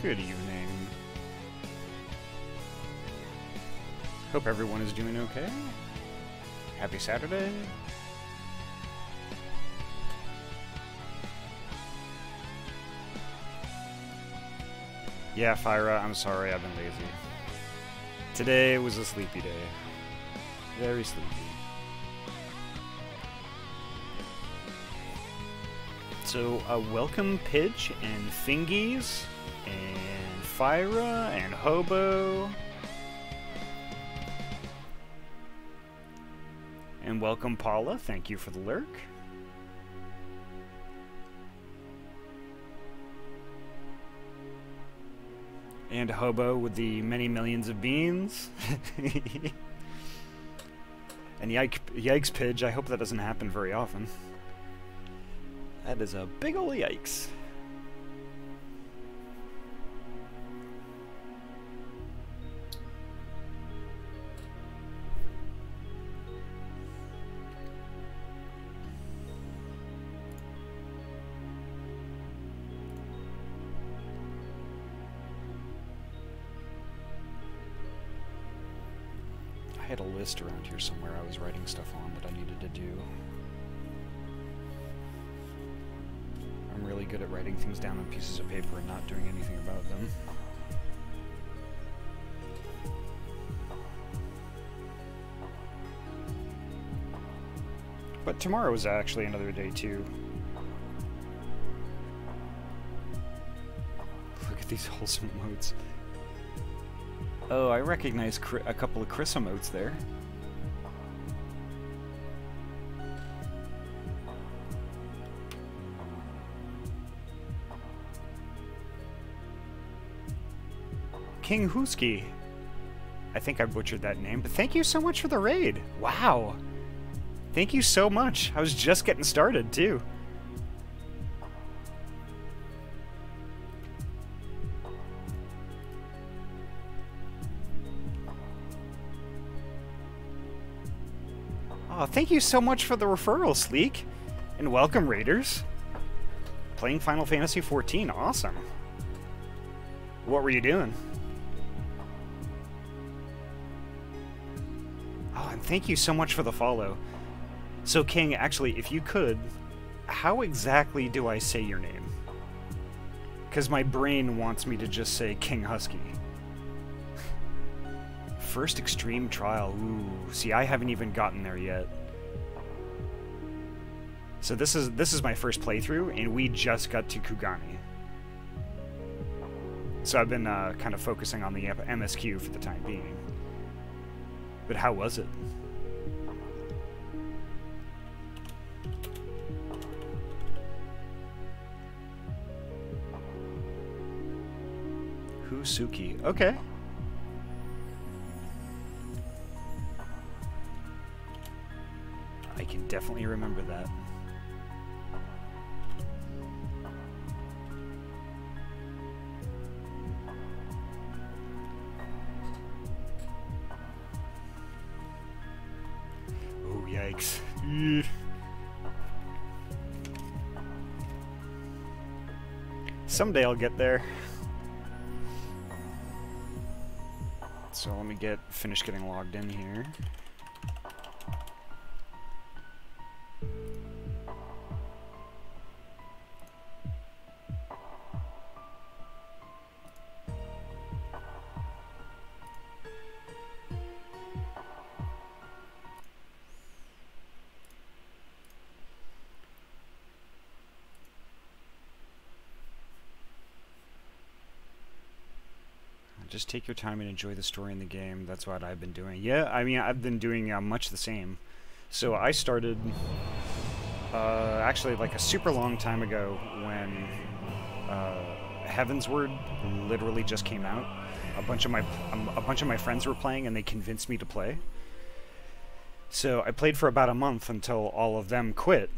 Good evening. Hope everyone is doing okay. Happy Saturday. Yeah, Fyra, I'm sorry I've been lazy. Today was a sleepy day. Very sleepy. So, welcome Pidge and Fingies and Fyra and Hobo. And welcome Paula, thank you for the lurk. And Hobo with the many millions of beans. And yikes Pidge, I hope that doesn't happen very often. That is a big ol' yikes. I had a list around here somewhere I was writing stuff on that I needed to do. I'm really good at writing things down on pieces of paper and not doing anything about them. But tomorrow is actually another day too. Look at these wholesome emotes. Oh, I recognize a couple of Chris emotes there. King Husky. I think I butchered that name, but thank you so much for the raid. Wow. Thank you so much. I was just getting started, too. Oh, thank you so much for the referral, Sleek. And welcome, Raiders. Playing Final Fantasy XIV. Awesome. What were you doing? Oh, and thank you so much for the follow. So, King, actually, if you could, how exactly do I say your name? Because my brain wants me to just say King Husky. First extreme trial. Ooh, see, I haven't even gotten there yet. So this is my first playthrough, and we just got to Kugani. So I've been kind of focusing on the MSQ for the time being. But how was it? Husuki. Okay. I can definitely remember that. Oh, yikes. Someday I'll get there. So let me finish getting logged in here. Just take your time and enjoy the story in the game. That's what I've been doing. Yeah, I mean, I've been doing much the same. So I started, actually, like a super long time ago when Heavensward literally just came out. A bunch of my friends were playing, and they convinced me to play. So I played for about a month until all of them quit.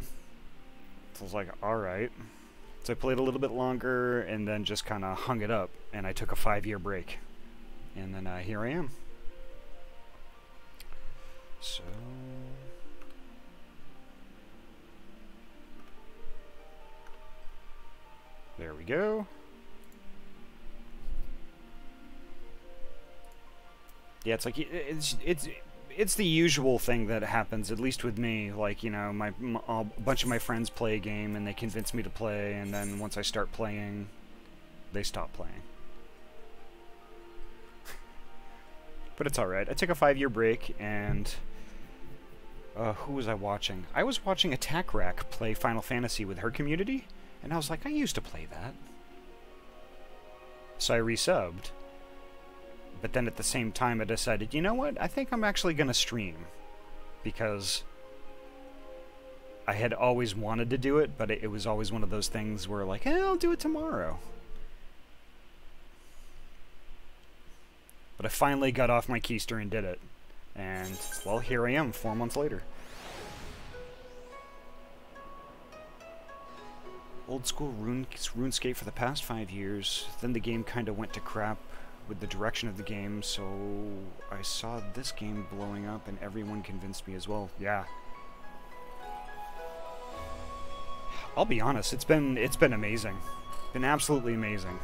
So I was like, all right. So I played a little bit longer, and then just kind of hung it up, and I took a 5-year break. And then here I am. So... there we go. Yeah, it's like it's the usual thing that happens, at least with me. Like, you know, a bunch of my friends play a game and they convince me to play, and then once I start playing, they stop playing. But it's alright. I took a 5-year break, and who was I watching? I was watching Attack Rack play Final Fantasy with her community, and I was like, I used to play that. So I resubbed. But then at the same time I decided, you know what? I think I'm actually going to stream. Because I had always wanted to do it, but it was always one of those things where like, I'll do it tomorrow. But I finally got off my keister and did it. And, well, here I am, 4 months later. Old school RuneScape for the past 5 years. Then the game kind of went to crap with the direction of the game, so I saw this game blowing up and everyone convinced me as well. Yeah. I'll be honest, it's been amazing. Been absolutely amazing.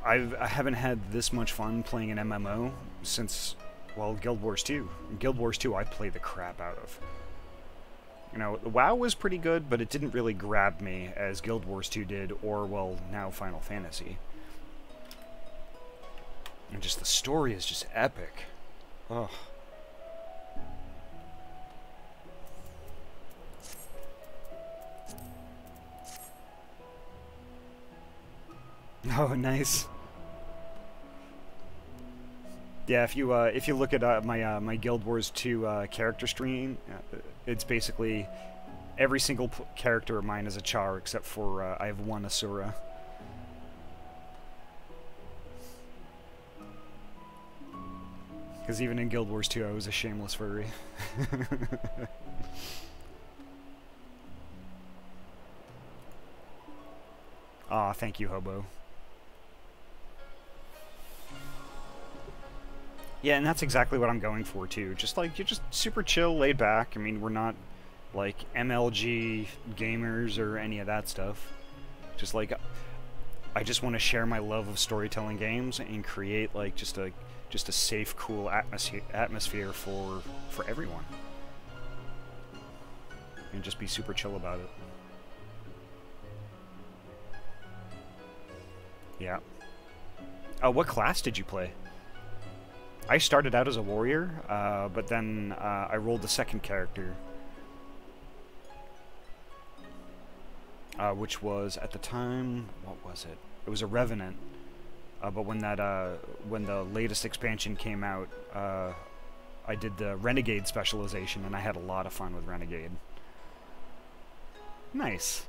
I haven't had this much fun playing an MMO since, well, Guild Wars 2. In Guild Wars 2 I played the crap out of. You know, the WoW was pretty good, but it didn't really grab me as Guild Wars 2 did, or, well, now Final Fantasy. And just the story is just epic. Ugh. Oh, nice. Yeah, if you look at my Guild Wars 2 character stream, it's basically every single character of mine is a Char, except for I have one Asura. Because even in Guild Wars 2, I was a shameless furry. Aw, thank you, Hobo. Yeah, and that's exactly what I'm going for, too. Just, like, you're just super chill, laid back. I mean, we're not, like, MLG gamers or any of that stuff. Just, like, I just want to share my love of storytelling games and create, like, just a safe, cool atmosphere for everyone. And just be super chill about it. Yeah. Oh, what class did you play? I started out as a warrior, but then I rolled the second character. Which was, at the time, what was it? It was a Revenant. But when the latest expansion came out, I did the Renegade specialization, and I had a lot of fun with Renegade. Nice.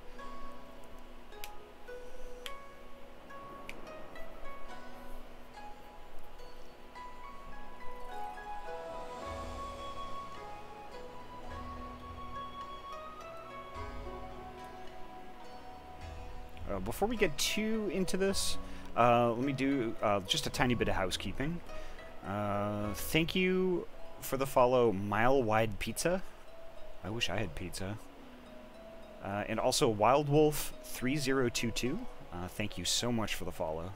Before we get too into this, let me do just a tiny bit of housekeeping. Thank you for the follow, Mile Wide Pizza. I wish I had pizza. And also Wild Wolf 3022. Thank you so much for the follow.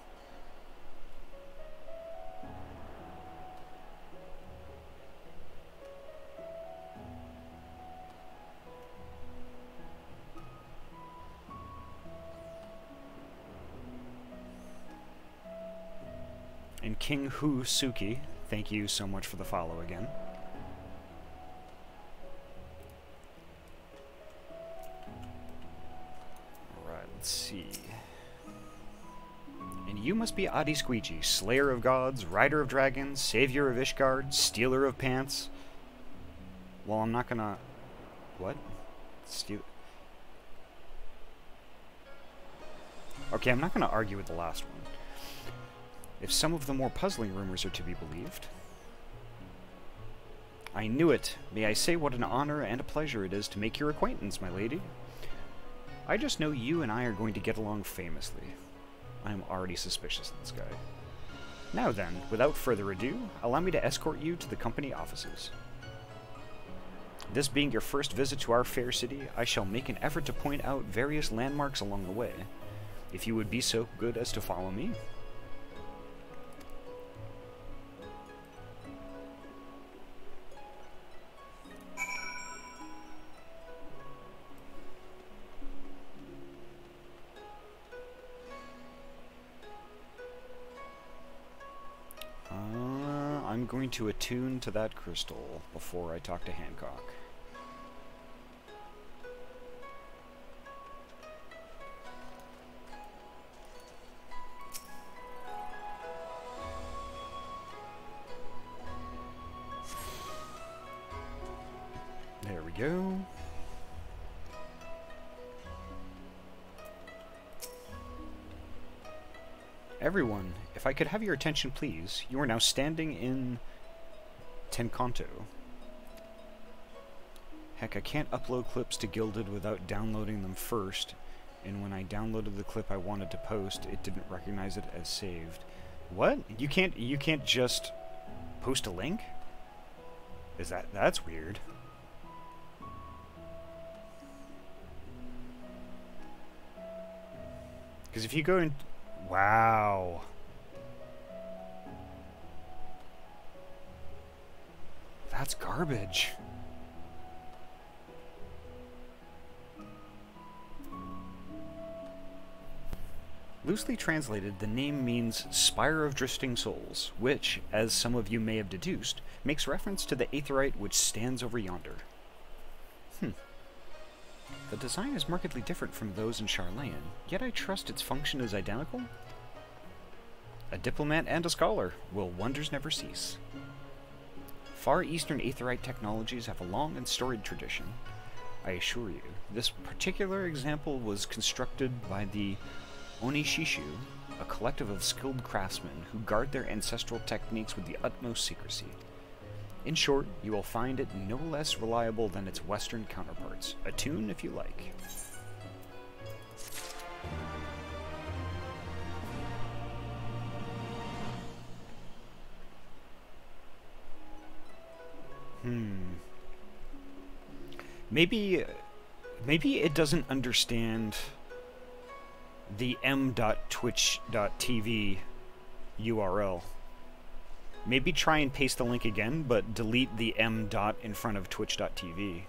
And King Hu Suki, thank you so much for the follow again. Alright, let's see. And you must be Adi Squeegee, Slayer of Gods, Rider of Dragons, Savior of Ishgard, Stealer of Pants. Well, I'm not gonna... What? Steal... Okay, I'm not gonna argue with the last one. If some of the more puzzling rumors are to be believed. I knew it. May I say what an honor and a pleasure it is to make your acquaintance, my lady. I just know you and I are going to get along famously. I am already suspicious of this guy. Now then, without further ado, allow me to escort you to the company offices. This being your first visit to our fair city, I shall make an effort to point out various landmarks along the way. If you would be so good as to follow me. I'm going to attune to that crystal before I talk to Hancock. There we go. Everyone, if I could have your attention, please. You are now standing in Tenkanto. Heck, I can't upload clips to Gilded without downloading them first, and when I downloaded the clip I wanted to post, it didn't recognize it as saved. What? You can't just post a link? That's weird. Because if you go in... Wow. That's garbage. Loosely translated, the name means Spire of Drifting Souls, which, as some of you may have deduced, makes reference to the aetheryte which stands over yonder. The design is markedly different from those in Charlayan, yet I trust its function is identical? A diplomat and a scholar, will wonders never cease? Far Eastern aetheryte technologies have a long and storied tradition. I assure you, this particular example was constructed by the Onishishu, a collective of skilled craftsmen who guard their ancestral techniques with the utmost secrecy. In short, you will find it no less reliable than its Western counterparts. Attune if you like. Maybe it doesn't understand the m.twitch.tv URL. Maybe try and paste the link again, but delete the m dot in front of twitch.tv.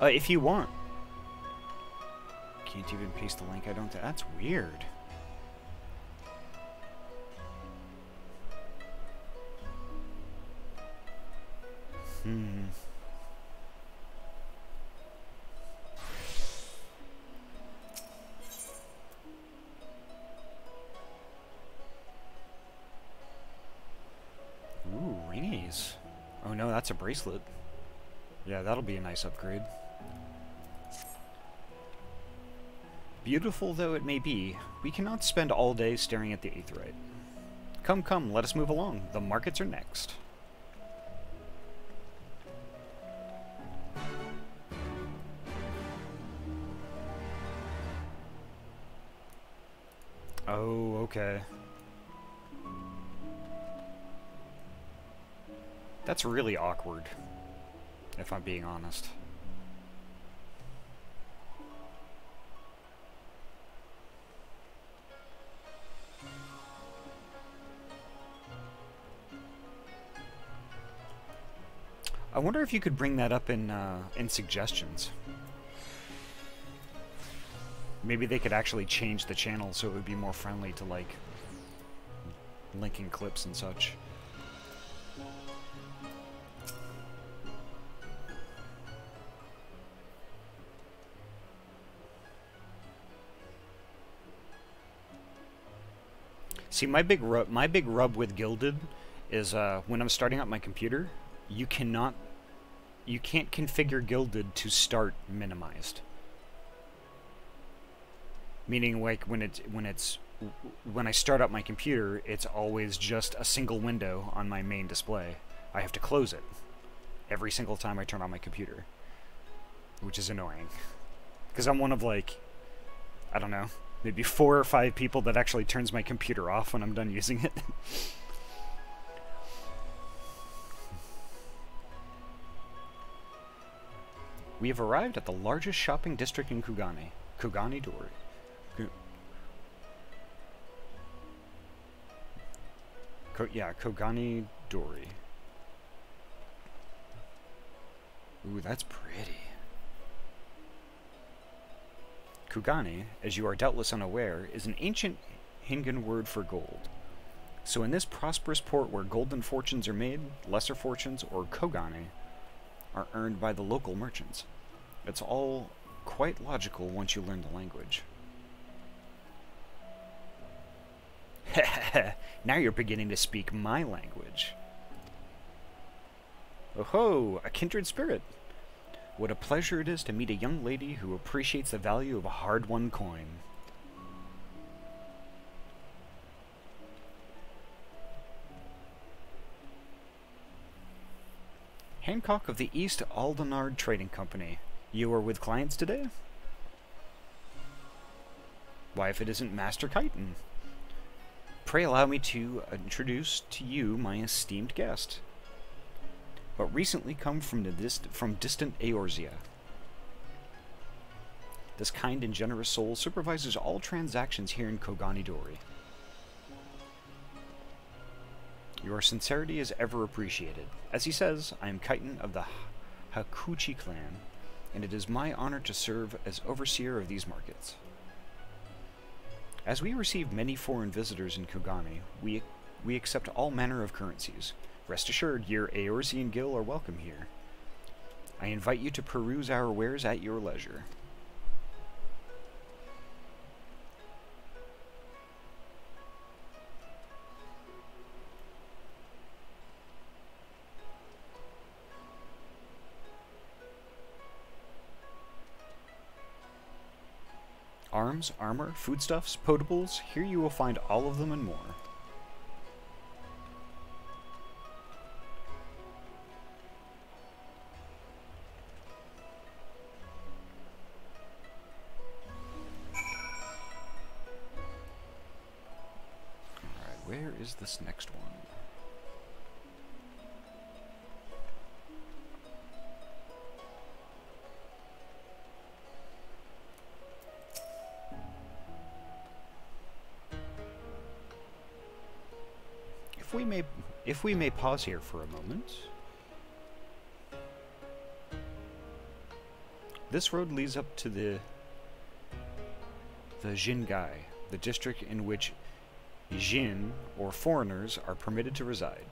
If you want. Can't even paste the link, I don't think. That's weird. Ooh, ringies. Oh no, that's a bracelet. Yeah, that'll be a nice upgrade. Beautiful though it may be, we cannot spend all day staring at the aetheryte. Come, come, let us move along. The markets are next. Oh, okay. That's really awkward, if I'm being honest. I wonder if you could bring that up in suggestions. Maybe they could actually change the channel so it would be more friendly to, like, linking clips and such. See, my big rub with Gilded is when I'm starting up my computer, you can't configure Gilded to start minimized. Meaning, like, when I start up my computer, it's always just a single window on my main display. I have to close it every single time I turn on my computer, which is annoying. Because I'm one of, like, I don't know, maybe 4 or 5 people that actually turns my computer off when I'm done using it. We have arrived at the largest shopping district in Kugane, Kugane Dori. Kogani Dori. Ooh, that's pretty. Kugane, as you are doubtless unaware, is an ancient Hingan word for gold. So in this prosperous port where golden fortunes are made, lesser fortunes, or kogane, are earned by the local merchants. It's all quite logical once you learn the language. Now you're beginning to speak my language. Oh ho, a kindred spirit. What a pleasure it is to meet a young lady who appreciates the value of a hard-won coin. Hancock of the East Aldenard Trading Company. You are with clients today? Why, if it isn't Master Chiton? Pray allow me to introduce to you my esteemed guest, but recently come from distant Eorzea. This kind and generous soul supervises all transactions here in Koganidori. Your sincerity is ever appreciated. As he says, I am Chiton of the Hakuchi clan, and it is my honor to serve as overseer of these markets. As we receive many foreign visitors in Kogane, we accept all manner of currencies. Rest assured, your Eorzean Gil are welcome here. I invite you to peruse our wares at your leisure. Arms, armor, foodstuffs, potables, here you will find all of them and more. Alright, where is this next one? If we may pause here for a moment. This road leads up to the Jingai, the district in which Jin, or foreigners, are permitted to reside.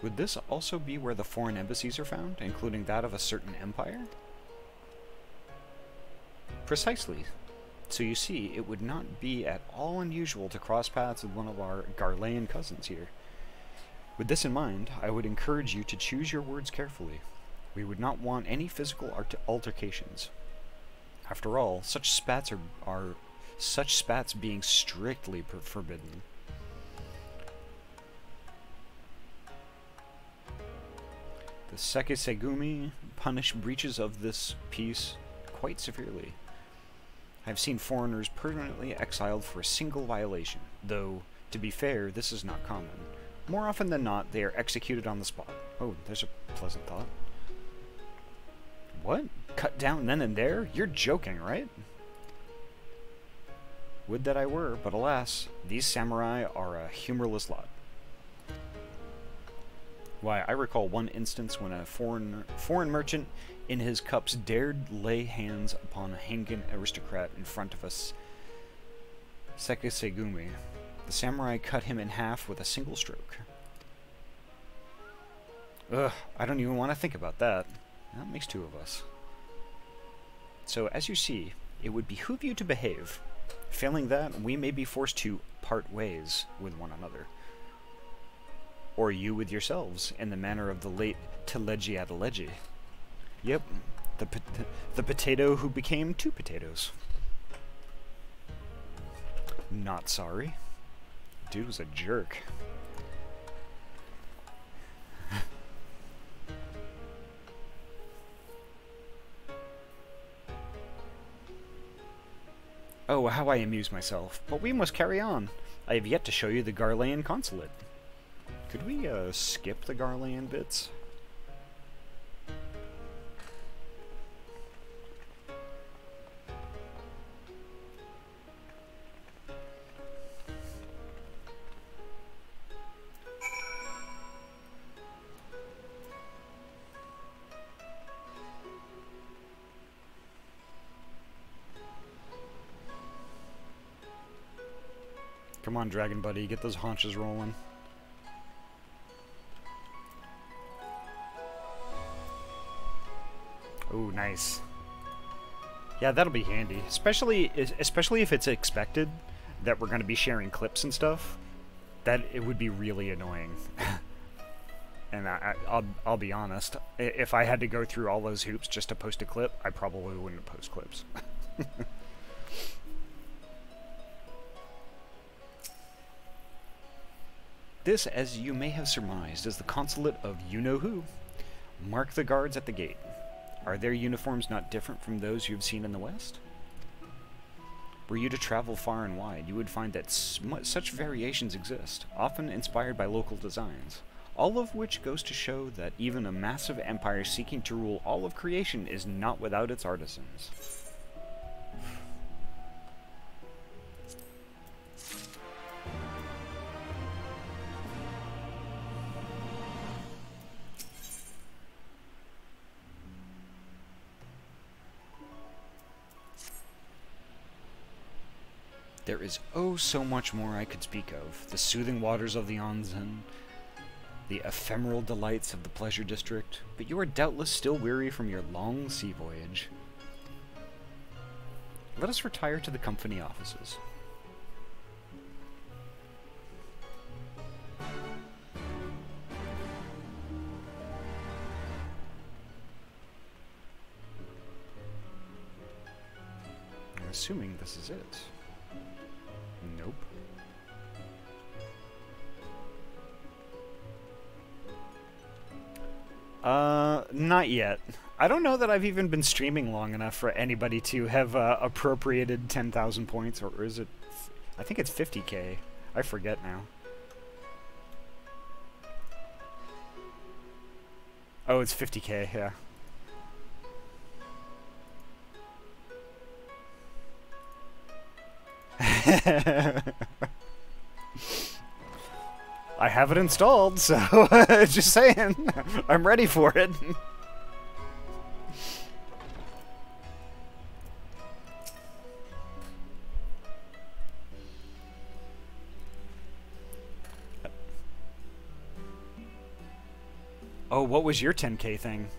Would this also be where the foreign embassies are found, including that of a certain empire? Precisely. So you see, it would not be at all unusual to cross paths with one of our Garlean cousins here. With this in mind, I would encourage you to choose your words carefully. We would not want any physical altercations. After all, such spats being strictly forbidden. The Sekisegumi punish breaches of this peace quite severely. I've seen foreigners permanently exiled for a single violation, though, to be fair, this is not common. More often than not, they are executed on the spot. Oh, there's a pleasant thought. What? Cut down then and there? You're joking, right? Would that I were, but alas, these samurai are a humorless lot. Why, I recall one instance when a foreign merchant in his cups dared lay hands upon a Hingan aristocrat in front of us. Sekisegumi. The samurai cut him in half with a single stroke. Ugh, I don't even want to think about that. That makes two of us. So, as you see, it would behoove you to behave. Failing that, we may be forced to part ways with one another. Or you with yourselves, in the manner of the late Teleji Adeleji. Yep, the potato who became two potatoes. Not sorry. Dude was a jerk. Oh, how I amuse myself. But we must carry on. I have yet to show you the Garlean consulate. Could we, skip the Garlean bits? Come on, Dragon Buddy, get those haunches rolling. Ooh, nice. Yeah, that'll be handy, especially if it's expected that we're going to be sharing clips and stuff. That it would be really annoying. And I'll be honest, if I had to go through all those hoops just to post a clip, I probably wouldn't post clips. This, as you may have surmised, is the consulate of you-know-who. Mark the guards at the gate. Are their uniforms not different from those you have seen in the West? Were you to travel far and wide, you would find that such variations exist, often inspired by local designs, all of which goes to show that even a massive empire seeking to rule all of creation is not without its artisans. There is oh so much more I could speak of. The soothing waters of the onsen, the ephemeral delights of the pleasure district, but you are doubtless still weary from your long sea voyage. Let us retire to the company offices. I'm assuming this is it. Nope. Not yet. I don't know that I've even been streaming long enough for anybody to have appropriated 10,000 points, or is it... I think it's 50k. I forget now. Oh, it's 50k, yeah. I have it installed, so just saying, I'm ready for it. Oh, what was your 10k thing?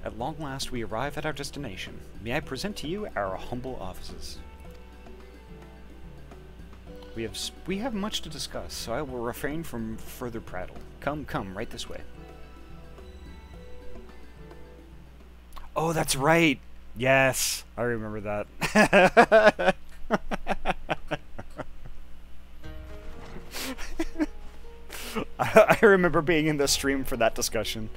At long last, we arrive at our destination. May I present to you our humble offices? We have much to discuss, so I will refrain from further prattle. Come, right this way. Oh, that's right! Yes, I remember that. I remember being in the stream for that discussion.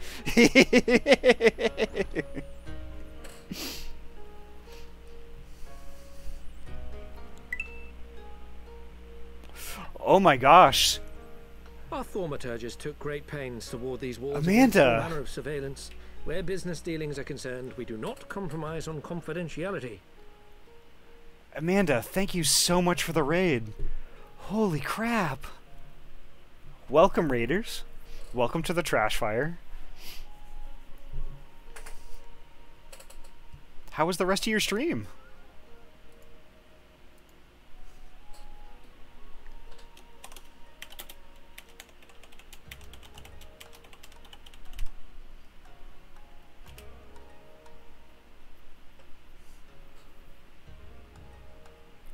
Oh my gosh. Our thaumaturgist took great pains toward these walls Amanda. against all manner of surveillance. Where business dealings are concerned, we do not compromise on confidentiality. Amanda, thank you so much for the raid. Holy crap. Welcome, raiders. Welcome to the trash fire. How was the rest of your stream?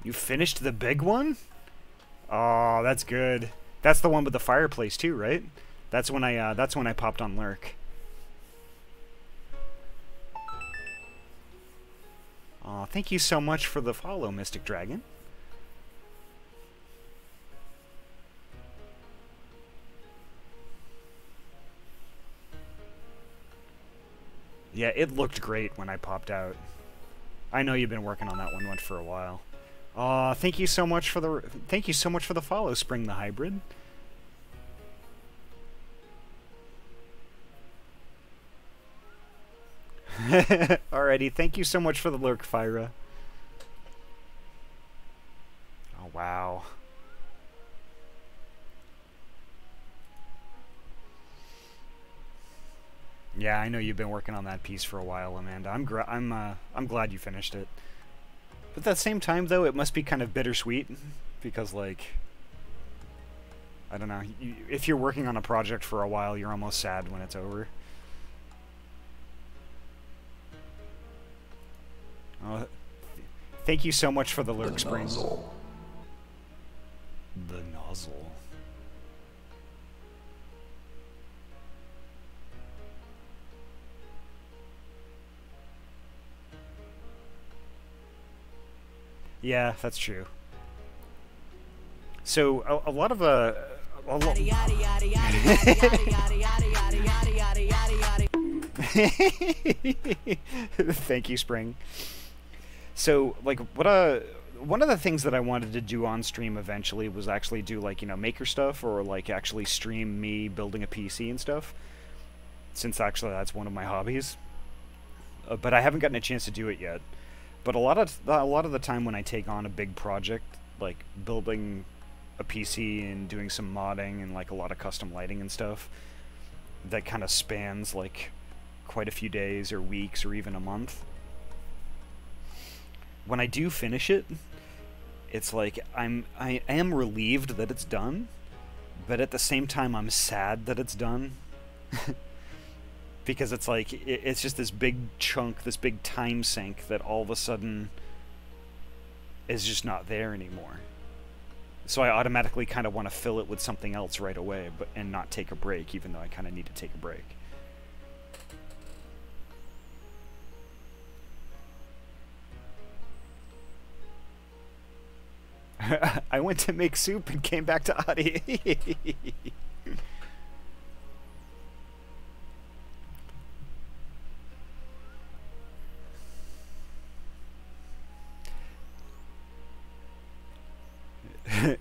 You finished the big one? Oh, that's good. That's the one with the fireplace too, right? That's when I popped on Lurk. Aw, thank you so much for the follow, Mystic Dragon. Yeah, it looked great when I popped out. I know you've been working on that one for a while. Aw, thank you so much for the follow, Spring the Hybrid. Alrighty, thank you so much for the lurk, Fyra. Oh, wow. Yeah, I know you've been working on that piece for a while, Amanda. I'm glad you finished it. But at the same time, though, it must be kind of bittersweet, because, like, I don't know, if you're working on a project for a while, you're almost sad when it's over. Thank you so much for the lurk, Spring. The nozzle. Yeah, that's true. So a lot of Thank you, Spring. So, like, one of the things that I wanted to do on stream eventually was actually do, like, you know, maker stuff, or, like, actually stream me building a PC and stuff, since actually that's one of my hobbies. But I haven't gotten a chance to do it yet. But a lot of the time when I take on a big project, like building a PC and doing some modding and, like, a lot of custom lighting and stuff, that kind of spans, like, quite a few days or weeks or even a month. When I do finish it, it's like I am relieved that it's done, but at the same time I'm sad that it's done. Because it's like it's just this big chunk, this big time sink that all of a sudden is just not there anymore. So I automatically kind of want to fill it with something else right away, and not take a break, even though I kind of need to take a break. I went to make soup and came back to Ahty.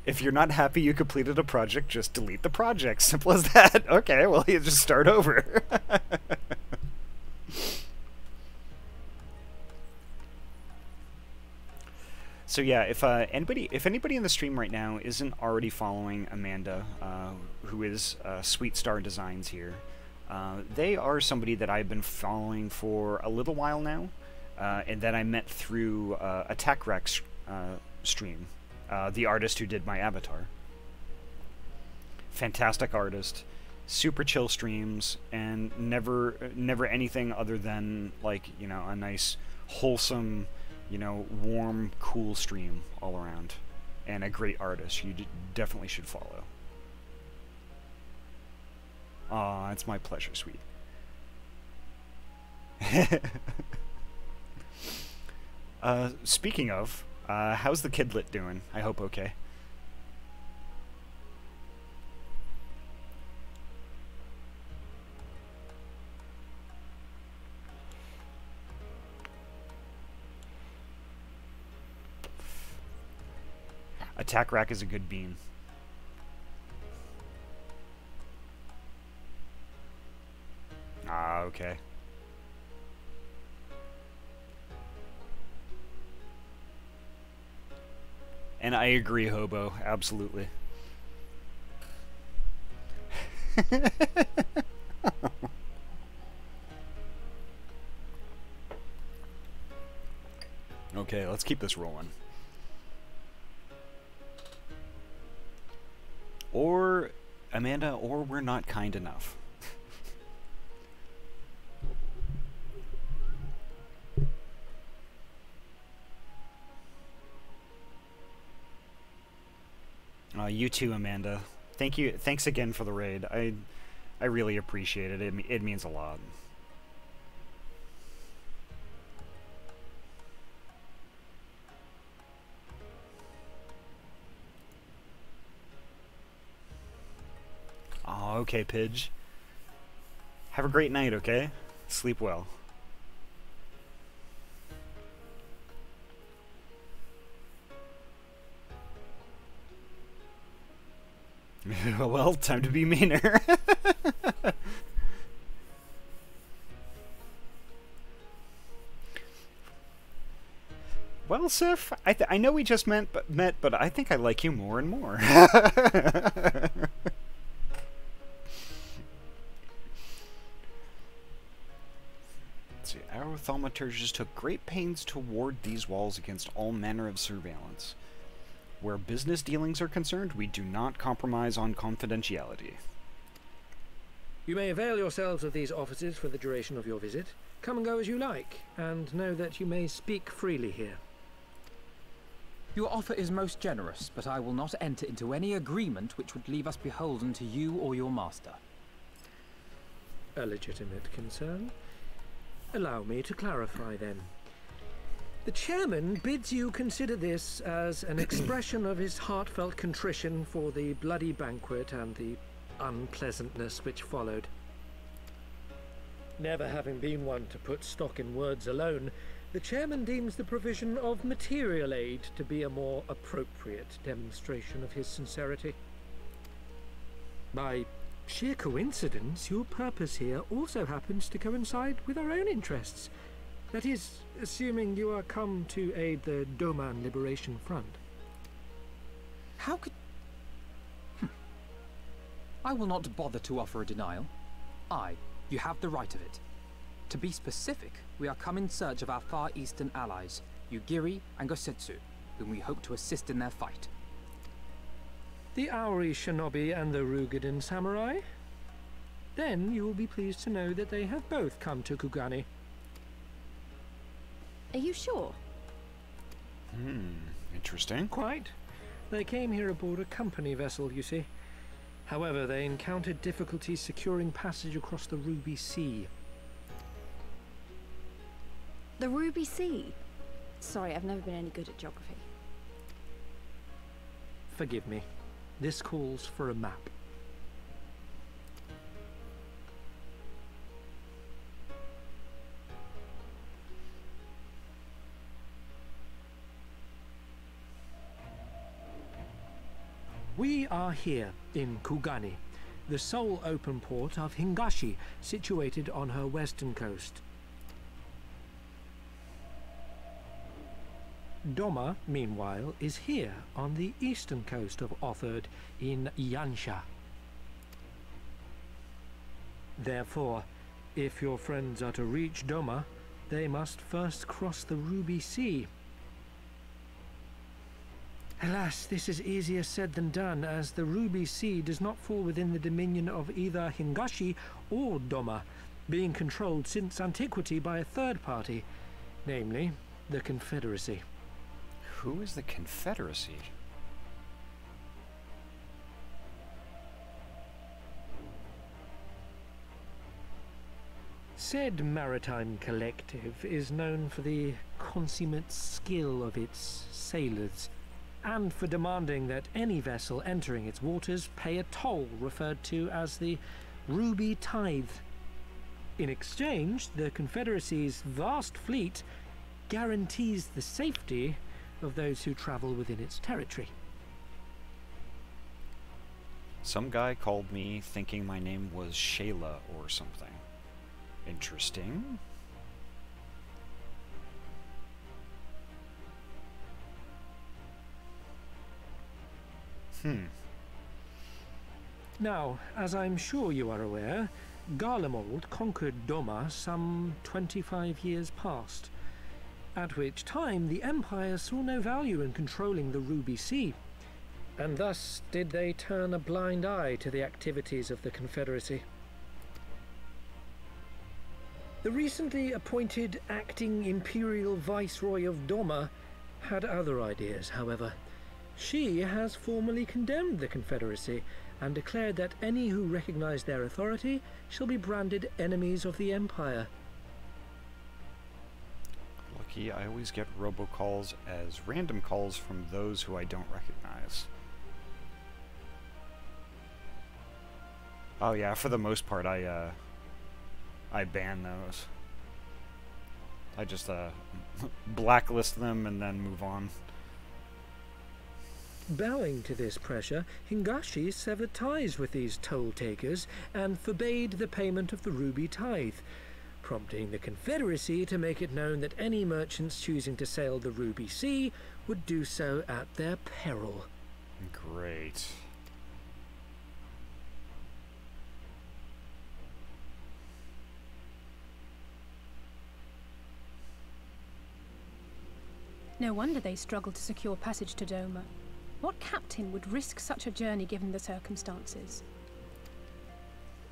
If you're not happy you completed a project, just delete the project. Simple as that. Okay, well, you just start over. So yeah, if anybody in the stream right now isn't already following Amanda, who is Sweet Star Designs here, they are somebody that I've been following for a little while now, and that I met through AhtyPlays stream, the artist who did my avatar. Fantastic artist, super chill streams, and never anything other than, like, you know, a nice, wholesome, you know, warm, cool stream all around, and a great artist. You definitely should follow. Aw, it's my pleasure, sweet. Speaking of, how's the kidlet doing? I hope okay. Attack Rack is a good bean. Ah, okay. And I agree, Hobo. Absolutely. Okay, let's keep this rolling. Or, Amanda, or we're not kind enough. You too, Amanda. Thank you. Thanks again for the raid. I really appreciate it. It means a lot. Oh, okay, Pidge. Have a great night, okay? Sleep well. Well, time to be meaner. Well, Sif, I know we just met, but I think I like you more and more. Let's see, Arrow thaumaturges took great pains to ward these walls against all manner of surveillance. Where business dealings are concerned, we do not compromise on confidentiality. You may avail yourselves of these offices for the duration of your visit. Come and go as you like, and know that you may speak freely here. Your offer is most generous, but I will not enter into any agreement which would leave us beholden to you or your master. A legitimate concern. Allow me to clarify then. The chairman bids you consider this as an expression of his heartfelt contrition for the bloody banquet and the unpleasantness which followed. Never having been one to put stock in words alone, the chairman deems the provision of material aid to be a more appropriate demonstration of his sincerity. By sheer coincidence, your purpose here also happens to coincide with our own interests. That is, assuming you are come to aid the Doman Liberation Front. How could... I will not bother to offer a denial. You have the right of it. To be specific, we are come in search of our Far Eastern allies, Yugiri and Gosetsu, whom we hope to assist in their fight. The Aori Shinobi and the Rugadan Samurai? Then you will be pleased to know that they have both come to Kugani. Are you sure? Interesting. Quite. They came here aboard a company vessel, you see. However, they encountered difficulties securing passage across the Ruby Sea. The Ruby Sea? Sorry, I've never been any good at geography. Forgive me. This calls for a map. We are here in Kugani, the sole open port of Hingashi, situated on her western coast. Doma, meanwhile, is here on the eastern coast of Otherd in Yansha. Therefore, if your friends are to reach Doma, they must first cross the Ruby Sea. Alas, this is easier said than done, as the Ruby Sea does not fall within the dominion of either Hingashi or Doma, being controlled since antiquity by a third party, namely the Confederacy. Who is the Confederacy? Said maritime collective is known for the consummate skill of its sailors, and for demanding that any vessel entering its waters pay a toll referred to as the Ruby Tithe. In exchange, the Confederacy's vast fleet guarantees the safety of those who travel within its territory. Some guy called me thinking my name was Shayla or something. Interesting. Now, as I'm sure you are aware, Garlemald conquered Doma some 25 years past, at which time the Empire saw no value in controlling the Ruby Sea, and thus did they turn a blind eye to the activities of the Confederacy. The recently appointed acting Imperial Viceroy of Doma had other ideas, however. She has formally condemned the Confederacy and declared that any who recognize their authority shall be branded enemies of the Empire. Lucky I always get robocalls as random calls from those who I don't recognize. Oh yeah, for the most part I ban those. I just blacklist them and then move on. Bowing to this pressure, Hingashi severed ties with these toll-takers and forbade the payment of the Ruby Tithe, prompting the Confederacy to make it known that any merchants choosing to sail the Ruby Sea would do so at their peril. Great. No wonder they struggled to secure passage to Doma. What captain would risk such a journey given the circumstances?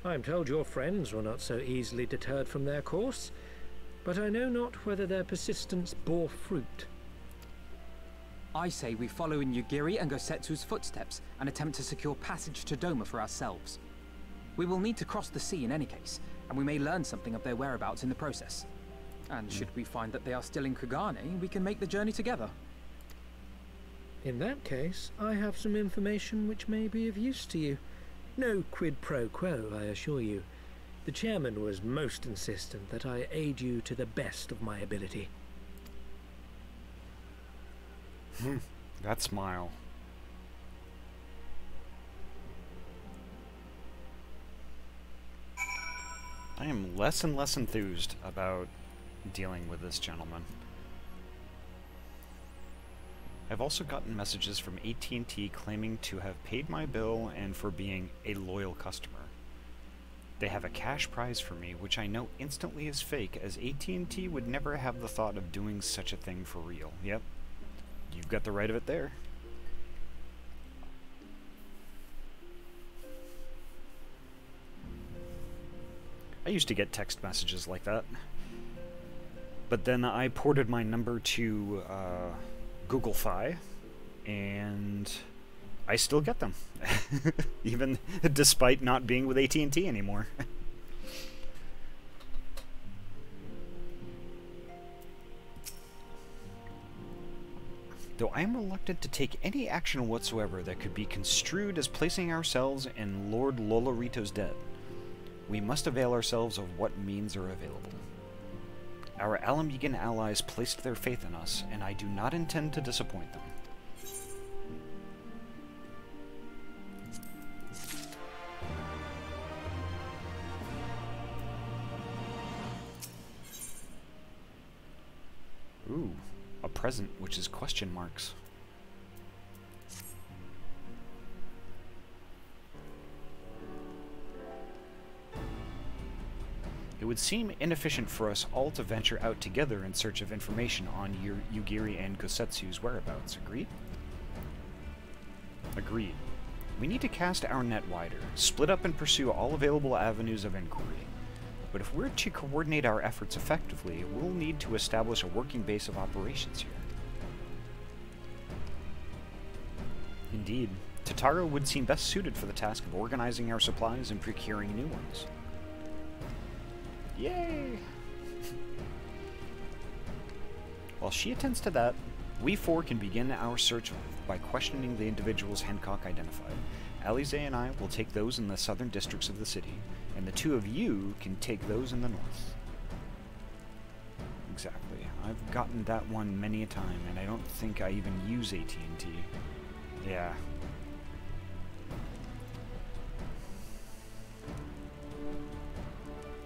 I'm told your friends were not so easily deterred from their course, but I know not whether their persistence bore fruit. I say we follow in Yugiri and Gosetsu's footsteps and attempt to secure passage to Doma for ourselves. We will need to cross the sea in any case, and we may learn something of their whereabouts in the process. And should we find that they are still in Kugane, we can make the journey together. In that case, I have some information which may be of use to you. No quid pro quo, I assure you. The chairman was most insistent that I aid you to the best of my ability. That smile. I am less and less enthused about dealing with this gentleman. I've also gotten messages from AT&T claiming to have paid my bill and for being a loyal customer. They have a cash prize for me, which I know instantly is fake, as AT&T would never have the thought of doing such a thing for real. Yep, you've got the right of it there. I used to get text messages like that. But then I ported my number to Google Fi, and I still get them, even despite not being with AT&T anymore. Though I am reluctant to take any action whatsoever that could be construed as placing ourselves in Lord Lolorito's debt, we must avail ourselves of what means are available. Our Alamegan allies placed their faith in us, and I do not intend to disappoint them. Ooh, a present which is question marks. It would seem inefficient for us all to venture out together in search of information on Yugiri and Gosetsu's whereabouts. Agreed? Agreed. We need to cast our net wider, split up and pursue all available avenues of inquiry. But if we're to coordinate our efforts effectively, we'll need to establish a working base of operations here. Indeed, Tataro would seem best suited for the task of organizing our supplies and procuring new ones. Yay! While she attends to that, we four can begin our search by questioning the individuals Hancock identified. Alize and I will take those in the southern districts of the city, and the two of you can take those in the north. Exactly. I've gotten that one many a time, and I don't think I even use AT&T. Yeah.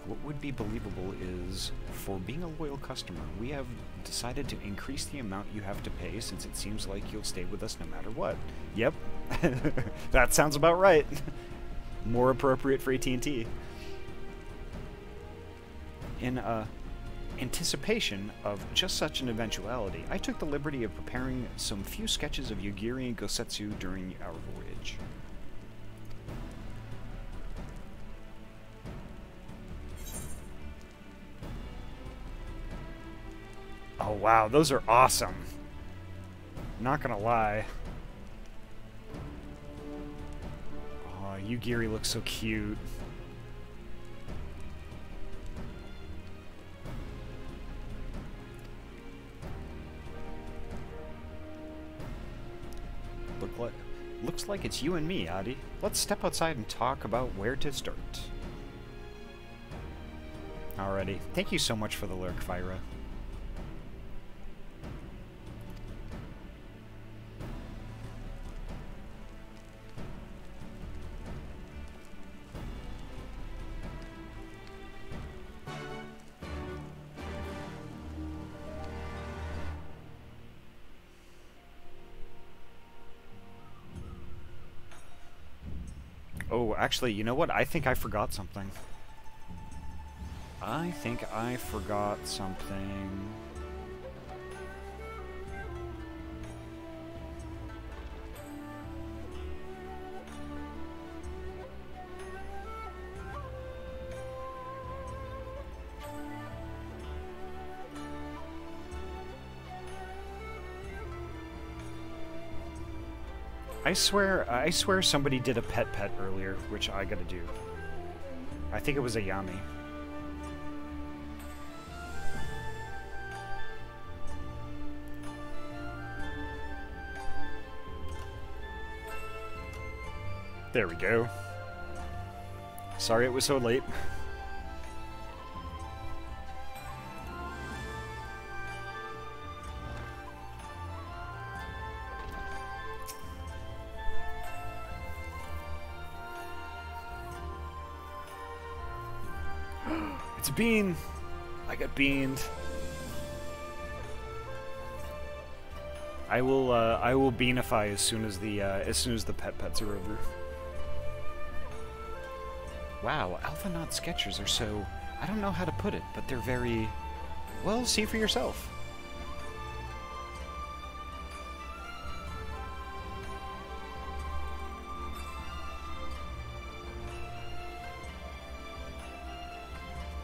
What would be believable is, for being a loyal customer, we have decided to increase the amount you have to pay since it seems like you'll stay with us no matter what. Yep, that sounds about right. More appropriate for AT&T. In anticipation of just such an eventuality, I took the liberty of preparing some few sketches of Yugiri and Gosetsu during our voyage. Oh wow, those are awesome. Not gonna lie. Oh, Yugiri looks so cute. Looks like it's you and me, Ahty. Let's step outside and talk about where to start. Alrighty. Thank you so much for the lurk, Fyra. Oh, actually, you know what? I think I forgot something. I swear somebody did a pet earlier, which I gotta do. I think it was a Yami. There we go. Sorry it was so late. It's a bean. I got beaned. I will beanify as soon as the pets are over. Wow, Alphanaut Sketchers are so... I don't know how to put it, but they're very... Well, see for yourself.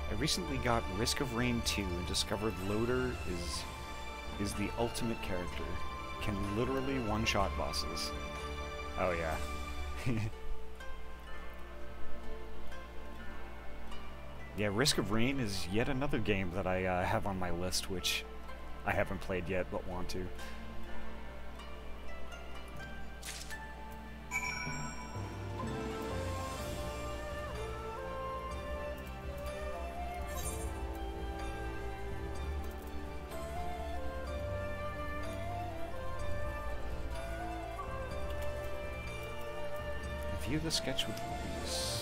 I recently got Risk of Rain 2 and discovered Loader is the ultimate character. Can literally one-shot bosses. Oh yeah. Yeah, Risk of Rain is yet another game that I have on my list, which I haven't played yet, but want to. View the sketch with release.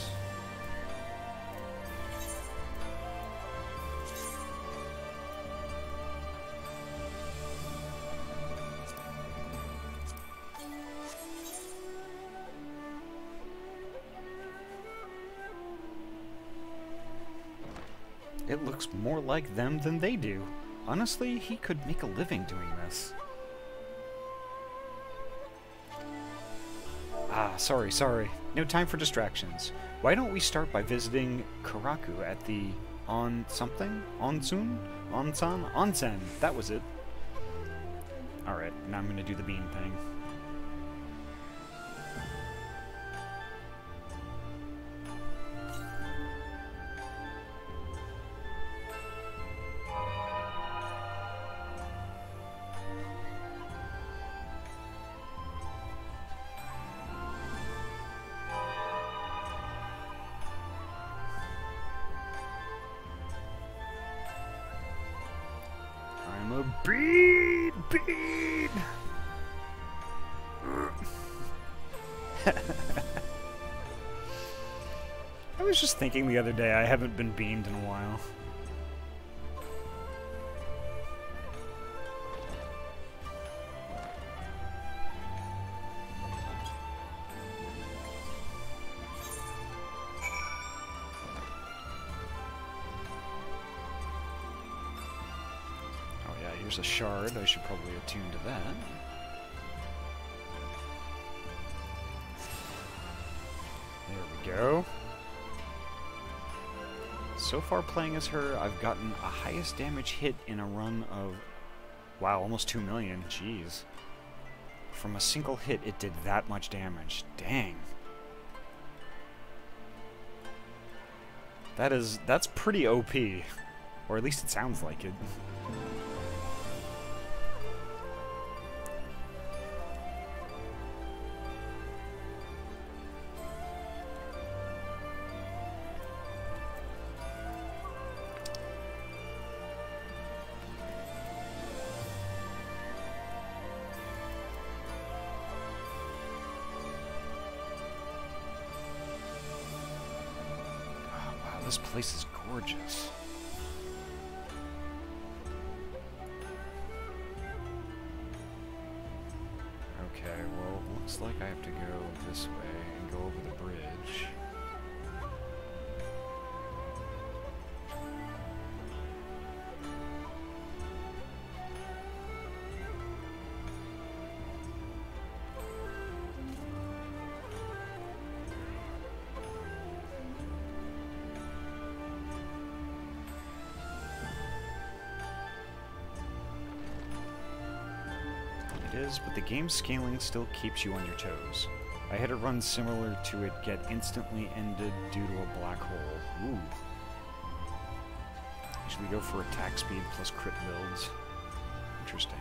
It looks more like them than they do. Honestly, he could make a living doing this. Ah, sorry. No time for distractions. Why don't we start by visiting Karaku at the on-something? Onsen? Onsen. That was it. Alright, now I'm gonna do the bean thing. Bean! I was just thinking the other day, I haven't been beamed in a while. Here's a shard. I should probably attune to that. There we go. So far playing as her, I've gotten a highest damage hit in a run of... Wow, almost 2 million. Jeez. From a single hit, it did that much damage. Dang. That's pretty OP. Or at least it sounds like it. This place is gorgeous. Okay, well, looks like I have to go this way and go over the bridge. is, but the game's scaling still keeps you on your toes. I had a run similar to it get instantly ended due to a black hole. Ooh. Should we go for attack speed plus crit builds? Interesting.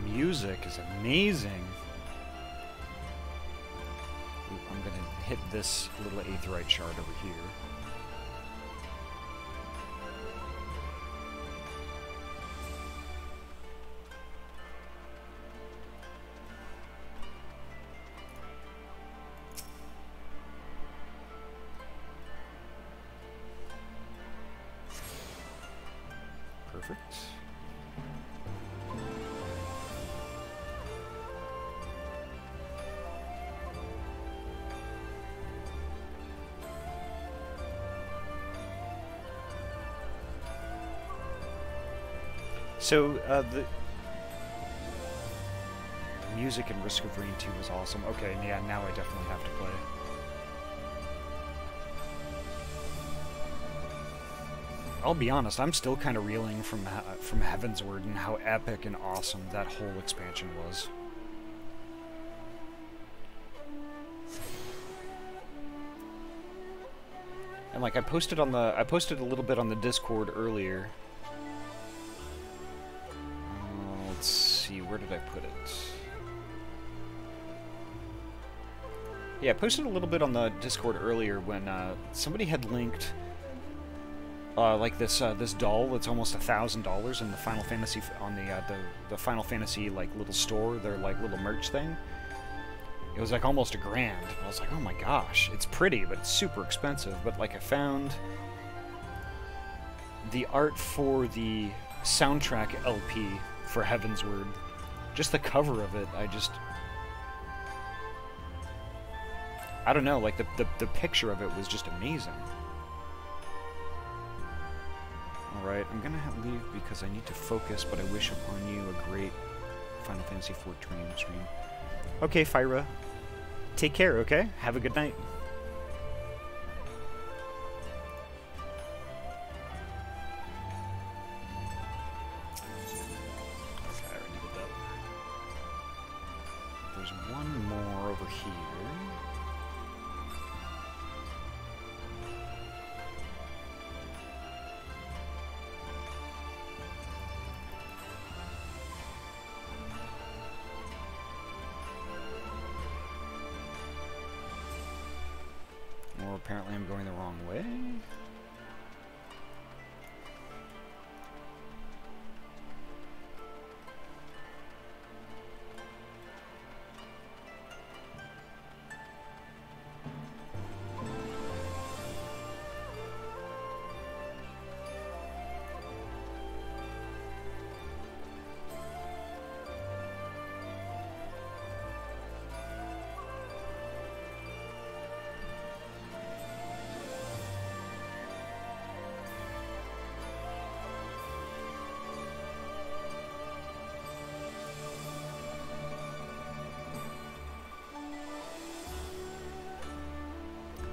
Music is amazing. Ooh, I'm gonna hit this little aetheryte shard over here. Perfect. So, the music in Risk of Rain 2 was awesome. Okay, yeah, now I definitely have to play. I'll be honest, I'm still kind of reeling from Heavensward and how epic and awesome that whole expansion was. And like I posted a little bit on the Discord earlier. Let's see, where did I put it? Yeah, I posted a little bit on the Discord earlier when somebody had linked like this doll that's almost $1,000 in the Final Fantasy on the Final Fantasy like little store, their like little merch thing. It was like almost $1,000. I was like, oh my gosh, it's pretty, but it's super expensive. But like I found the art for the soundtrack LP for Heavensward, just the cover of it, I don't know, like the picture of it was just amazing. Alright, I'm gonna leave because I need to focus, but I wish upon you a great Final Fantasy IV training stream. Okay, Fyra. Take care, okay? Have a good night. Apparently I'm going the wrong way.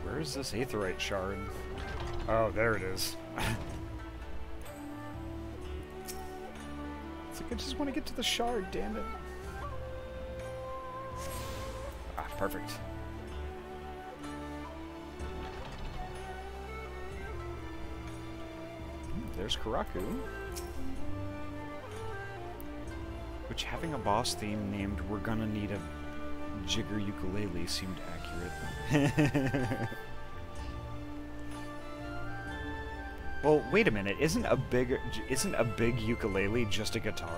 Where's this aetheryte shard? Oh, there it is. It's like I just want to get to the shard, damn it. Ah, perfect. There's Karaku. Which, having a boss theme named We're Gonna Need a Jigger Ukulele seemed accurate. Well, wait a minute. Isn't a big ukulele just a guitar?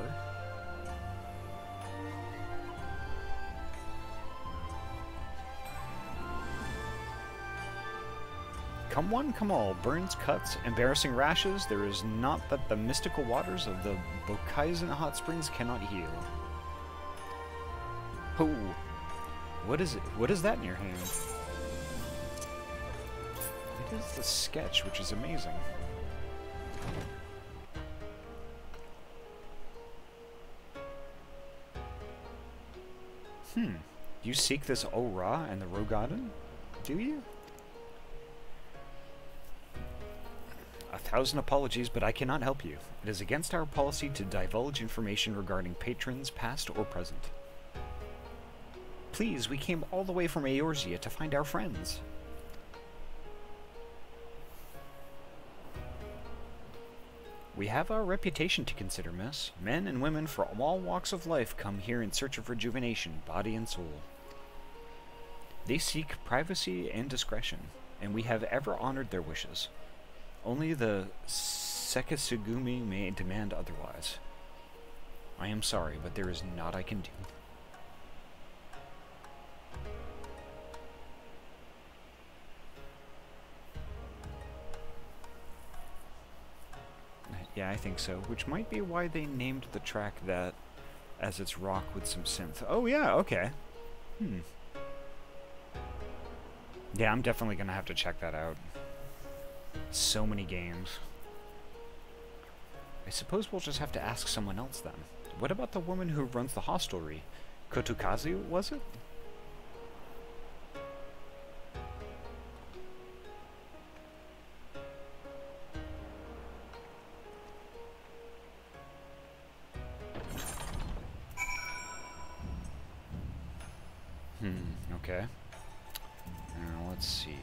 Come Come one, come all, burns, cuts, embarrassing rashes, there is naught that the mystical waters of the Bokaizen hot springs cannot heal. Oh, what is it? What is that in your hand? It is the sketch, which is amazing. You seek this Ora and the Rogaden? Do you? 1,000 apologies, but I cannot help you. It is against our policy to divulge information regarding patrons, past or present. Please, we came all the way from Eorzea to find our friends. We have our reputation to consider, miss. Men and women from all walks of life come here in search of rejuvenation, body and soul. They seek privacy and discretion, and we have ever honored their wishes. Only the Sekisugumi may demand otherwise. I am sorry, but there is naught I can do. Yeah, I think so, which might be why they named the track that, as it's rock with some synth. Oh yeah, okay. Yeah, I'm definitely gonna have to check that out. So many games. I suppose we'll just have to ask someone else then. What about the woman who runs the hostelry? Kotokazu, was it? Okay. Now, let's see.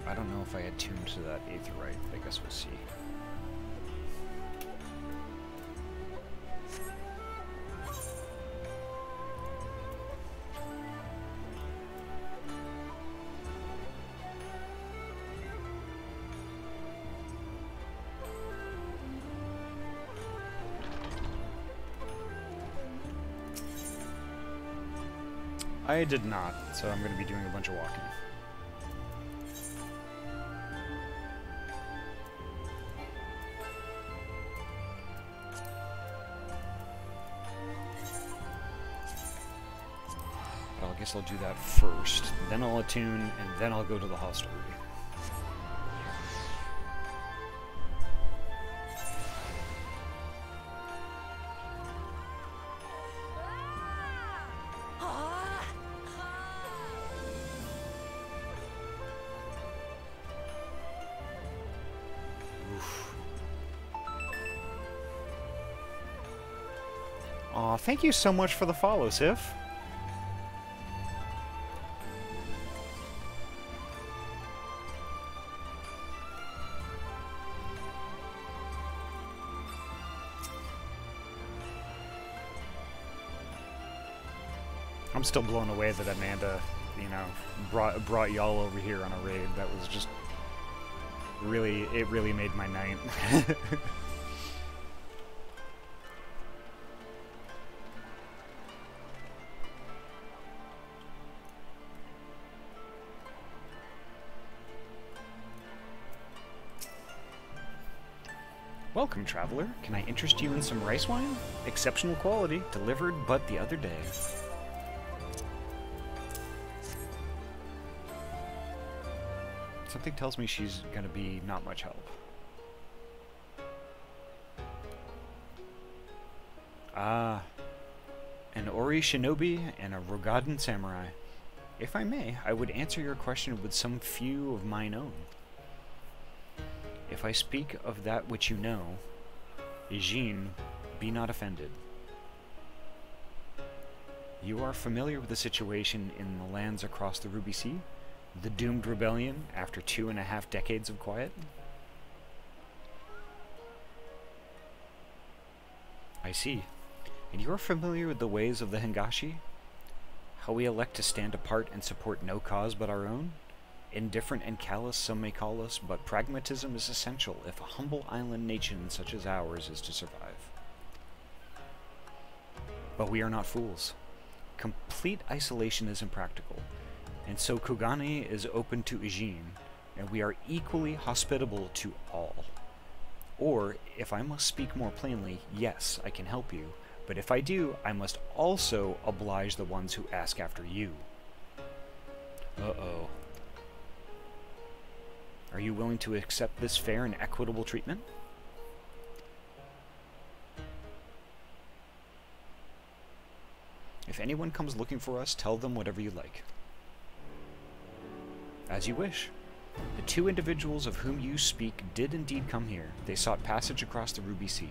I don't know if I had tuned to that aetheryte. I guess we'll see. I did not, so I'm going to be doing a bunch of walking. Well, I guess I'll do that first, then I'll attune, and then I'll go to the hostelry. Aw, thank you so much for the follow, Sif. I'm still blown away that Amanda, you know, brought y'all over here on a raid. That was just really, it really made my night. Welcome, traveler. Can I interest you in some rice wine? Exceptional quality, delivered but the other day. Something tells me she's gonna be not much help. Ah, an Ori shinobi and a Rogaden samurai. If I may, I would answer your question with some few of mine own. If I speak of that which you know, Ijin, be not offended. You are familiar with the situation in the lands across the Ruby Sea? The doomed rebellion after 2.5 decades of quiet? I see. And you are familiar with the ways of the Hingashi? How we elect to stand apart and support no cause but our own? Indifferent and callous, some may call us, but pragmatism is essential if a humble island nation such as ours is to survive. But we are not fools. Complete isolation is impractical, and so Kugane is open to Ijin, and we are equally hospitable to all. Or, if I must speak more plainly, yes, I can help you, but if I do, I must also oblige the ones who ask after you. Uh-oh. Are you willing to accept this fair and equitable treatment? If anyone comes looking for us, tell them whatever you like. As you wish. The two individuals of whom you speak did indeed come here. They sought passage across the Ruby Sea.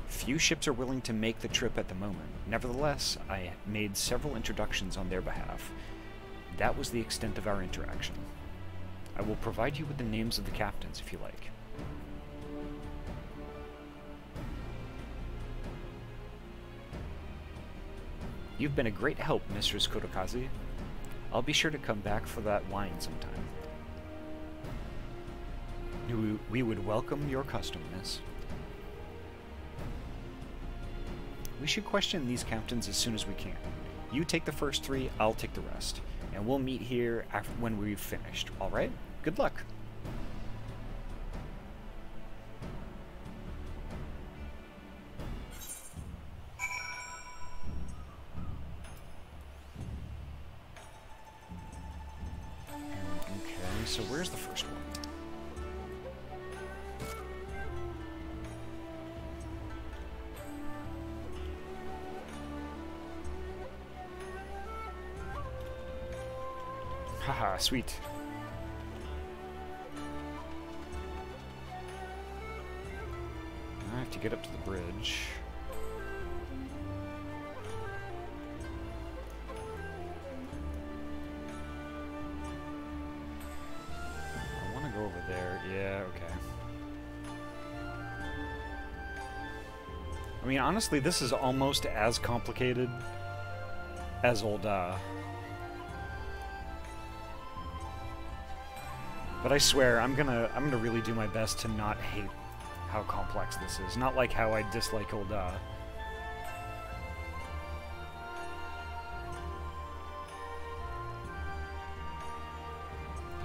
Few ships are willing to make the trip at the moment. Nevertheless, I made several introductions on their behalf. That was the extent of our interaction. I will provide you with the names of the captains if you like. You've been a great help, Mistress Kotokazi. I'll be sure to come back for that wine sometime. We would welcome your custom, miss. We should question these captains as soon as we can. You take the first three, I'll take the rest. And we'll meet here when we've finished, alright? Good luck! Okay, so where's the first one? Haha, sweet. I have to get up to the bridge. I want to go over there. Yeah, okay. I mean, honestly, this is almost as complicated as old, But I swear, I'm gonna really do my best to not hate how complex this is. Not like how I dislike old, The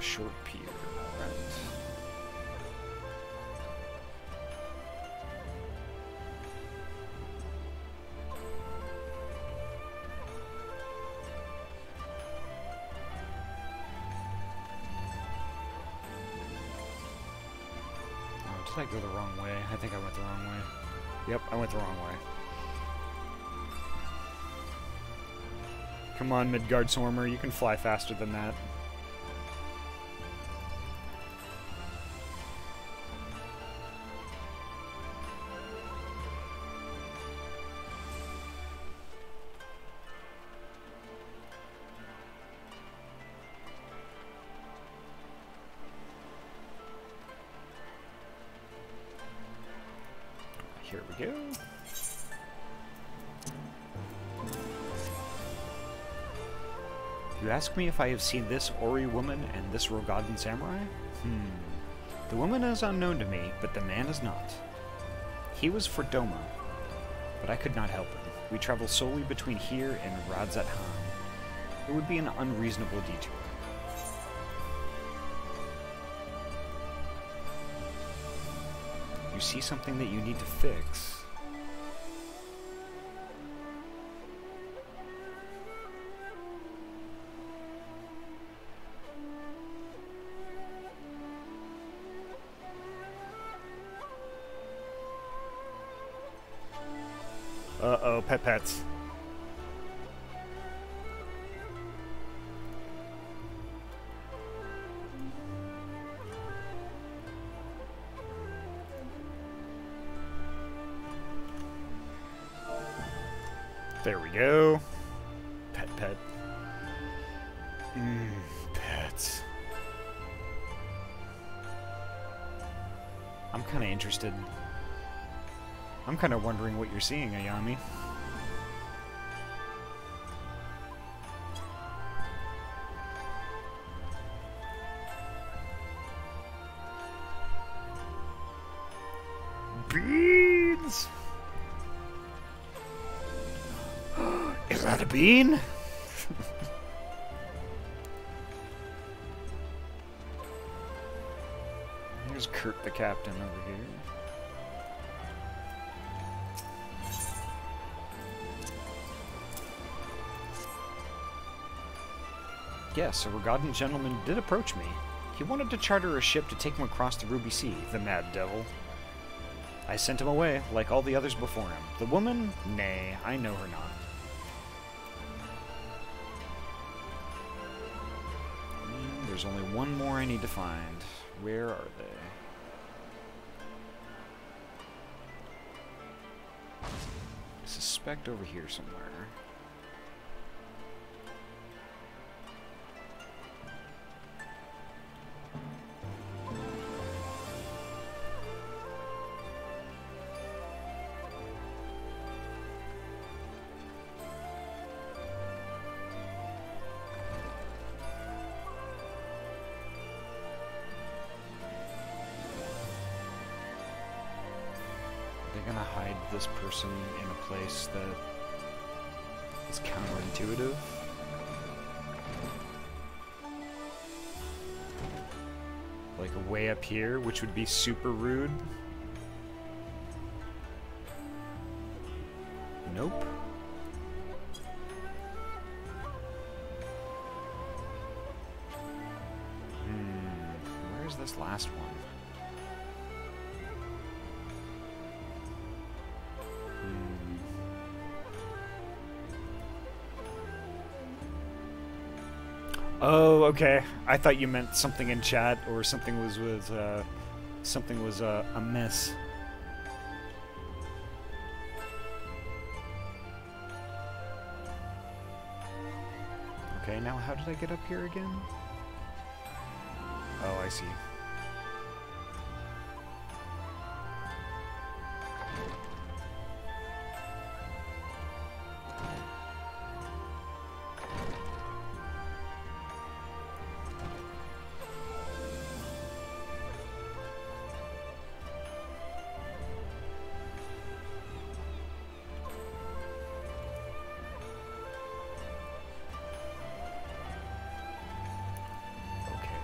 short pier, alright. Did I go the wrong way? I think I went the wrong way. Yep, I went the wrong way. Come on, Midgard Swarmer, you can fly faster than that. Here we go. You ask me if I have seen this Ori woman and this Rogadan samurai? The woman is unknown to me, but the man is not. He was for Doma, but I could not help him. We travel solely between here and Radzat Han. It would be an unreasonable detour. You see something that you need to fix. Uh-oh, pets. There we go. Pet. Pets. I'm kind of interested. I'm kind of wondering what you're seeing, Ayami. Beans! that a bean? Here's Kurt the captain over here. Yes, a Rogadan gentleman did approach me. He wanted to charter a ship to take him across the Ruby Sea, the mad devil. I sent him away, like all the others before him. The woman? Nay, I know her not. There's only one more I need to find. Where are they? I suspect over here somewhere. This person in a place that is counterintuitive. Like way up here, which would be super rude. Nope. Where's this last one? Oh, okay. I thought you meant something in chat, or something was a mess. Okay, now how did I get up here again? Oh, I see.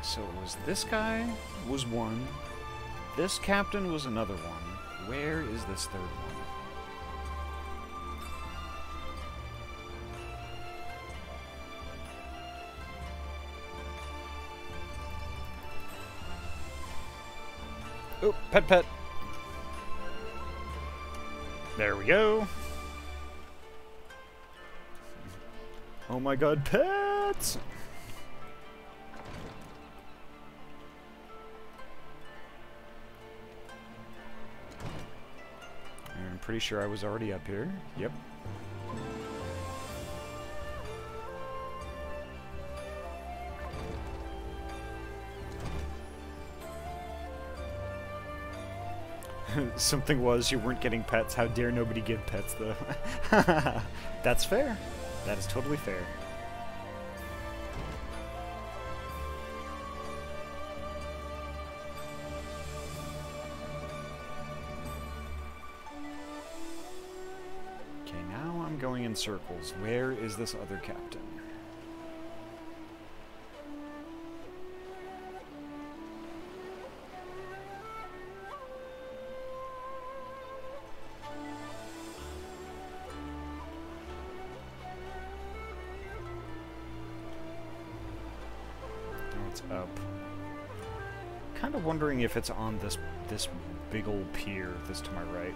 So it was this guy was one, this captain was another one. Where is this third one? Oh, pet. There we go. Oh my god, pets! I'm pretty sure I was already up here. Yep. Something was, you weren't getting pets. How dare nobody give pets, though. That's fair. That is totally fair. Okay, now I'm going in circles. Where is this other captain? Up. Kind of wondering if it's on this big old pier that's to my right.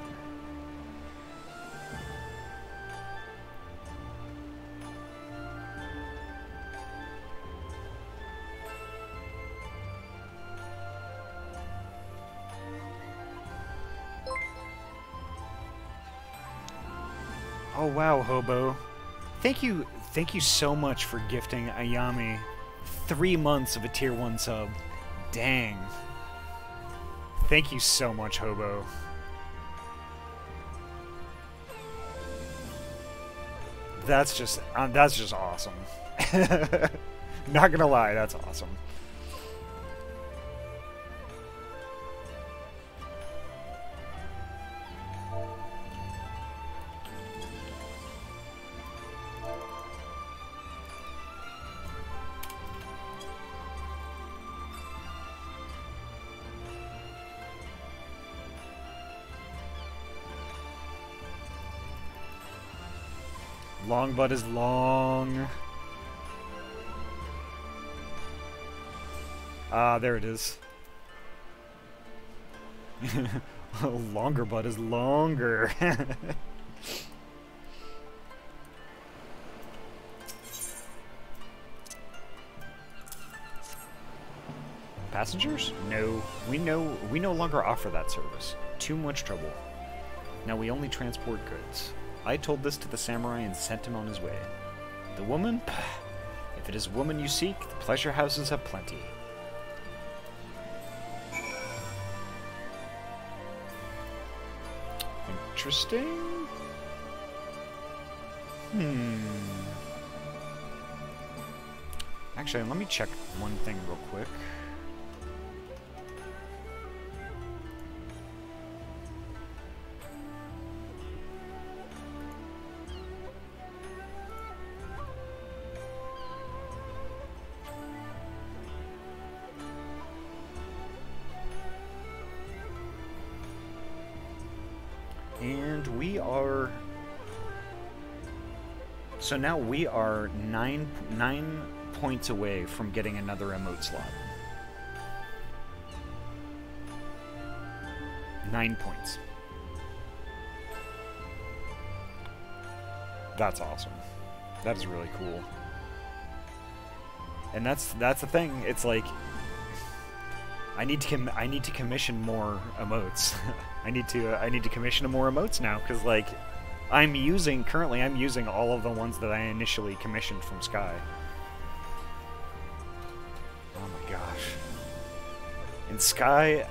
Oh wow, Hobo. Thank you so much for gifting Ayami 3 months of a tier 1 sub. Dang. Thank you so much, Hobo. That's just awesome. Not gonna lie, that's awesome. Long butt is long. Ah, there it is. Longer butt is longer. Passengers? No. We no longer offer that service. Too much trouble. Now we only transport goods. I told this to the samurai and sent him on his way. The woman? If it is a woman you seek, the pleasure houses have plenty. Interesting. Actually, let me check one thing real quick. And we are... So now we are nine points away from getting another emote slot. 9 points. That's awesome. That is really cool. And that's the thing. It's like I need to commission more emotes. I need to commission more emotes now because like currently I'm using all of the ones that I initially commissioned from Sky. Oh my gosh. And Sky,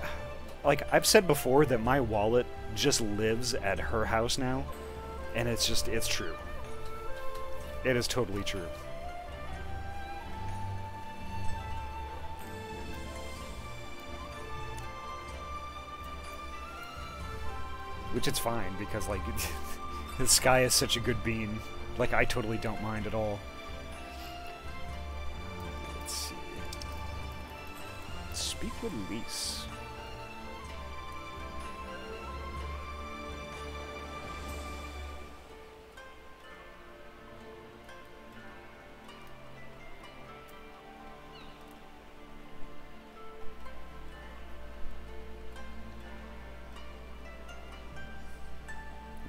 like I've said before that my wallet just lives at her house now, and it's true. It is totally true. Which it's fine, because, like, the Sky is such a good bean. Like, I totally don't mind at all. Let's see. Speak with Lise.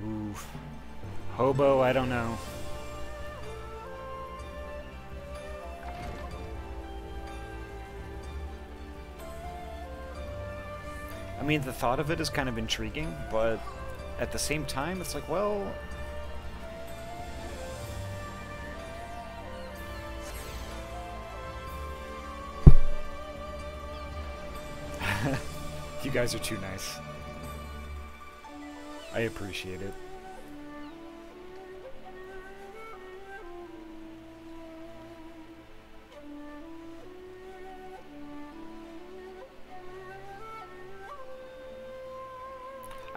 Oof. Hobo, I don't know. I mean, the thought of it is kind of intriguing, but at the same time, it's like, well... You guys are too nice. I appreciate it.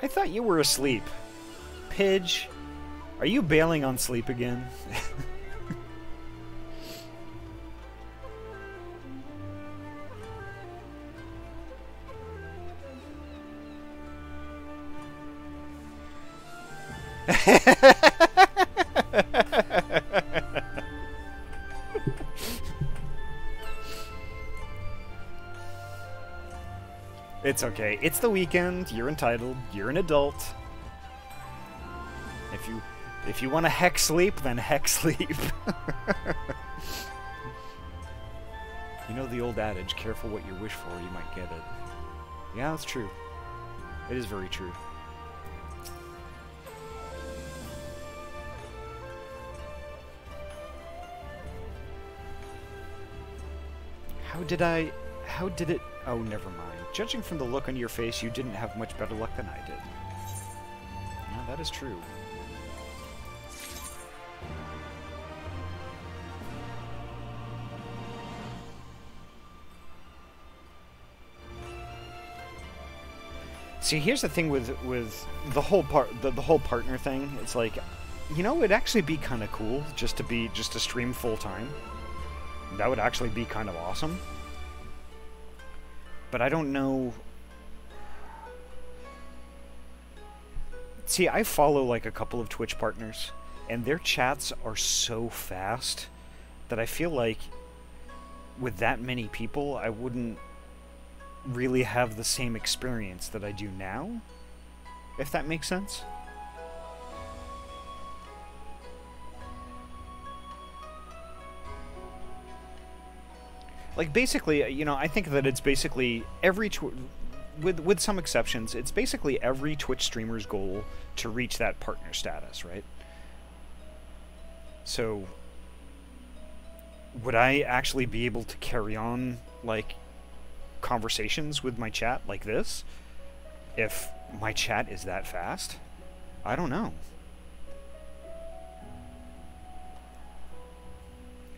I thought you were asleep. Pidge, are you bailing on sleep again? It's okay. It's the weekend. You're entitled. You're an adult. If you want to heck sleep, then heck sleep. You know the old adage, careful what you wish for, you might get it. Yeah, that's true. It is very true. How did it... Oh, never mind. Judging from the look on your face, you didn't have much better luck than I did. No, that is true. See, here's the thing with the whole partner thing. It's like, you know, it'd actually be kind of cool just to stream full time. That would actually be kind of awesome. But I don't know. See, I follow like a couple of Twitch partners, and their chats are so fast that I feel like with that many people, I wouldn't really have the same experience that I do now, if that makes sense. Like, basically, you know, I think that it's basically every... with some exceptions, it's basically every Twitch streamer's goal to reach that partner status, right? So, would I actually be able to carry on, like, conversations with my chat like this if my chat is that fast? I don't know.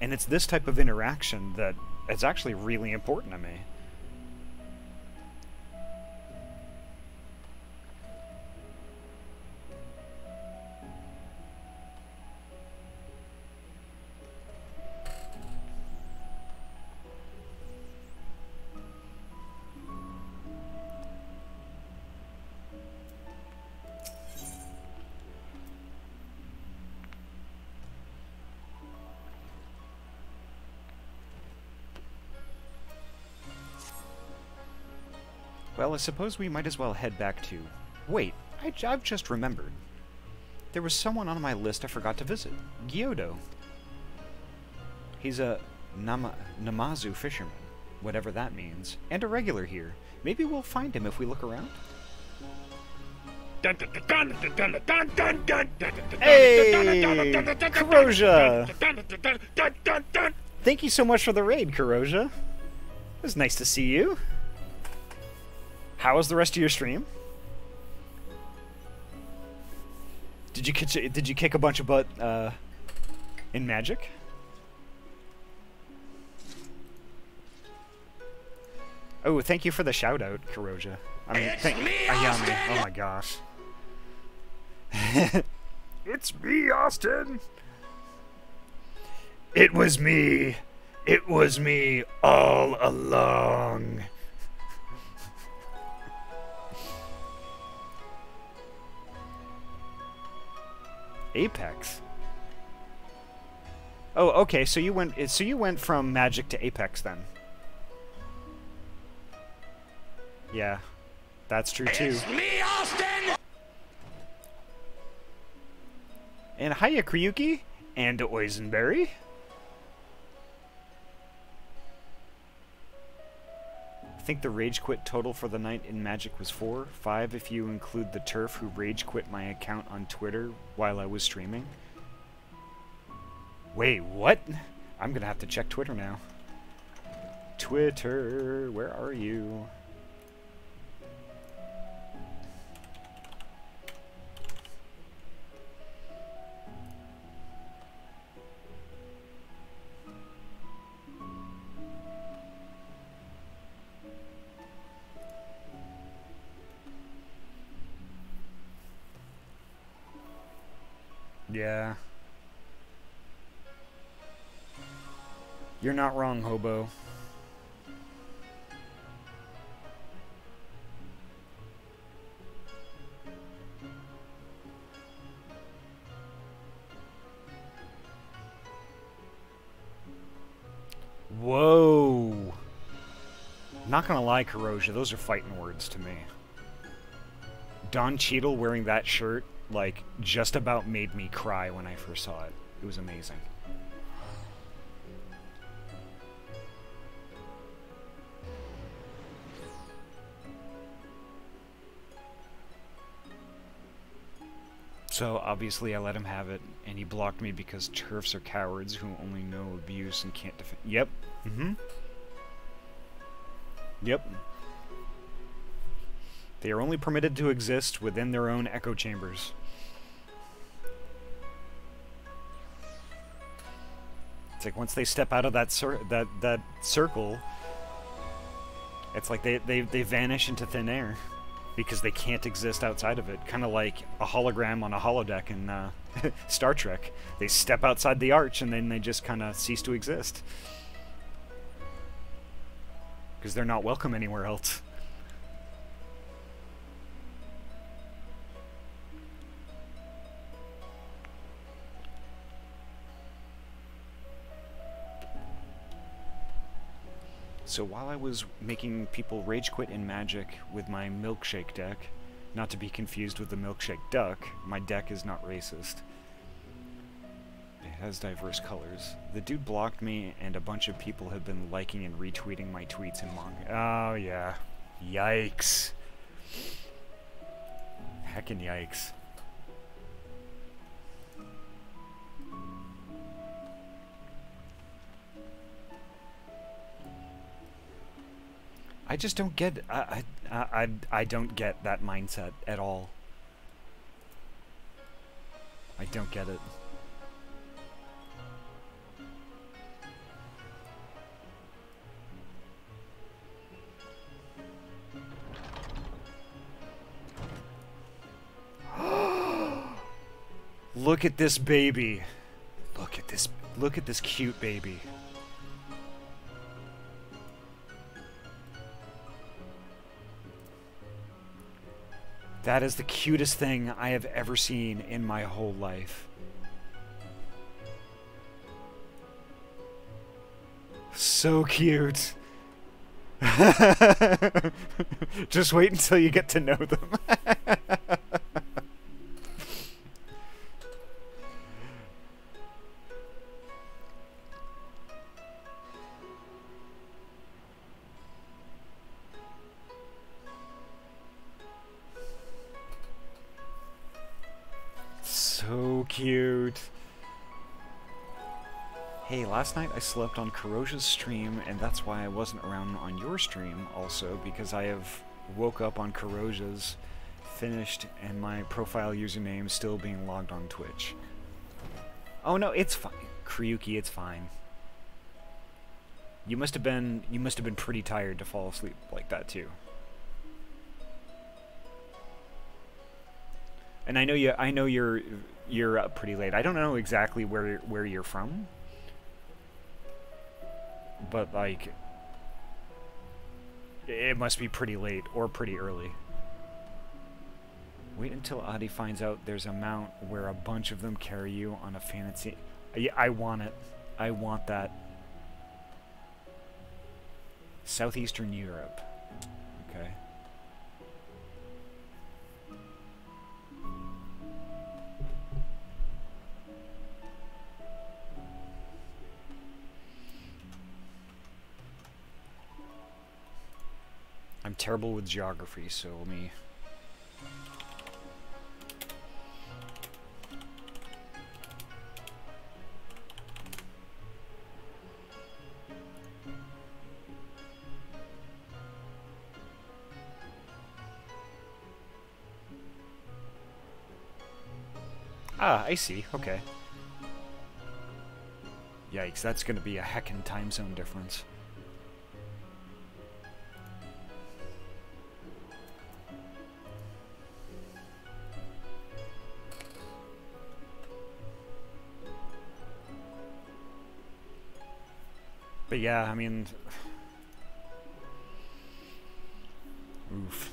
And it's this type of interaction that it's actually really important to me. Well, I suppose we might as well head back to... Wait, I've just remembered. There was someone on my list I forgot to visit. Gyodo. He's a Namazu fisherman, whatever that means, and a regular here. Maybe we'll find him if we look around. Hey! Kuroja! Thank you so much for the raid, Kuroja. It was nice to see you. How was the rest of your stream? Did you kick a bunch of butt in Magic? Oh, thank you for the shout out, Kuroja. I mean, Ayami. Oh my gosh. It's me, Austin. It was me. It was me all along. Apex. Oh, okay. So you went from Magic to Apex then. Yeah, that's true too. It's me, Austin. And hiya, Kryuki and Oisenberry. I think the rage quit total for the night in Magic was 4, 5 if you include the turf who rage quit my account on Twitter while I was streaming. Wait, what? I'm gonna have to check Twitter now. Twitter, where are you? Yeah. You're not wrong, Hobo. Whoa. Not gonna lie, Kuroja, those are fighting words to me. Don Cheadle wearing that shirt, like, just about made me cry when I first saw it. It was amazing. So, obviously, I let him have it, and he blocked me because turfs are cowards who only know abuse and can't defend. Yep. Mm-hmm. Yep. They are only permitted to exist within their own echo chambers. It's like once they step out of that circle, it's like they vanish into thin air because they can't exist outside of it. Kind of like a hologram on a holodeck in Star Trek. They step outside the arch and then they just kind of cease to exist because they're not welcome anywhere else. So while I was making people rage quit in Magic with my milkshake deck, not to be confused with the milkshake duck, my deck is not racist. It has diverse colors. The dude blocked me, and a bunch of people have been liking and retweeting my tweets and manga. Oh yeah. Yikes. Heckin' yikes. I just don't get I don't get that mindset at all. I don't get it. Look at this baby. Look at this cute baby. That is the cutest thing I have ever seen in my whole life. So cute. Just wait until you get to know them. So cute. Hey, last night I slept on Corosia's stream, and that's why I wasn't around on your stream also, because I have woke up on Corosia's, finished, and my profile username still being logged on Twitch. Oh no, it's fine. Kryuki, it's fine. You must have been pretty tired to fall asleep like that too. And I know you're up pretty late. I don't know exactly where you're from, but like it must be pretty late or pretty early. Wait until Ahty finds out there's a mount where a bunch of them carry you on a fantasy. I want it. I want that. Southeastern Europe. Okay. I'm terrible with geography, so let me... Ah, I see. Okay. Yikes, that's gonna be a heckin' time zone difference. But yeah, I mean... Oof.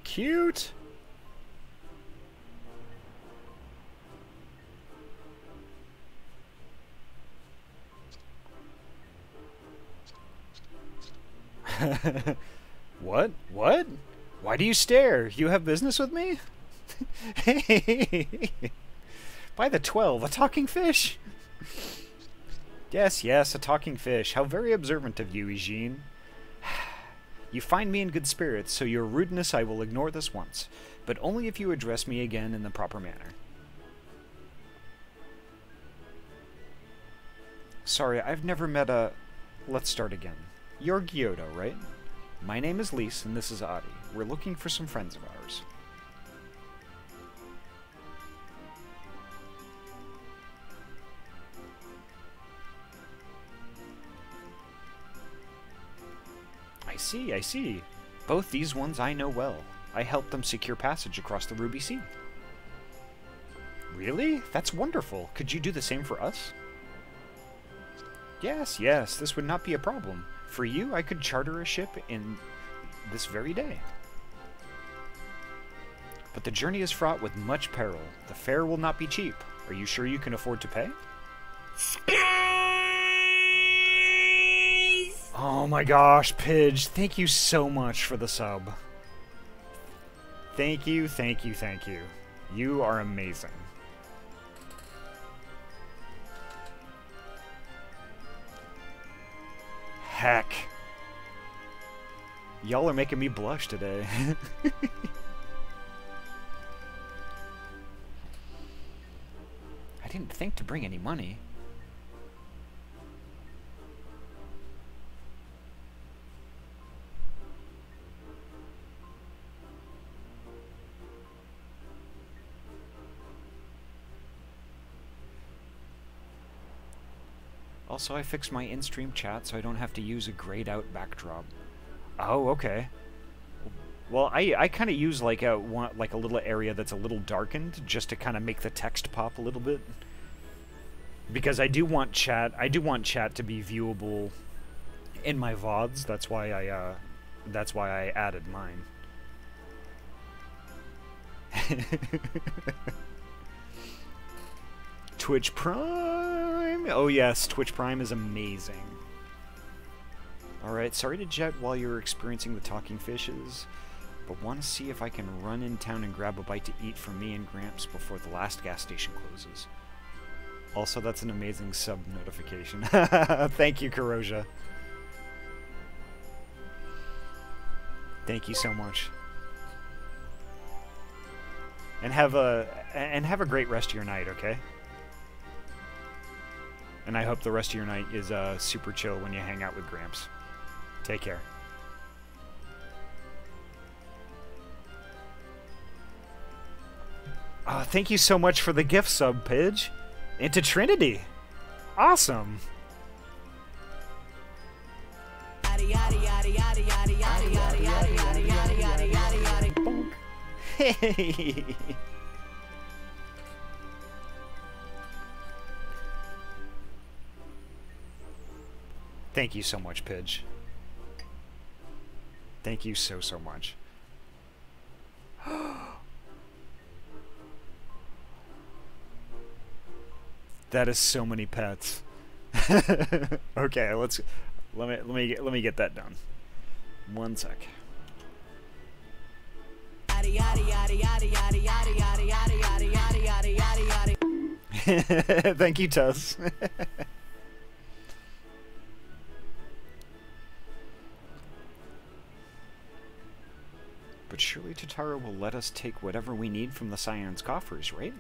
Cute! What? What? Why do you stare? You have business with me? Hey! By the 12, a talking fish? Yes, yes, a talking fish. How very observant of you, Eugene. You find me in good spirits, so your rudeness I will ignore this once, but only if you address me again in the proper manner. Sorry, I've never met a... Let's start again. You're Gyoto, right? My name is Lise, and this is Ahty. We're looking for some friends of ours. I see, I see. Both these ones I know well. I helped them secure passage across the Ruby Sea. Really? That's wonderful. Could you do the same for us? Yes, yes, this would not be a problem. For you, I could charter a ship in this very day. But the journey is fraught with much peril. The fare will not be cheap. Are you sure you can afford to pay? Oh my gosh, Pidge, thank you so much for the sub. Thank you, thank you, thank you. You are amazing. Heck. Y'all are making me blush today. I didn't think to bring any money. Also, I fixed my in-stream chat so I don't have to use a grayed out backdrop. Oh, okay. Well, I kind of use like a little area that's a little darkened just to kind of make the text pop a little bit. Because I do want chat to be viewable in my VODs. That's why I added mine. Twitch Prime. Oh yes, Twitch Prime is amazing. Alright, sorry to jet while you're experiencing the talking fishes, but want to see if I can run in town and grab a bite to eat for me and Gramps before the last gas station closes. Also, that's an amazing sub notification. Thank you, Karoja. Thank you so much. And have a great rest of your night, okay? And I hope the rest of your night is super chill when you hang out with Gramps. Take care. Thank you so much for the gift sub, Pidge. Into Trinity. Awesome. Hey. Thank you so much, Pidge. Thank you so much. That is so many pets. Okay, let me get that done. One sec. Thank you, Tuz. But surely Tatara will let us take whatever we need from the Scion's coffers, right?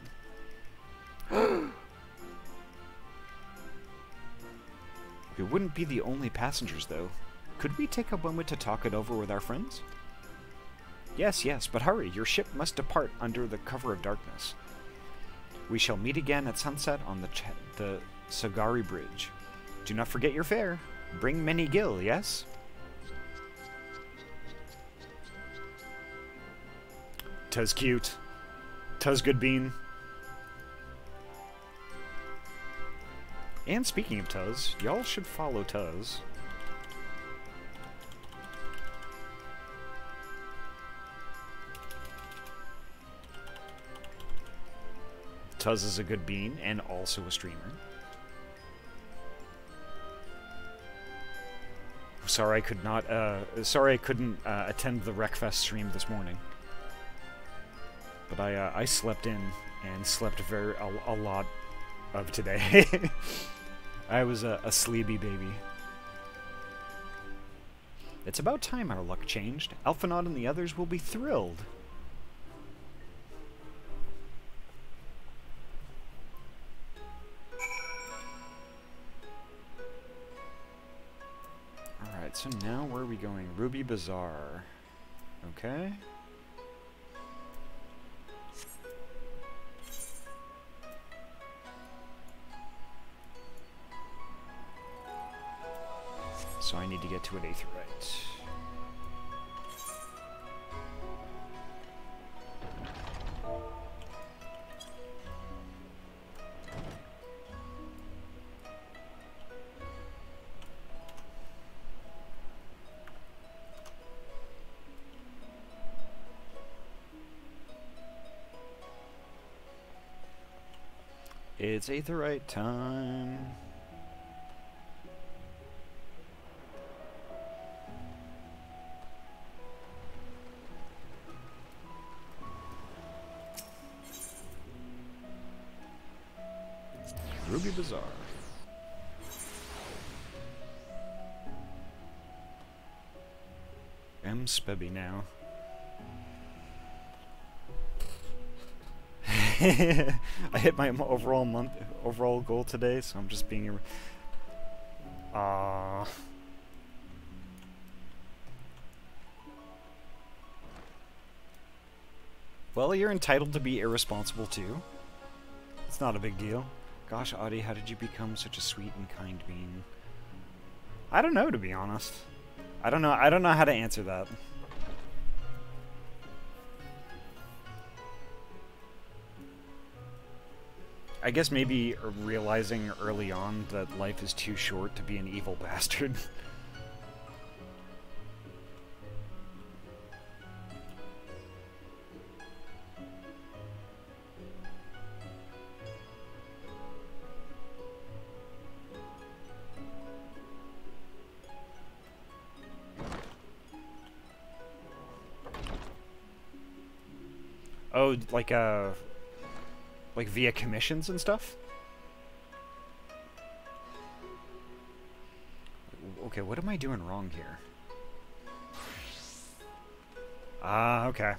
We wouldn't be the only passengers, though. Could we take a moment to talk it over with our friends? Yes, yes, but hurry. Your ship must depart under the cover of darkness. We shall meet again at sunset on the Sagari Bridge. Do not forget your fare. Bring many gil, yes? Tuz cute. Tuz good bean. And speaking of Tuz, y'all should follow Tuz. Tuz is a good bean and also a streamer. Sorry I could not. Sorry I couldn't attend the Wreckfest stream this morning. But I slept in and slept a lot of today. I was a sleepy baby. It's about time our luck changed. Alphanaut and the others will be thrilled. Alright, so now where are we going? Ruby Bazaar. Okay. So I need to get to an Aetheryte. It's Aetheryte time. Ruby Bazaar. M. Spebby now. I hit my overall goal today, so I'm just being well, you're entitled to be irresponsible too. It's not a big deal. Gosh, Ahty, how did you become such a sweet and kind being? I don't know, to be honest. I don't know how to answer that. I guess maybe realizing early on that life is too short to be an evil bastard. Oh, like via commissions and stuff? Okay, what am I doing wrong here? Ah, okay.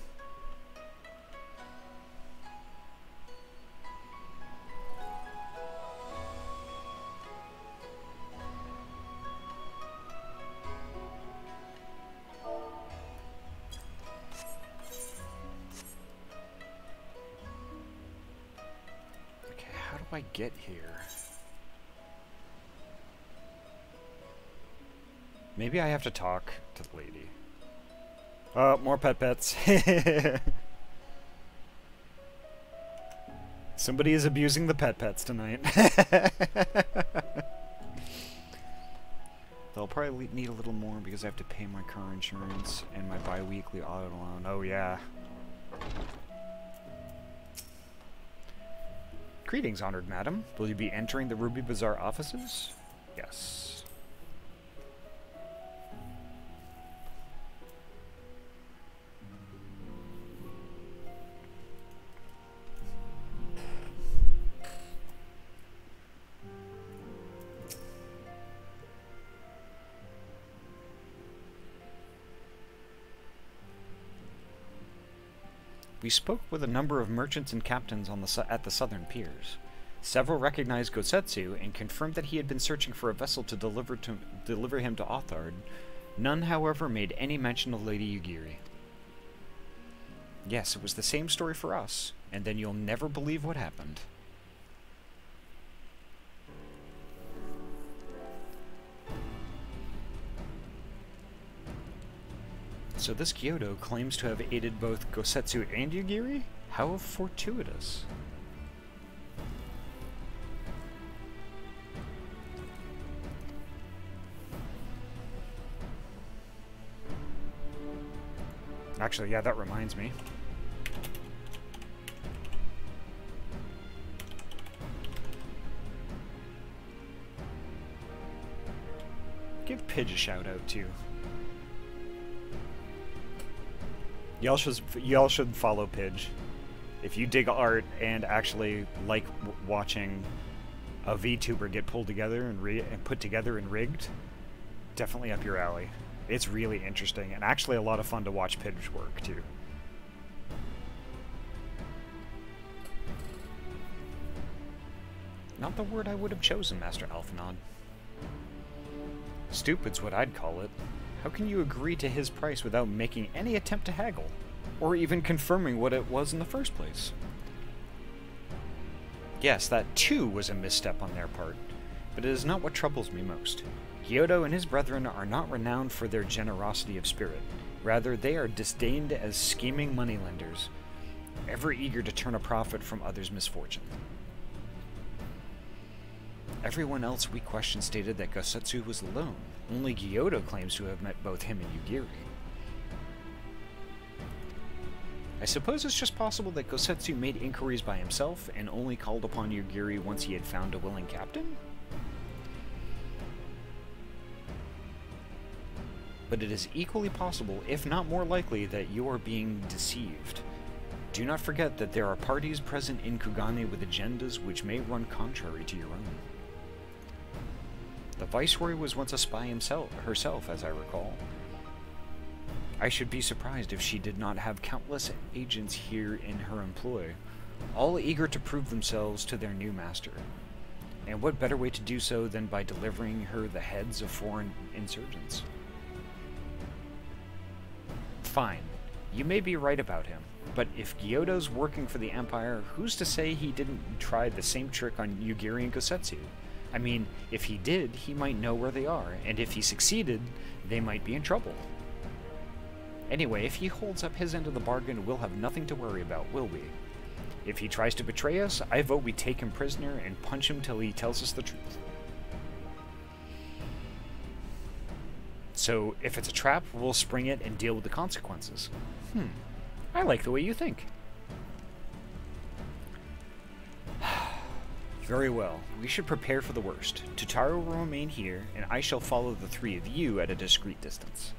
I get here? Maybe I have to talk to the lady. More pets. Somebody is abusing the pets tonight. They'll probably need a little more because I have to pay my car insurance and my bi-weekly auto loan. Oh yeah. Greetings, honored madam. Will you be entering the Ruby Bazaar offices? Yes. We spoke with a number of merchants and captains on at the southern piers. Several recognized Gosetsu and confirmed that he had been searching for a vessel to deliver him to Othard. None, however, made any mention of Lady Yugiri. Yes, it was the same story for us, and then you'll never believe what happened. So this Kyoto claims to have aided both Gosetsu and Yugiri? How fortuitous. Actually, yeah, that reminds me. Give Pidge a shout out too. Y'all should follow Pidge. If you dig art and actually like watching a VTuber get pulled together and put together and rigged, definitely up your alley. It's really interesting and actually a lot of fun to watch Pidge work too. Not the word I would have chosen, Master Alphanod. Stupid's what I'd call it. How can you agree to his price without making any attempt to haggle? Or even confirming what it was in the first place? Yes, that too was a misstep on their part, but it is not what troubles me most. Kyoto and his brethren are not renowned for their generosity of spirit. Rather, they are disdained as scheming moneylenders, ever eager to turn a profit from others' misfortune. Everyone else we questioned stated that Gosetsu was alone. Only Kyoto claims to have met both him and Yugiri. I suppose it's just possible that Gosetsu made inquiries by himself and only called upon Yugiri once he had found a willing captain? But it is equally possible, if not more likely, that you are being deceived. Do not forget that there are parties present in Kugane with agendas which may run contrary to your own. The Viceroy was once a spy herself, as I recall. I should be surprised if she did not have countless agents here in her employ, all eager to prove themselves to their new master. And what better way to do so than by delivering her the heads of foreign insurgents? Fine, you may be right about him, but if Gyoto's working for the Empire, who's to say he didn't try the same trick on Yugiri and Gosetsu? I mean, if he did, he might know where they are, and if he succeeded, they might be in trouble. Anyway, if he holds up his end of the bargain, we'll have nothing to worry about, will we? If he tries to betray us, I vote we take him prisoner and punch him till he tells us the truth. So, if it's a trap, we'll spring it and deal with the consequences. I like the way you think. Very well. We should prepare for the worst. Totaro will remain here, and I shall follow the three of you at a discreet distance.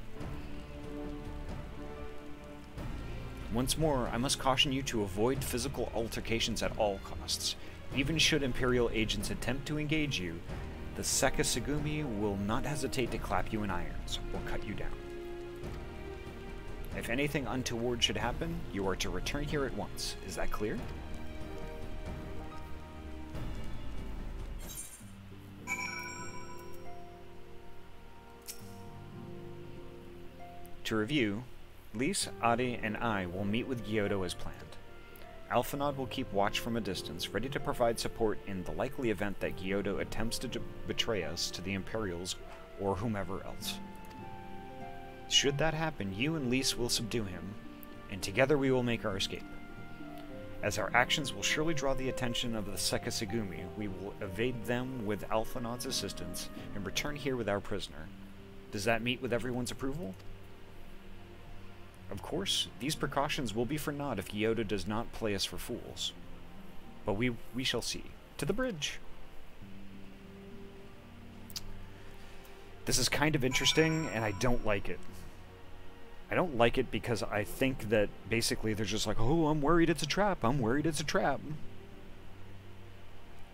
Once more, I must caution you to avoid physical altercations at all costs. Even should Imperial agents attempt to engage you, the Sekisugumi will not hesitate to clap you in irons, or cut you down. If anything untoward should happen, you are to return here at once. Is that clear? To review, Lise, Adi, and I will meet with Gyoto as planned. Alphinaud will keep watch from a distance, ready to provide support in the likely event that Gyoto attempts to betray us to the Imperials or whomever else. Should that happen, you and Lise will subdue him, and together we will make our escape. As our actions will surely draw the attention of the Sekisugumi, we will evade them with Alphinaud's assistance and return here with our prisoner. Does that meet with everyone's approval? Of course, these precautions will be for naught if Gyoto does not play us for fools. But we shall see. To the bridge! This is kind of interesting, and I don't like it. I don't like it because I think that basically they're just like, oh, I'm worried it's a trap, I'm worried it's a trap.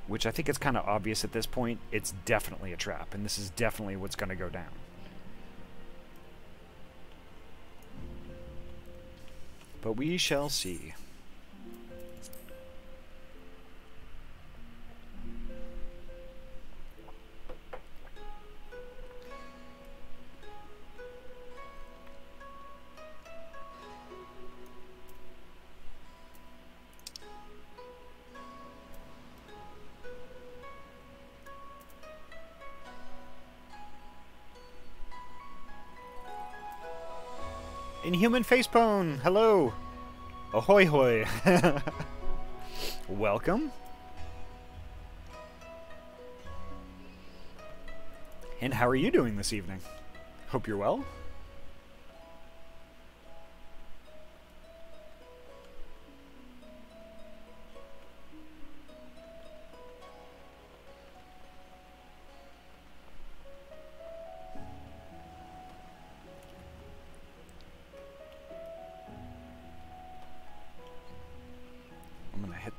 Which I think it's kind of obvious at this point. It's definitely a trap, and this is definitely what's going to go down. But we shall see. Inhuman Facepone! Hello! Ahoy hoy! Welcome! And how are you doing this evening? Hope you're well?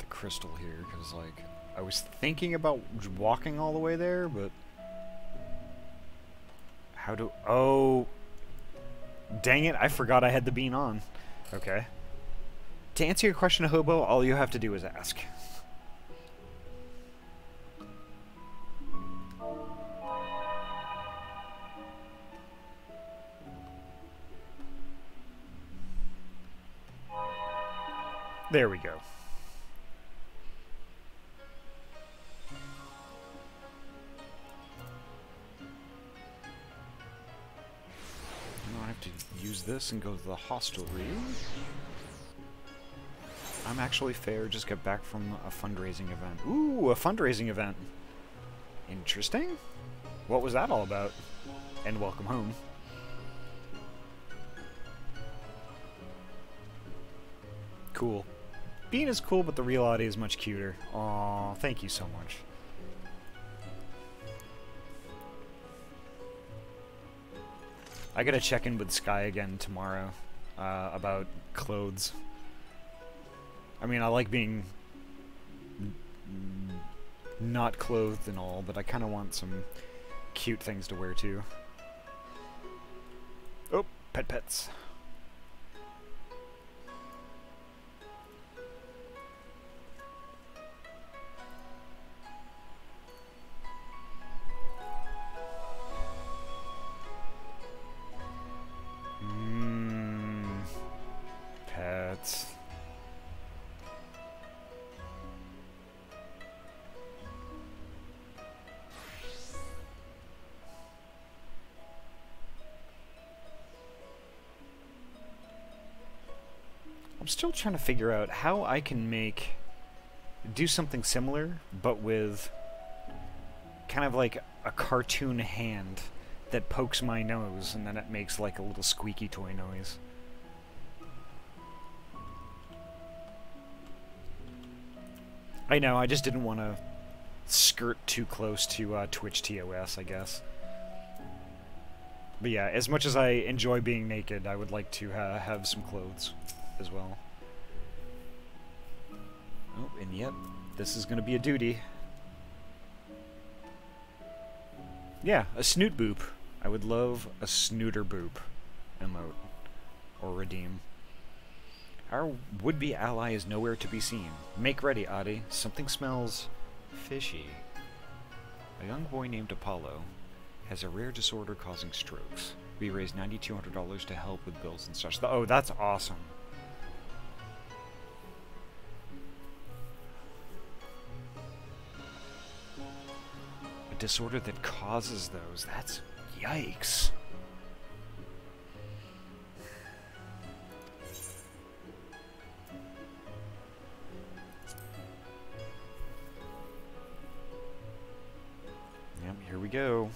Crystal here, because, like, I was thinking about walking all the way there, but how do... Oh! Dang it, I forgot I had the bean on. Okay. To answer your question, Hobo, all you have to do is ask. There we go. Use this and go to the hostelry. I'm actually fair, just got back from a fundraising event. Ooh, a fundraising event. Interesting. What was that all about? And welcome home. Cool. Bean is cool, but the real Ahty is much cuter. Aw, thank you so much. I gotta check in with Sky again tomorrow about clothes. I mean, I like being not clothed and all, but I kind of want some cute things to wear too. Oh, pets. Pets. I'm still trying to figure out how I can do something similar, but with kind of like a cartoon hand that pokes my nose, and then it makes like a little squeaky toy noise. I know, I just didn't want to skirt too close to Twitch TOS, I guess. But yeah, as much as I enjoy being naked, I would like to have some clothes as well. Oh, and yep, this is going to be a duty. Yeah, a snoot boop. I would love a snooter boop emote or redeem. Our would-be ally is nowhere to be seen. Make ready, Ahty. Something smells fishy. A young boy named Apollo has a rare disorder causing strokes. We raised $9,200 to help with bills and such. Oh, that's awesome. A disorder that causes those. That's... yikes. Yep, here we go.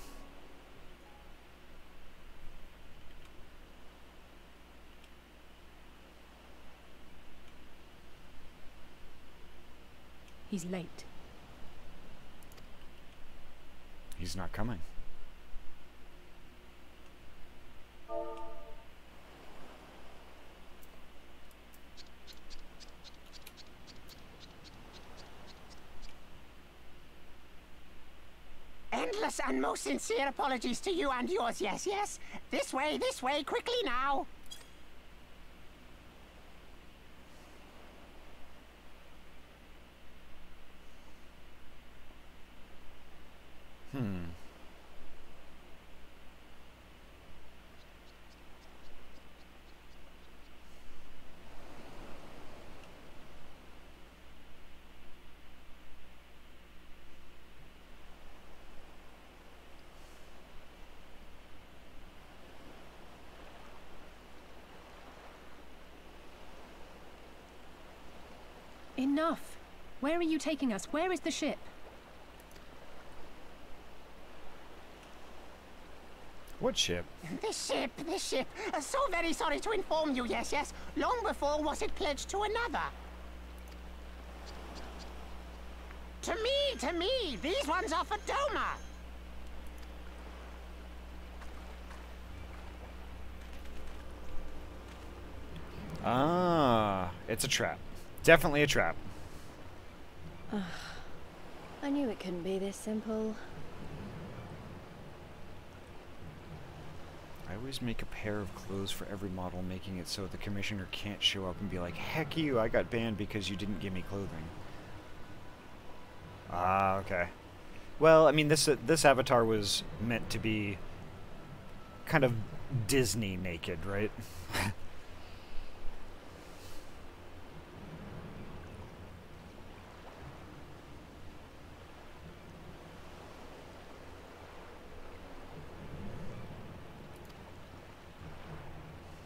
He's late. He's not coming. Endless and most sincere apologies to you and yours, yes, yes. This way, quickly now. Enough! Where are you taking us? Where is the ship? What ship? This ship. So very sorry to inform you, yes, yes. Long before was it pledged to another. To me, these ones are for Doma. Ah, it's a trap. Definitely a trap. I knew it couldn't be this simple. I always make a pair of clothes for every model, making it so the commissioner can't show up and be like, heck you, I got banned because you didn't give me clothing. Ah, okay. Well, I mean, this avatar was meant to be kind of Disney naked, right?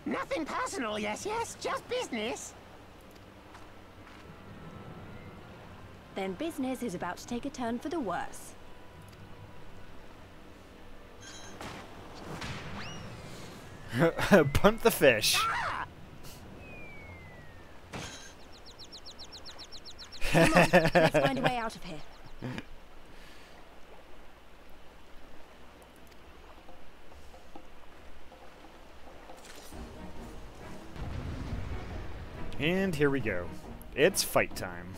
Nothing personal, yes, yes. Just business. Then business is about to take a turn for the worse. Punt the fish. Ah! Come on, let's find a way out of here. And here we go. It's fight time.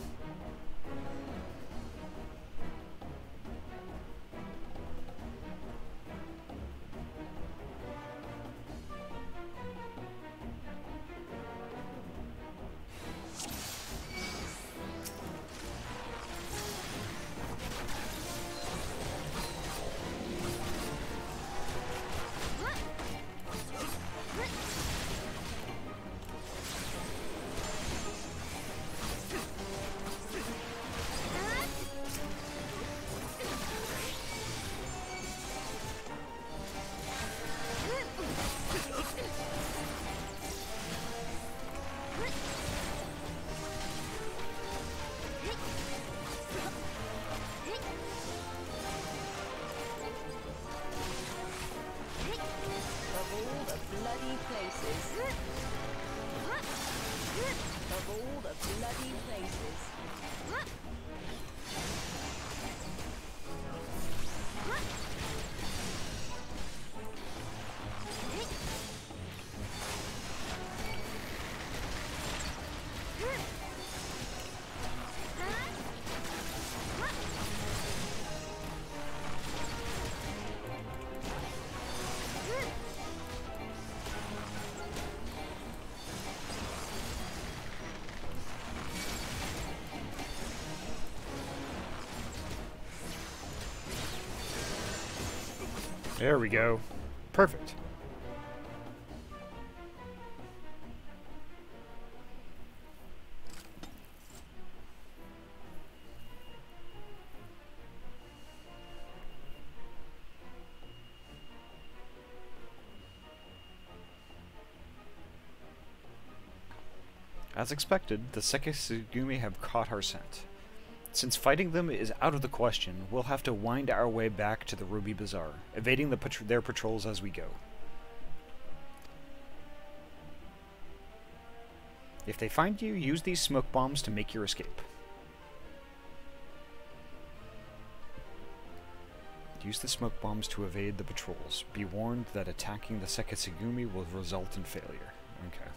There we go. Perfect. As expected, the Sekisugumi have caught our scent. Since fighting them is out of the question, we'll have to wind our way back to the Ruby Bazaar, evading their patrols as we go. If they find you, use these smoke bombs to make your escape. Use the smoke bombs to evade the patrols. Be warned that attacking the Sekisugumi will result in failure. Okay.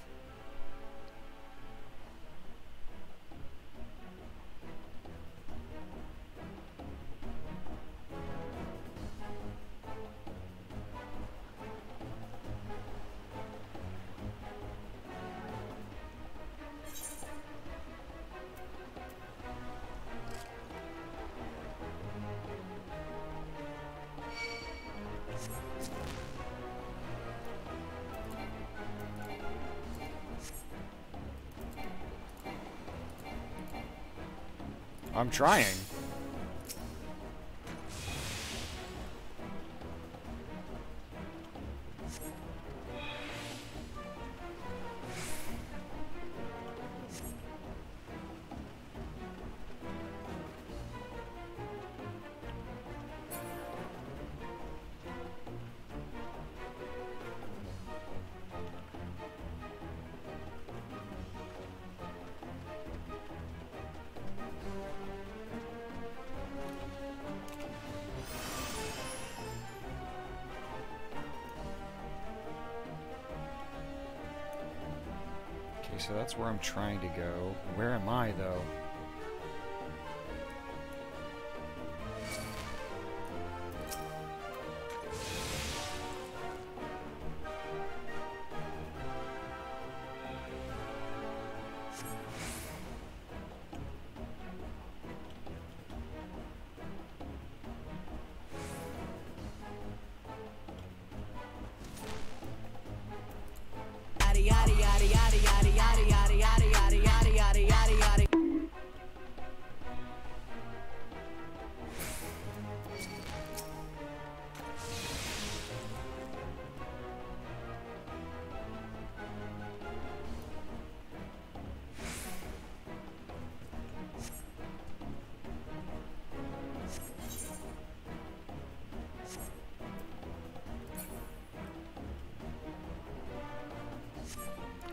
I'm trying. So that's where I'm trying to go. Where am I, though?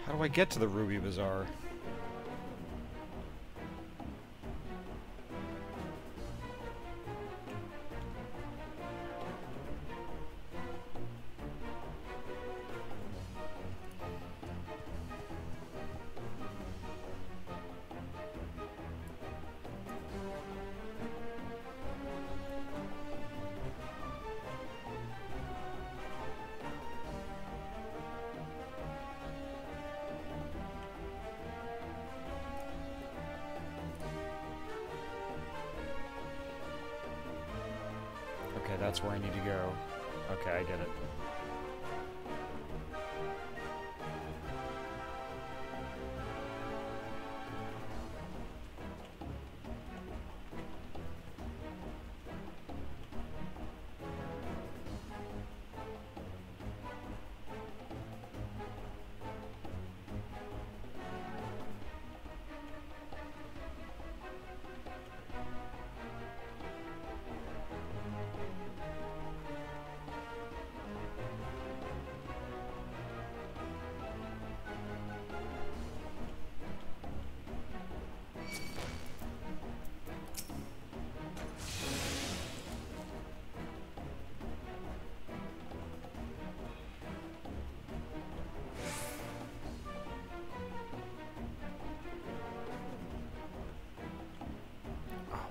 How do I get to the Ruby Bazaar? Okay, that's where I need to go. Okay, I get it.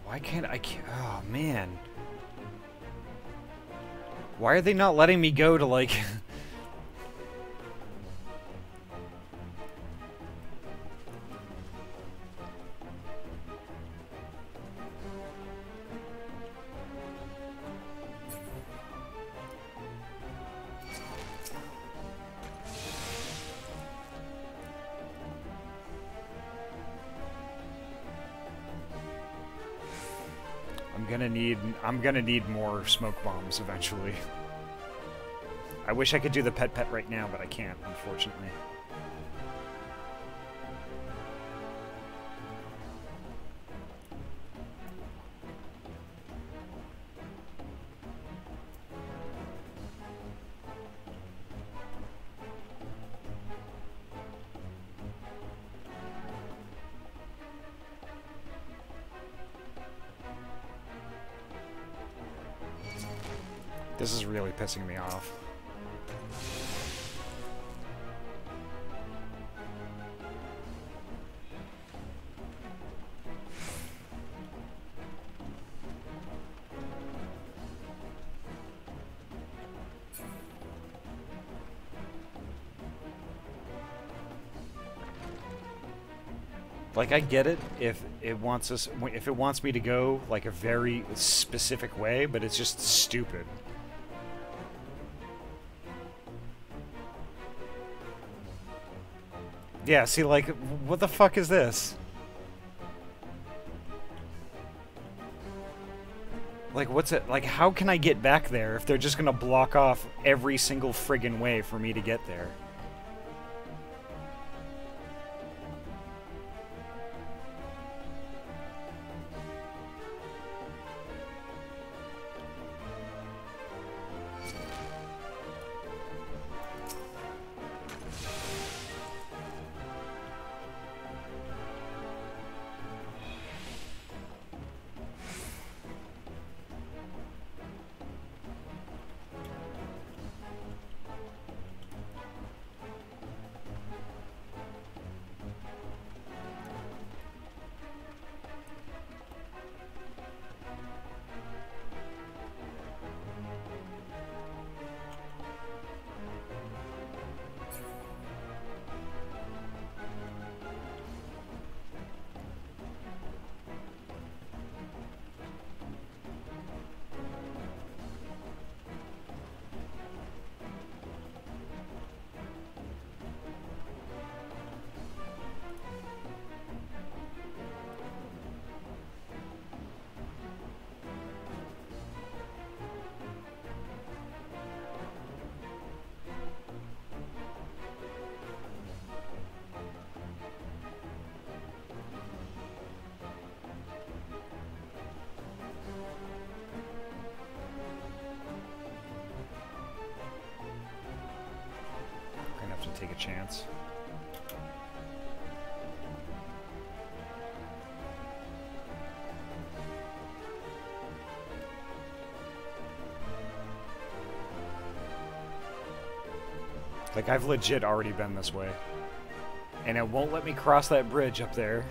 Why can't I... Oh, man. Why are they not letting me go to, like... I'm gonna need more smoke bombs eventually. I wish I could do the pet right now, but I can't, unfortunately. This is really pissing me off. Like, I get it if it wants me to go like a very specific way, but it's just stupid. Yeah, see, like, what the fuck is this? Like, what's it? Like, how can I get back there if they're just gonna block off every single friggin' way for me to get there? Take a chance. Like, I've legit already been this way. And it won't let me cross that bridge up there.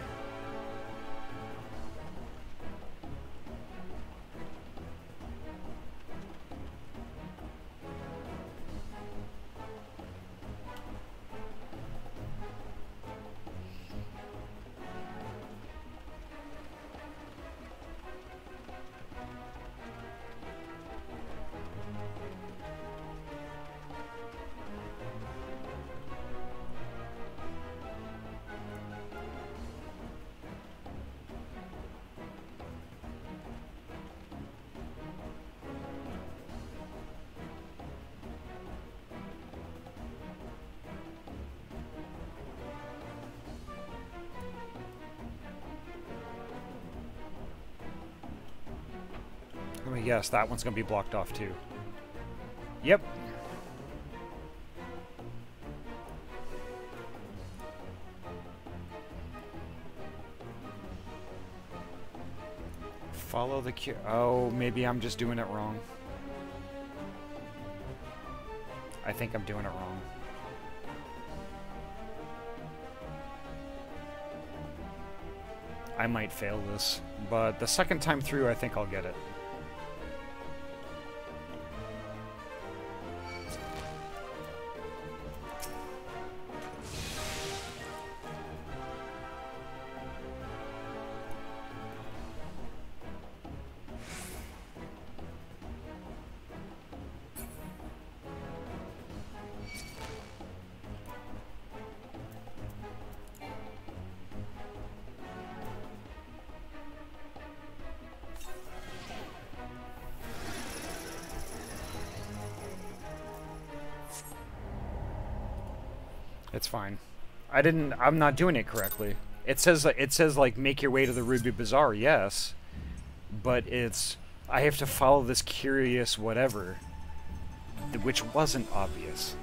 yes, that one's gonna be blocked off too. Yep. Follow the cue. Oh, maybe I'm just doing it wrong. I think I'm doing it wrong. I might fail this, but the second time through, I think I'll get it. It's fine. I'm not doing it correctly. It says like make your way to the Ruby Bazaar, yes. But I have to follow this curious whatever, which wasn't obvious.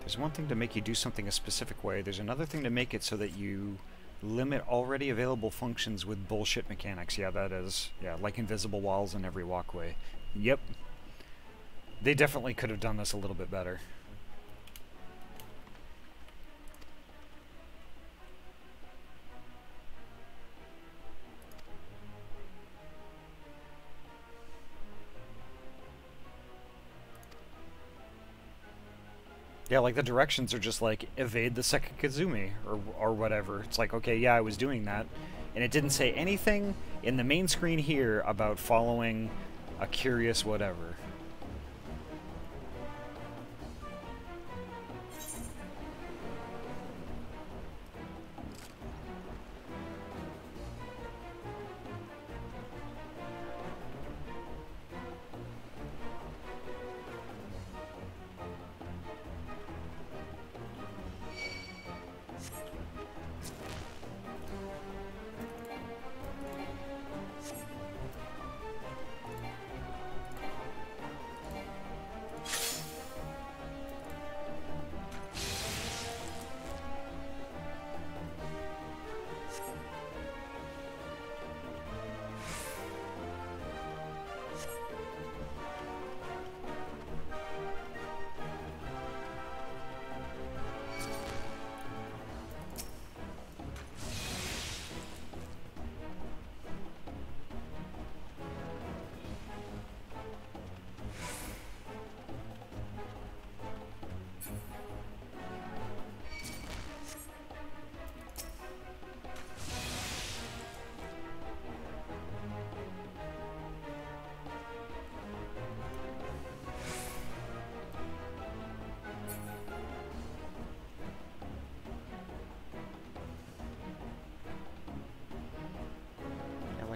There's one thing to make you do something a specific way. There's another thing to make it so that you limit already available functions with bullshit mechanics. Yeah, that is. Yeah, like invisible walls in every walkway. Yep. They definitely could have done this a little bit better. Yeah, like the directions are just like, evade the second Kazumi, or whatever. It's like, okay, yeah, I was doing that. And it didn't say anything in the main screen here about following a curious whatever.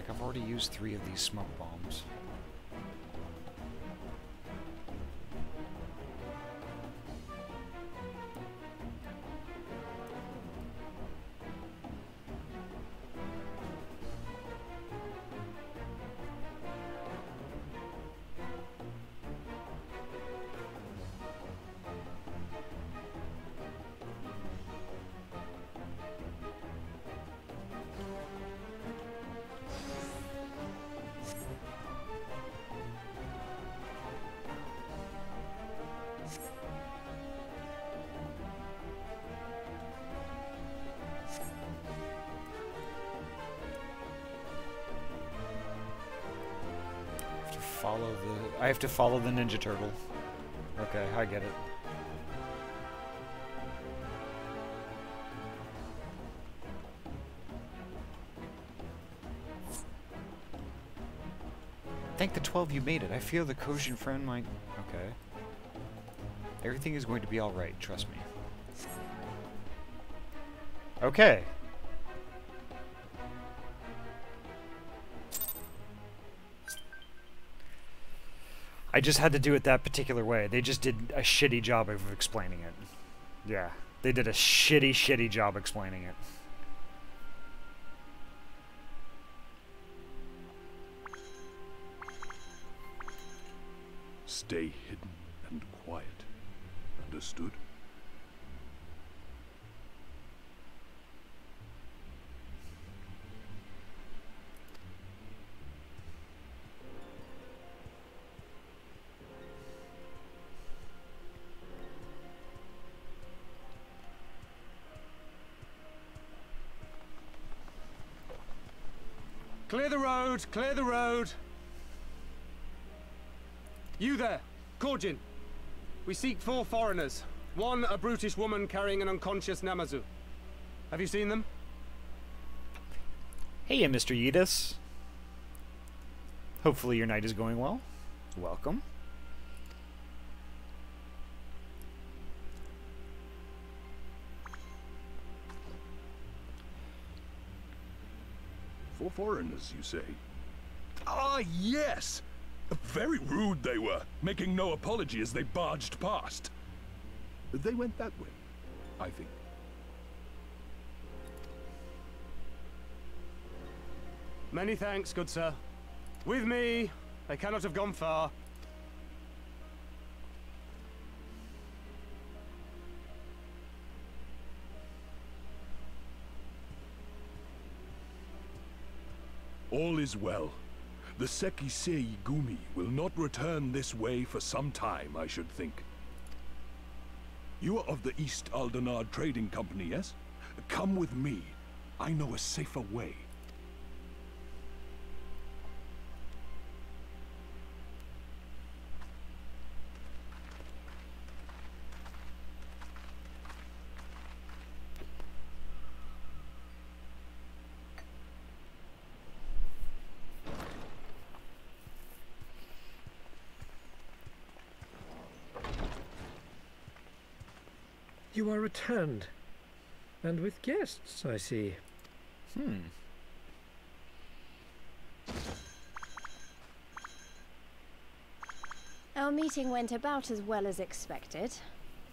I've already used 3 of these smoke bombs. I have to follow the Ninja Turtle. Okay, I get it. Thank the 12 you made it. I feel the Kojin friend might... Okay. Everything is going to be alright, trust me. Okay. I just had to do it that particular way. They just did a shitty job of explaining it. Yeah, they did a shitty job explaining it. Stay hidden and quiet. Understood? Clear the road! Clear the road! You there, Kojin. We seek 4 foreigners. 1, a brutish woman carrying an unconscious Namazu. Have you seen them? Hey, Mr. Yidis. Hopefully your night is going well. Welcome. For foreigners, you say? Ah, yes! Very rude they were, making no apology as they barged past. They went that way, I think. Many thanks, good sir. With me, they cannot have gone far. All is well. The Sekisei Gumi will not return this way for some time, I should think. You are of the East Aldenard Trading Company, yes? Come with me. I know a safer way. You are returned. And with guests, I see. Our meeting went about as well as expected.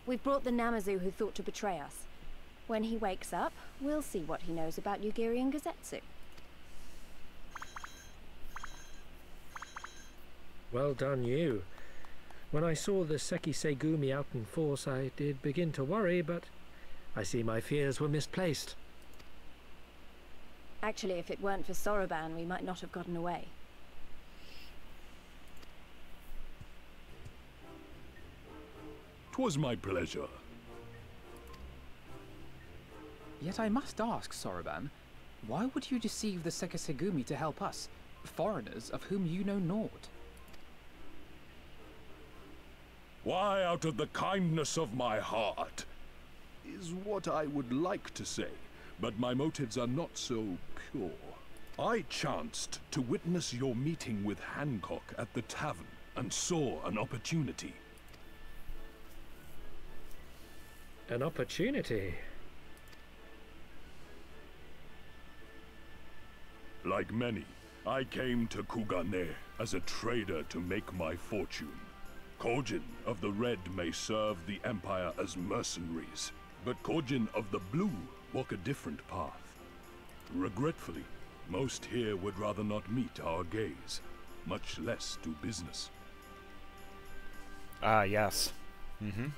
We've brought the Namazu who thought to betray us. When he wakes up, we'll see what he knows about Yugiri and Gazetsu. Well done, you. When I saw the Sekisei Gumi out in force, I did begin to worry, but I see my fears were misplaced. Actually, if it weren't for Soroban, we might not have gotten away. 'Twas my pleasure. Yet I must ask, Soroban, why would you deceive the Sekisei Gumi to help us, foreigners of whom you know naught? Why, out of the kindness of my heart, is what I would like to say, but my motives are not so pure. I chanced to witness your meeting with Hancock at the tavern, and saw an opportunity. An opportunity? Like many, I came to Kugane as a trader to make my fortune. Kojin of the Red may serve the Empire as mercenaries, but Kojin of the Blue walk a different path. Regretfully, most here would rather not meet our gaze, much less do business. Ah, yes.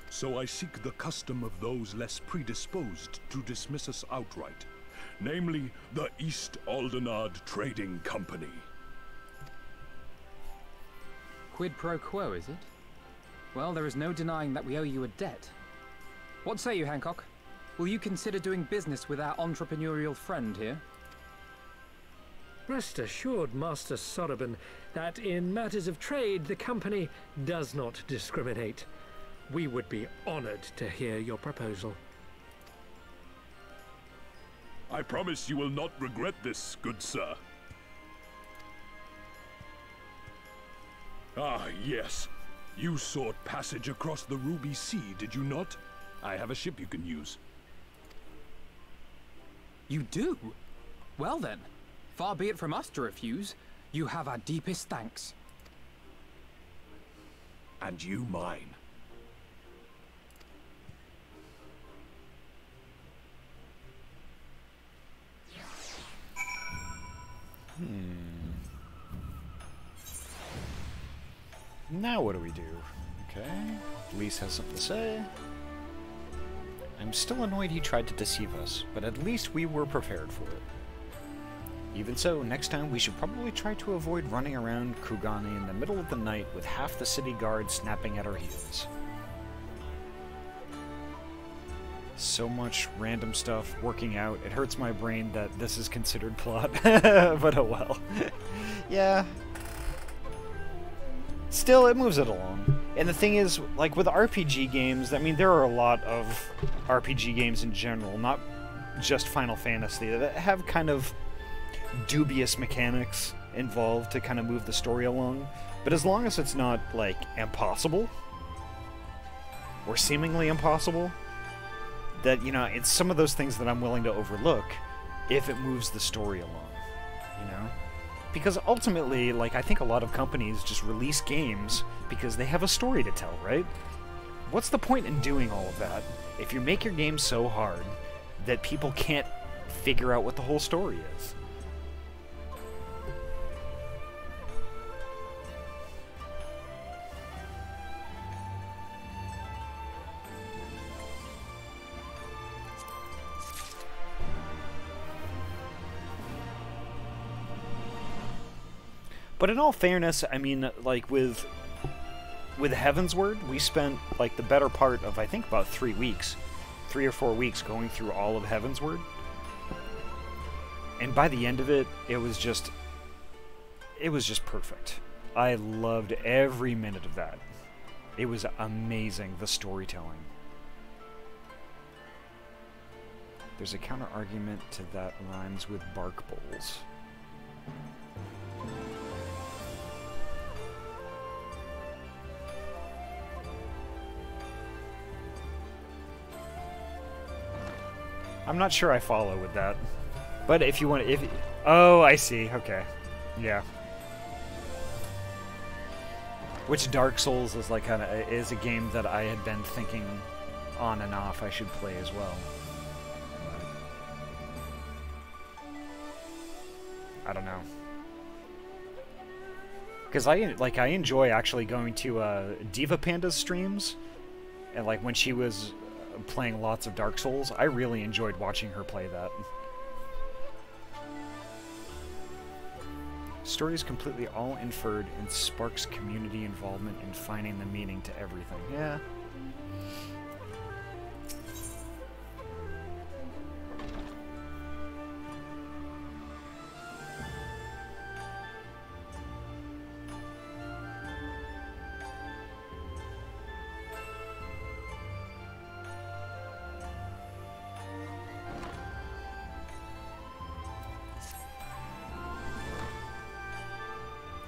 So I seek the custom of those less predisposed to dismiss us outright, namely the East Aldenard Trading Company. Quid pro quo, is it? Well, there is no denying that we owe you a debt. What say you, Hancock? Will you consider doing business with our entrepreneurial friend here? Rest assured, Master Soroban, that in matters of trade, the company does not discriminate. We would be honored to hear your proposal. I promise you will not regret this, good sir. Ah, yes. You sought passage across the Ruby Sea, did you not? I have a ship you can use. You do? Well then, far be it from us to refuse. You have our deepest thanks. And you mine. Now what do we do? Okay, Lise has something to say. I'm still annoyed he tried to deceive us, but at least we were prepared for it. Even so, next time we should probably try to avoid running around Kugane in the middle of the night with half the city guard snapping at our heels. So much random stuff working out, it hurts my brain that this is considered plot, but oh well. Yeah. Still, it moves it along. And the thing is, like with RPG games, I mean, there are a lot of RPG games in general, not just Final Fantasy, that have kind of dubious mechanics involved to kind of move the story along. But as long as it's not, like, impossible, or seemingly impossible, that, you know, it's some of those things that I'm willing to overlook if it moves the story along, you know? Because ultimately, like, I think a lot of companies just release games because they have a story to tell, right? What's the point in doing all of that if you make your game so hard that people can't figure out what the whole story is? But in all fairness, I mean, like, with Heavensward, we spent, like, the better part of, I think, about 3 weeks. 3 or 4 weeks going through all of Heavensward. And by the end of it, it was just perfect. I loved every minute of that. It was amazing, the storytelling. There's a counter-argument to that rhymes with bark bowls. I'm not sure I follow with that. But if you want to... Oh, I see. Okay. Yeah. Which Dark Souls is like is a game that I had been thinking on and off I should play as well. I don't know. Because I enjoy actually going to Diva Panda's streams, and like when she was playing lots of Dark Souls, I really enjoyed watching her play that. Story is completely all inferred and sparks community involvement in finding the meaning to everything. Yeah.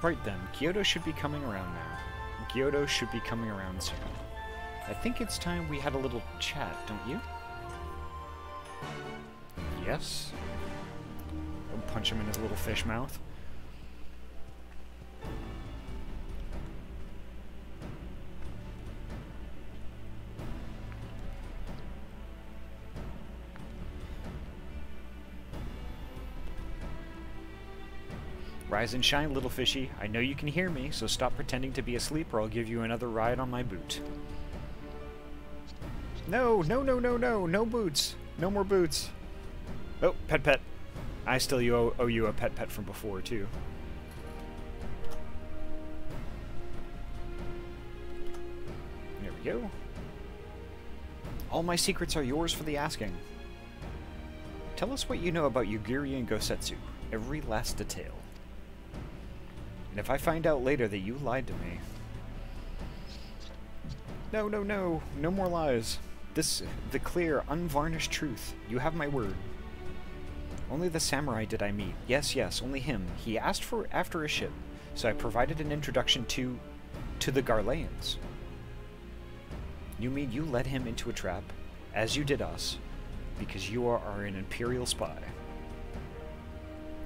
Right then, Kyoto should be coming around now. Kyoto should be coming around soon. I think it's time we had a little chat, don't you? Yes? I'll punch him in his little fish mouth. Rise and shine, little fishy. I know you can hear me, so stop pretending to be asleep or I'll give you another ride on my boot. No, no, no, no, no, no boots. No more boots. Oh, pet pet. I still owe you a pet pet from before, too. There we go. All my secrets are yours for the asking. Tell us what you know about Yugiri and Gosetsu. Every last detail. And if I find out later that you lied to me... No, no, no. No more lies. The clear, unvarnished truth. You have my word. Only the samurai did I meet. Yes, yes, only him. He asked after a ship, so I provided an introduction to the Garleans. You mean you led him into a trap, as you did us, because you are an Imperial spy.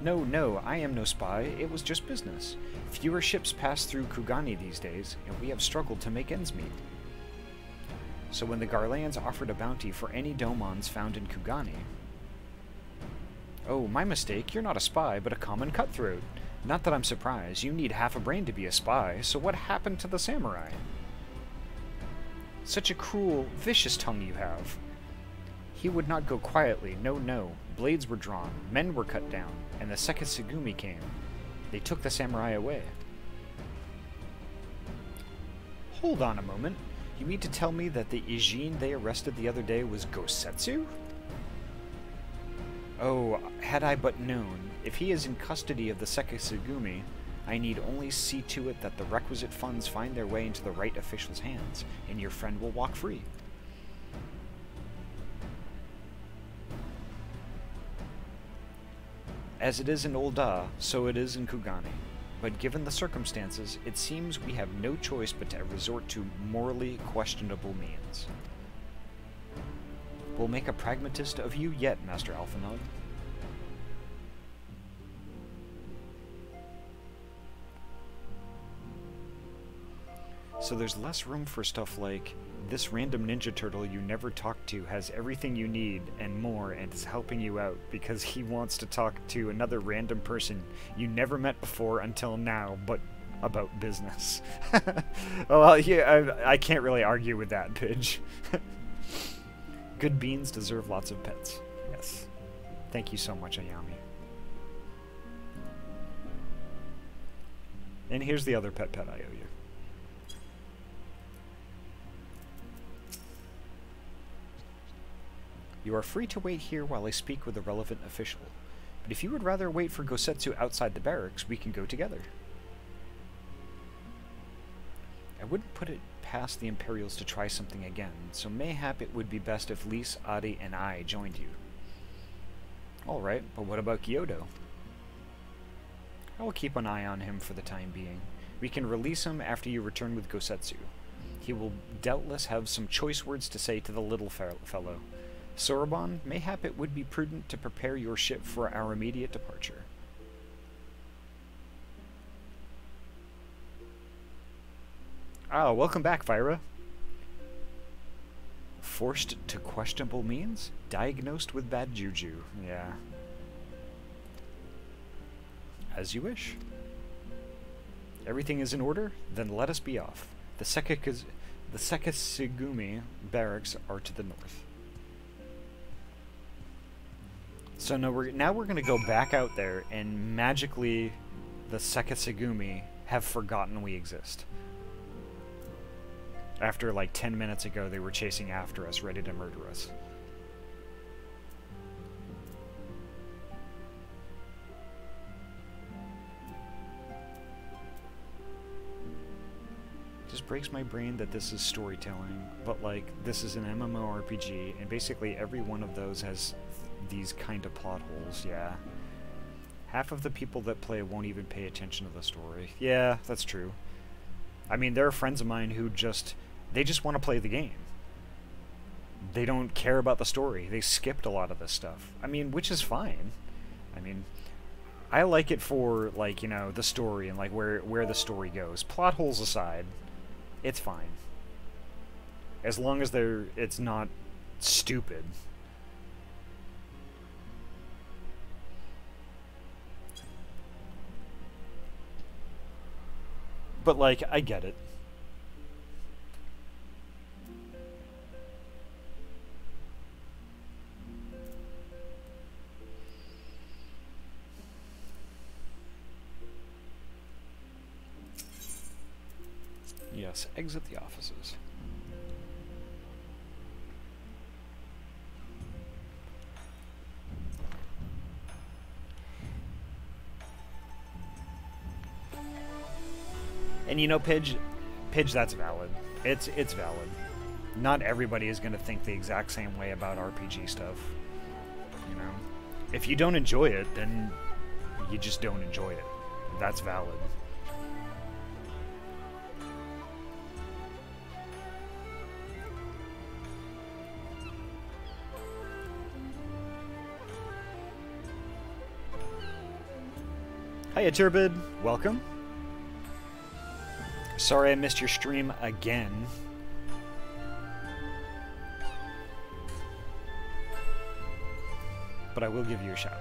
No, no, I am no spy. It was just business. Fewer ships pass through Kugani these days, and we have struggled to make ends meet. So when the Garleans offered a bounty for any domons found in Kugani... Oh, my mistake. You're not a spy, but a common cutthroat. Not that I'm surprised. You need half a brain to be a spy, so what happened to the samurai? Such a cruel, vicious tongue you have. He would not go quietly. No, no. Blades were drawn, men were cut down, and the Sekisugumi came. They took the samurai away. Hold on a moment. You mean to tell me that the Ijin they arrested the other day was Gosetsu? Oh, had I but known. If he is in custody of the Sekisugumi, I need only see to it that the requisite funds find their way into the right official's hands, and your friend will walk free. As it is in Olda, so it is in Kugani. But given the circumstances, it seems we have no choice but to resort to morally questionable means. We'll make a pragmatist of you yet, Master Alphanog. So there's less room for stuff like, this random ninja turtle you never talked to has everything you need and more and is helping you out because he wants to talk to another random person you never met before until now, but about business. Well, yeah, I can't really argue with that, Pidge. Good beans deserve lots of pets. Yes. Thank you so much, Ayami. And here's the other pet I owe you. You are free to wait here while I speak with the relevant official. But if you would rather wait for Gosetsu outside the barracks, we can go together. I wouldn't put it past the Imperials to try something again, so mayhap it would be best if Lise, Adi, and I joined you. Alright, but what about Kyoto? I will keep an eye on him for the time being. We can release him after you return with Gosetsu. He will doubtless have some choice words to say to the little fellow. Sorobon, mayhap it would be prudent to prepare your ship for our immediate departure. Ah, welcome back, Fyra. Forced to questionable means? Diagnosed with bad juju. Yeah. As you wish. Everything is in order? Then let us be off. The Sekisugumi barracks are to the north. So now we're going to go back out there, and magically the Sekisugumi have forgotten we exist. After like 10 minutes ago they were chasing after us, ready to murder us. Just breaks my brain that this is storytelling, but like this is an MMORPG, and basically every one of those has these kind of plot holes. Yeah, half of the people that play won't even pay attention to the story. Yeah, that's true. I mean, there are friends of mine who just want to play the game. They don't care about the story. They skipped a lot of this stuff. I mean, which is fine. I mean, I like it for, like, you know, the story and like where the story goes. Plot holes aside, it's fine. As long as it's not stupid. But, like, I get it. Yes, exit the offices. And you know, Pidge, that's valid. It's valid. Not everybody is going to think the exact same way about RPG stuff. You know, if you don't enjoy it, then you just don't enjoy it. That's valid. Hiya, Turbid. Welcome. Sorry I missed your stream again. But I will give you a shout out.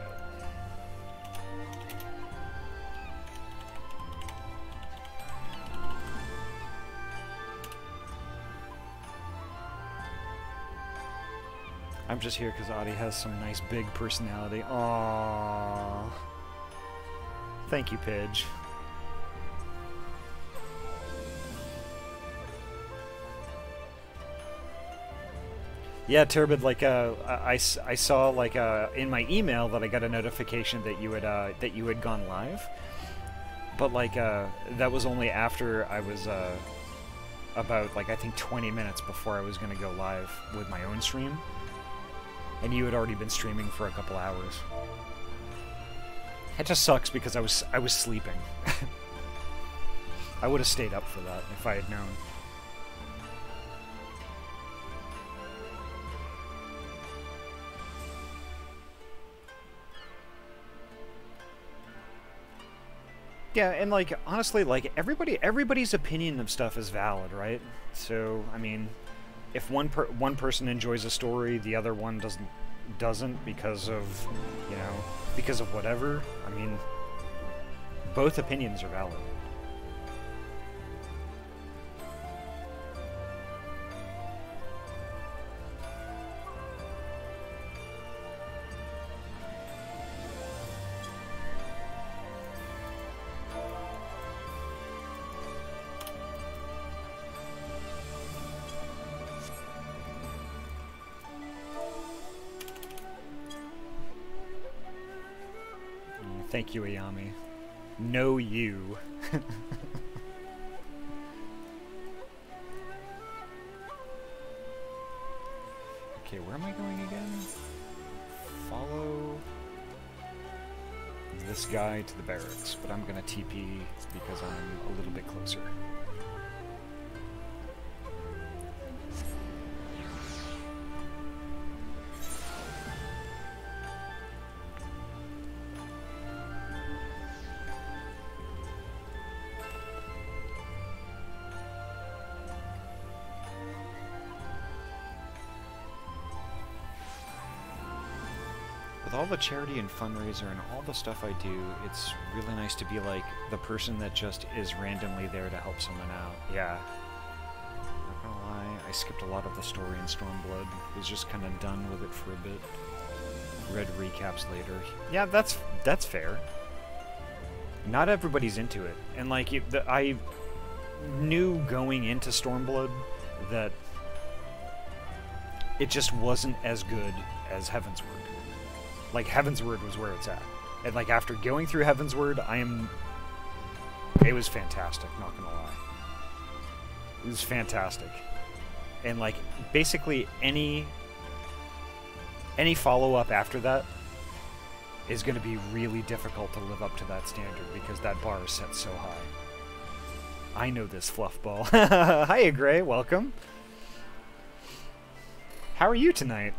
I'm just here because Ahty has some nice big personality. Aww. Thank you, Pidge. Yeah, Turbid, like, I saw, like, in my email that I got a notification that you had gone live. But, like, that was only after I was, about, like, I think 20 minutes before I was going to go live with my own stream. And you had already been streaming for a couple hours. It just sucks because I was sleeping. I would have stayed up for that if I had known. Yeah, and like honestly, like everybody's opinion of stuff is valid, right? So I mean, if one person enjoys a story, the other one doesn't because of, you know, because of whatever. I mean, both opinions are valid. Thank you, Ayami. No, you. Okay, where am I going again? Follow this guy to the barracks, but I'm gonna TP because I'm a little bit closer. With all the charity and fundraiser and all the stuff I do, it's really nice to be like the person that just is randomly there to help someone out. Yeah. Not gonna lie, I skipped a lot of the story in Stormblood. Was just kind of done with it for a bit. Read recaps later. Yeah, that's fair. Not everybody's into it. And like, I knew going into Stormblood that it just wasn't as good as Heavensward. Like, Heavensward was where it's at. And, like, after going through Heavensward, it was fantastic, not gonna lie. It was fantastic. And, like, basically any follow-up after that is gonna be really difficult to live up to that standard, because that bar is set so high. I know this, Fluffball. Hiya, Gray, welcome. How are you tonight?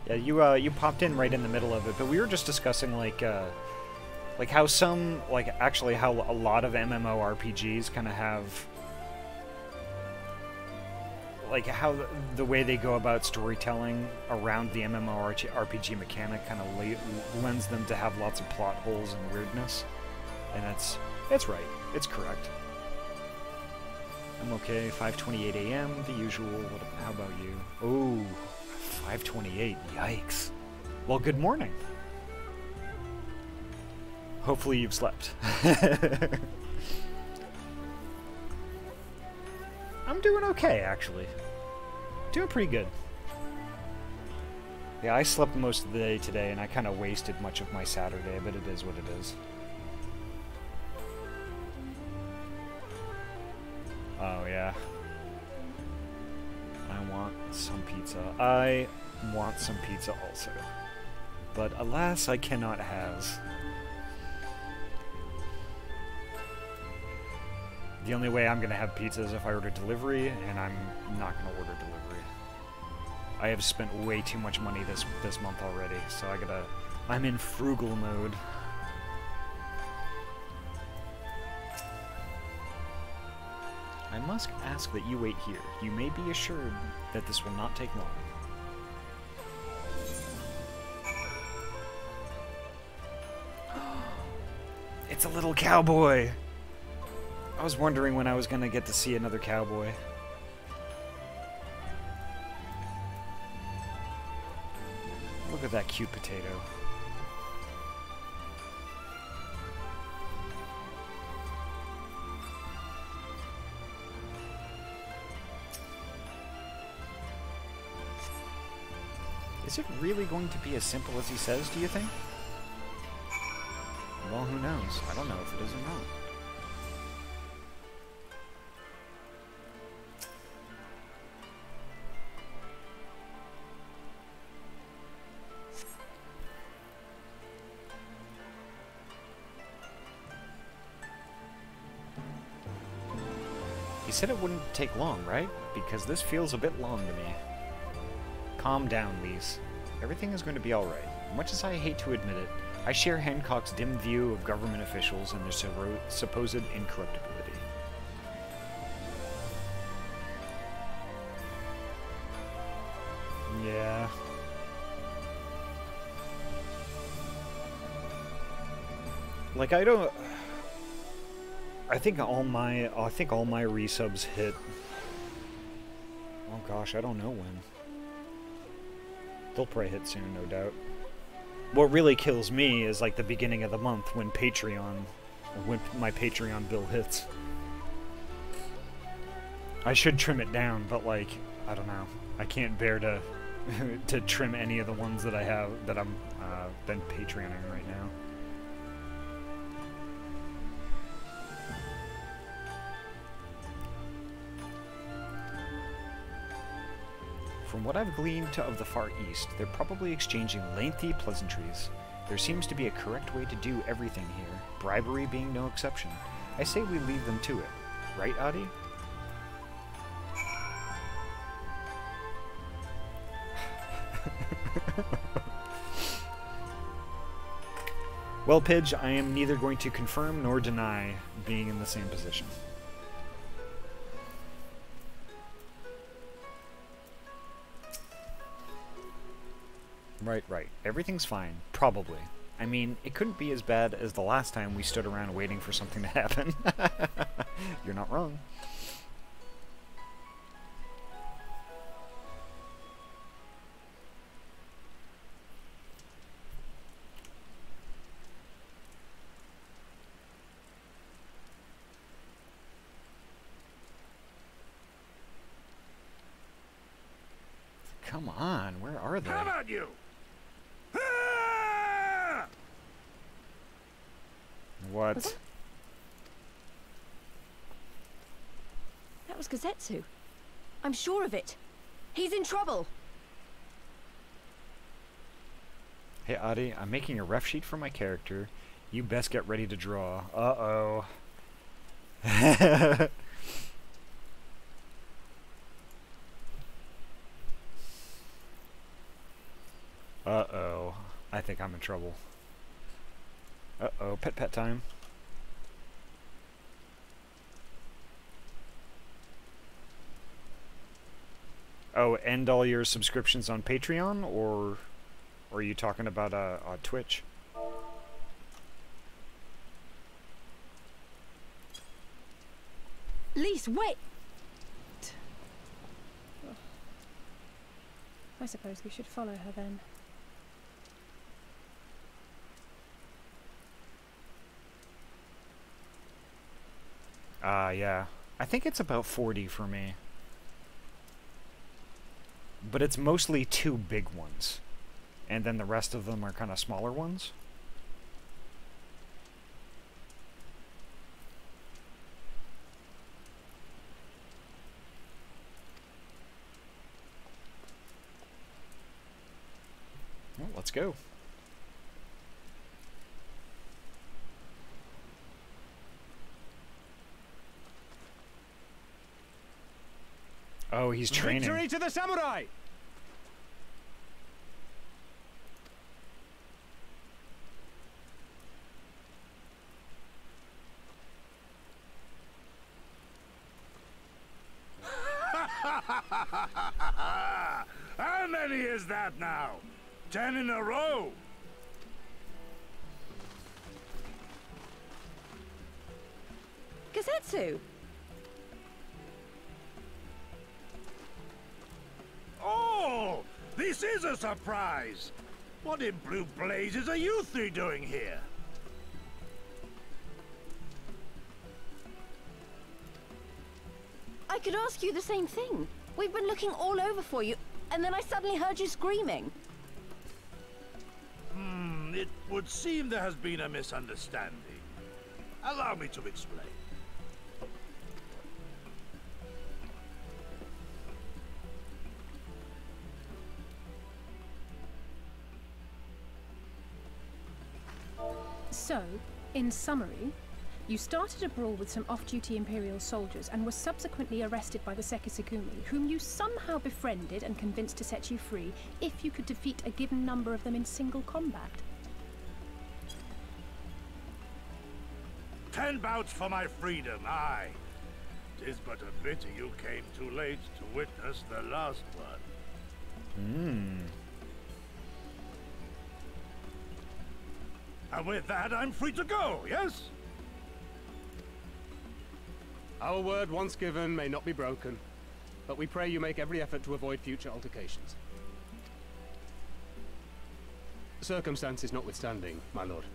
Yeah, you popped in right in the middle of it, but we were just discussing like how some, like actually how a lot of MMORPGs kind of have, like how the way they go about storytelling around the MMORPG mechanic kind of lends them to have lots of plot holes and weirdness, and it's right, it's correct. I'm okay. 5:28 a.m. the usual. How about you? Oh. 5:28, yikes. Well, good morning. Hopefully you've slept. I'm doing okay, actually. Doing pretty good. Yeah, I slept most of the day today, and I kind of wasted much of my Saturday, but it is what it is. Oh, yeah. I want some pizza. I want some pizza also. But alas, I cannot have. The only way I'm going to have pizza is if I order delivery, and I'm not going to order delivery. I have spent way too much money this month already, so I'm in frugal mode. I must ask that you wait here. You may be assured that this will not take long. It's a little cowboy! I was wondering when I was gonna get to see another cowboy. Look at that cute potato. Is it really going to be as simple as he says, do you think? Well, who knows? I don't know if it is or not. He said it wouldn't take long, right? Because this feels a bit long to me. Calm down, Lise. Everything is going to be alright. Much as I hate to admit it, I share Hancock's dim view of government officials and their supposed incorruptibility. Yeah. Like, I don't... I think all my resubs hit... Oh gosh, I don't know when. They'll probably hit soon, no doubt. What really kills me is like the beginning of the month when my Patreon bill hits. I should trim it down, but like, I don't know. I can't bear to to trim any of the ones that I have that I'm been Patreoning right now. From what I've gleaned of the Far East, they're probably exchanging lengthy pleasantries. There seems to be a correct way to do everything here, bribery being no exception. I say we leave them to it. Right, Ahty? Well, Pidge, I am neither going to confirm nor deny being in the same position. Right. Everything's fine. Probably. I mean, it couldn't be as bad as the last time we stood around waiting for something to happen. You're not wrong. Come on, where are they? How about you? What? That was Gazetsu. I'm sure of it. He's in trouble. Hey, Ahty, I'm making a ref sheet for my character. You best get ready to draw. Uh-oh. Uh-oh. I think I'm in trouble. Uh-oh, pet time. Oh, end all your subscriptions on Patreon, or are you talking about Twitch? Lise, wait! I suppose we should follow her then. Yeah. I think it's about 40 for me. But it's mostly two big ones. and then the rest of them are kind of smaller ones. Well, let's go. Oh, he's training. Victory to the samurai! How many is that now? 10 in a row? Gazetsu! Oh! This is a surprise! What in blue blazes are you three doing here? I could ask you the same thing. We've been looking all over for you, and then I suddenly heard you screaming. It would seem there has been a misunderstanding. Allow me to explain. So, in summary, you started a brawl with some off-duty Imperial soldiers and were subsequently arrested by the Sekisagumi, whom you somehow befriended and convinced to set you free if you could defeat a given number of them in single combat. 10 bouts for my freedom, aye. 'Tis but a pity you came too late to witness the last one. And with that, I'm free to go, yes? Our word once given may not be broken, but we pray you make every effort to avoid future altercations. Circumstances notwithstanding, my lord,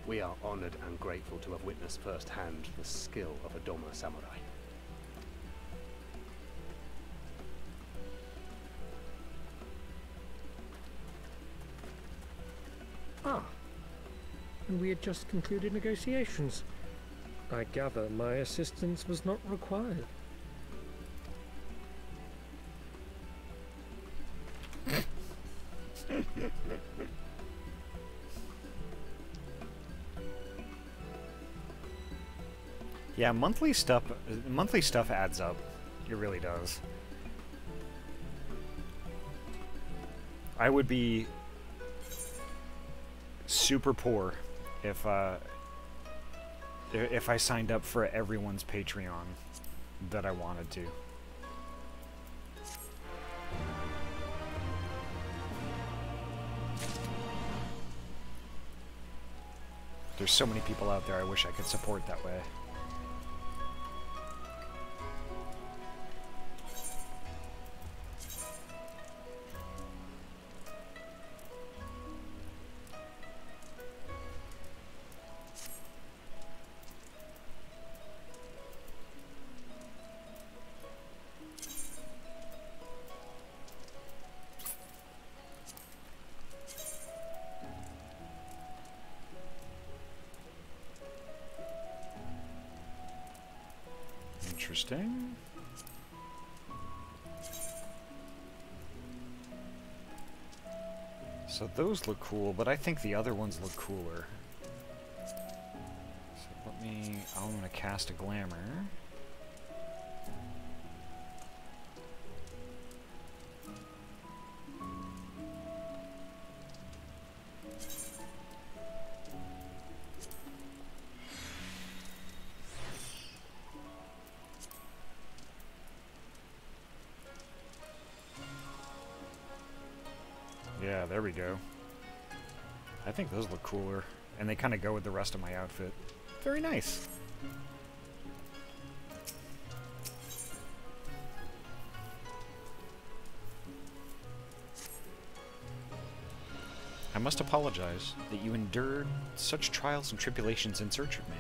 we are honored and grateful to have witnessed firsthand the skill of a Doma samurai. Ah, and we had just concluded negotiations. I gather my assistance was not required. Yeah, monthly stuff adds up. It really does. I would be super poor if I signed up for everyone's Patreon that I wanted to. There's so many people out there I wish I could support that way. Interesting. So those look cool, but I think the other ones look cooler. So I'm gonna cast a glamour. Yeah, there we go. I think those look cooler, and they kind of go with the rest of my outfit. Very nice. I must apologize that you endured such trials and tribulations in search of me.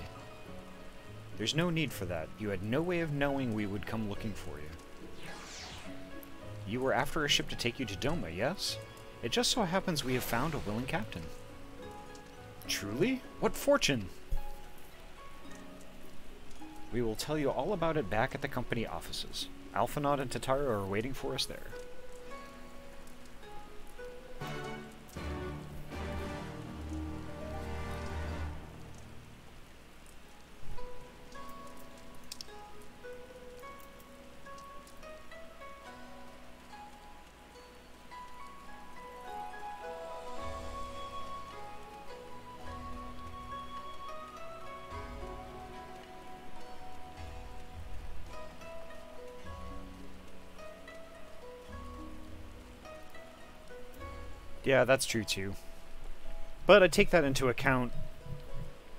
There's no need for that. You had no way of knowing we would come looking for you. You were after a ship to take you to Doma, yes? It just so happens we have found a willing captain. Truly? What fortune! We will tell you all about it back at the company offices. Alphanaut and Tatara are waiting for us there. Yeah, that's true too. But I take that into account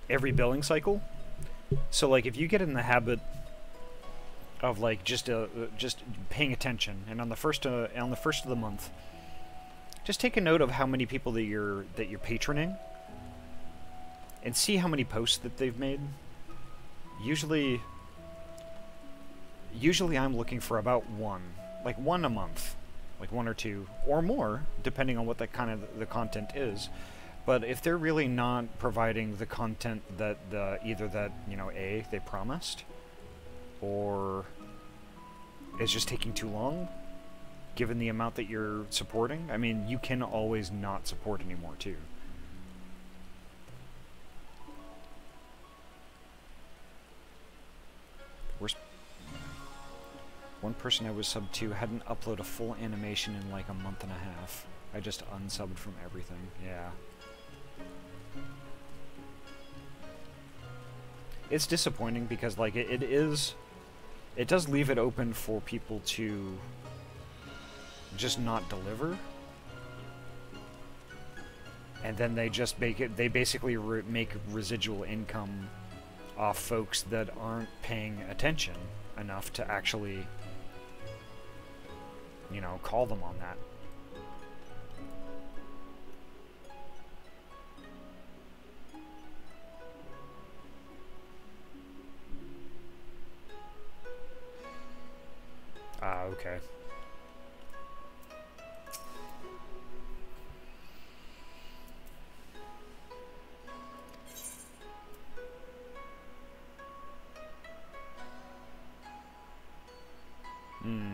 every billing cycle. So like if you get in the habit of like just paying attention, and on the first of the month, just take a note of how many people that you're patroning, and see how many posts that they've made. Usually I'm looking for about one a month. Like 1 or 2 or more, depending on what the kind of the content is. But if they're really not providing the content that either that, you know, A, they promised, or it's just taking too long, given the amount that you're supporting, I mean, you can always not support anymore too. One person I was subbed to hadn't uploaded a full animation in like a month and a half. I just unsubbed from everything. Yeah. It's disappointing because like it does leave it open for people to just not deliver. And then they just they basically make residual income off folks that aren't paying attention enough to actually, you know, call them on that. Ah, okay. Hmm.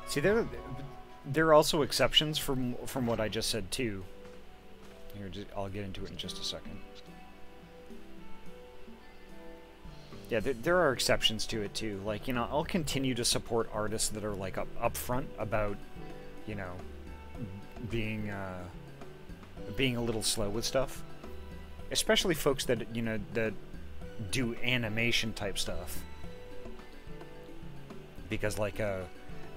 See, there are also exceptions from what I just said too. Here, I'll get into it in just a second. Yeah, there are exceptions to it too. Like, you know, I'll continue to support artists that are like upfront about, you know, being a little slow with stuff, especially folks that, you know, that do animation type stuff. Because like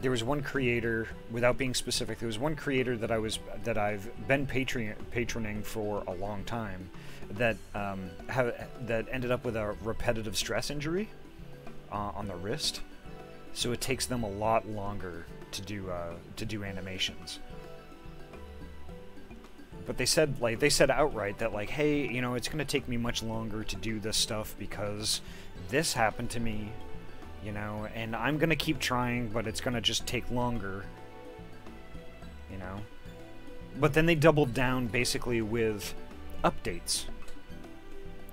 there was one creator, without being specific, there was one creator that I've been patroning for a long time, that that ended up with a repetitive stress injury on the wrist, so it takes them a lot longer to do animations. But they said outright that like, hey, you know, it's gonna take me much longer to do this stuff because this happened to me. You know, and I'm gonna keep trying, but it's gonna just take longer. You know, but then they doubled down basically with updates.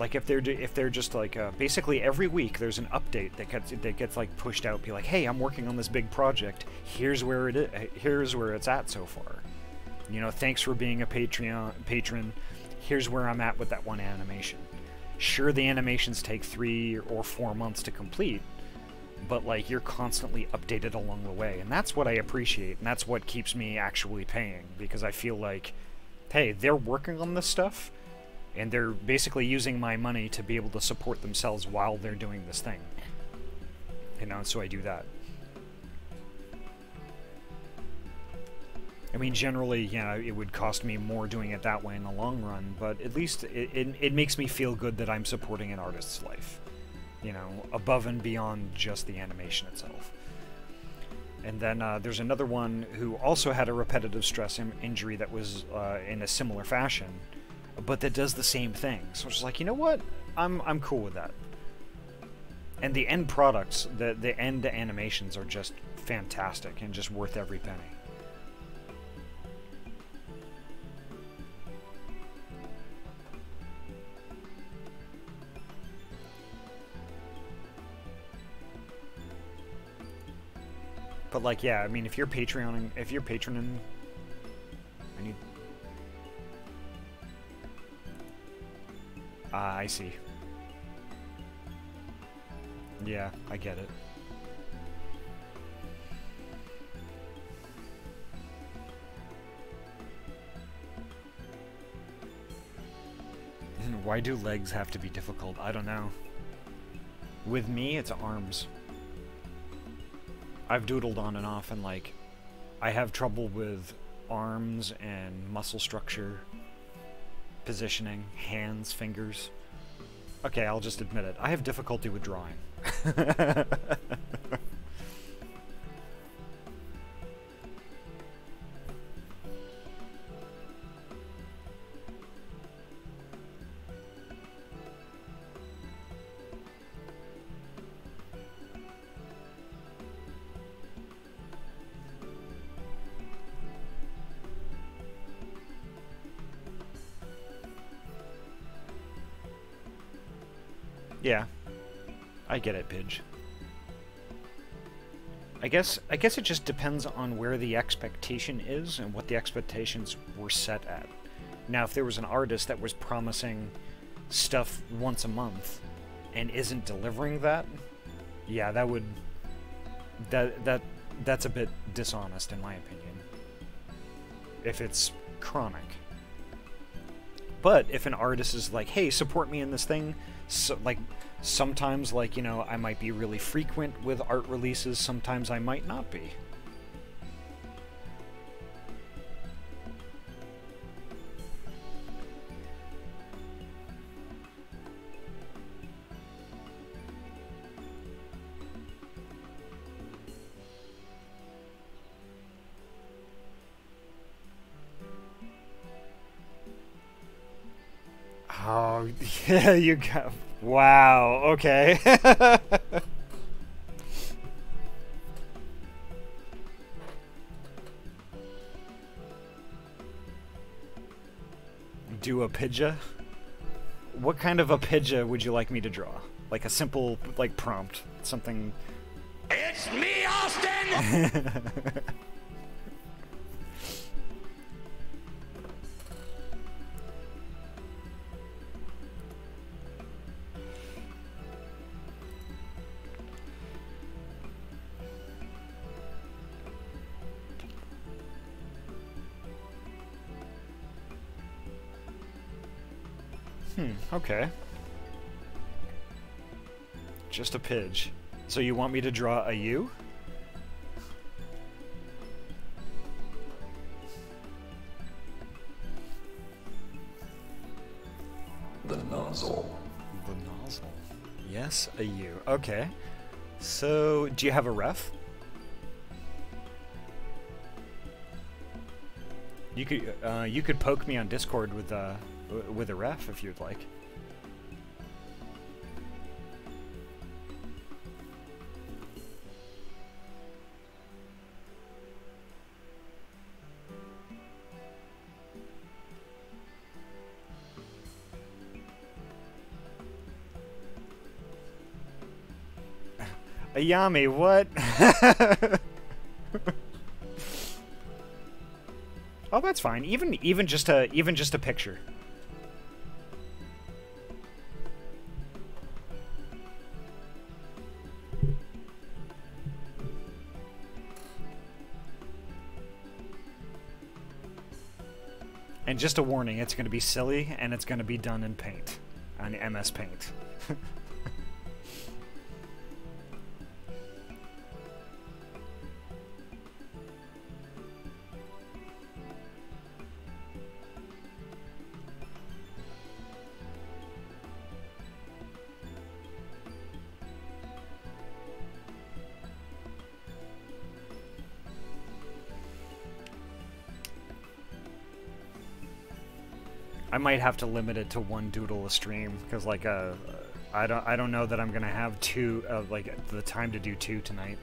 Like if they're just like basically every week there's an update that gets like pushed out. Be like, hey, I'm working on this big project. Here's where it is. Here's where it's at so far. You know, thanks for being a patron. Here's where I'm at with that one animation. Sure, the animations take 3 or 4 months to complete, but like you're constantly updated along the way, and that's what I appreciate, and that's what keeps me actually paying, because I feel like, hey, they're working on this stuff and they're basically using my money to be able to support themselves while they're doing this thing, you know, so I do that. I mean, generally, yeah, it would cost me more doing it that way in the long run, but at least it makes me feel good that I'm supporting an artist's life. You know, above and beyond just the animation itself. And then there's another one who also had a repetitive stress injury that was in a similar fashion, but that does the same thing. So it's just like, you know what? I'm cool with that. And the end products, the end animations are just fantastic and just worth every penny. But like, yeah, I mean, if you're patroning, I need. Ah, I see. Yeah, I get it. Why do legs have to be difficult? I don't know. With me, it's arms. I've doodled on and off, and like, I have trouble with arms and muscle structure, positioning, hands, fingers. Okay, I'll just admit it. I have difficulty with drawing. Yeah, I get it, Pidge. I guess it just depends on where the expectation is and what the expectations were set at. Now, if there was an artist that was promising stuff once a month and isn't delivering that, yeah, that's a bit dishonest in my opinion. If it's chronic. But if an artist is like, hey, support me in this thing, so, like, sometimes, like, you know, I might be really frequent with art releases, sometimes I might not be. Oh, yeah, you got... Wow, okay. Do a pidja? What kind of a pidja would you like me to draw? Like a simple, like, prompt. Something... It's me, Austin! Okay. Just a pidge. So you want me to draw a U? The nozzle. The nozzle. Yes, a U. Okay. So, do you have a ref? You could poke me on Discord with a ref if you'd like. Ayami, what? Oh, that's fine. Even just a picture. And just a warning, it's going to be silly, and it's going to be done in Paint, on MS Paint. I might have to limit it to one doodle a stream, because like I I don't know that I'm gonna have two, like, the time to do two tonight.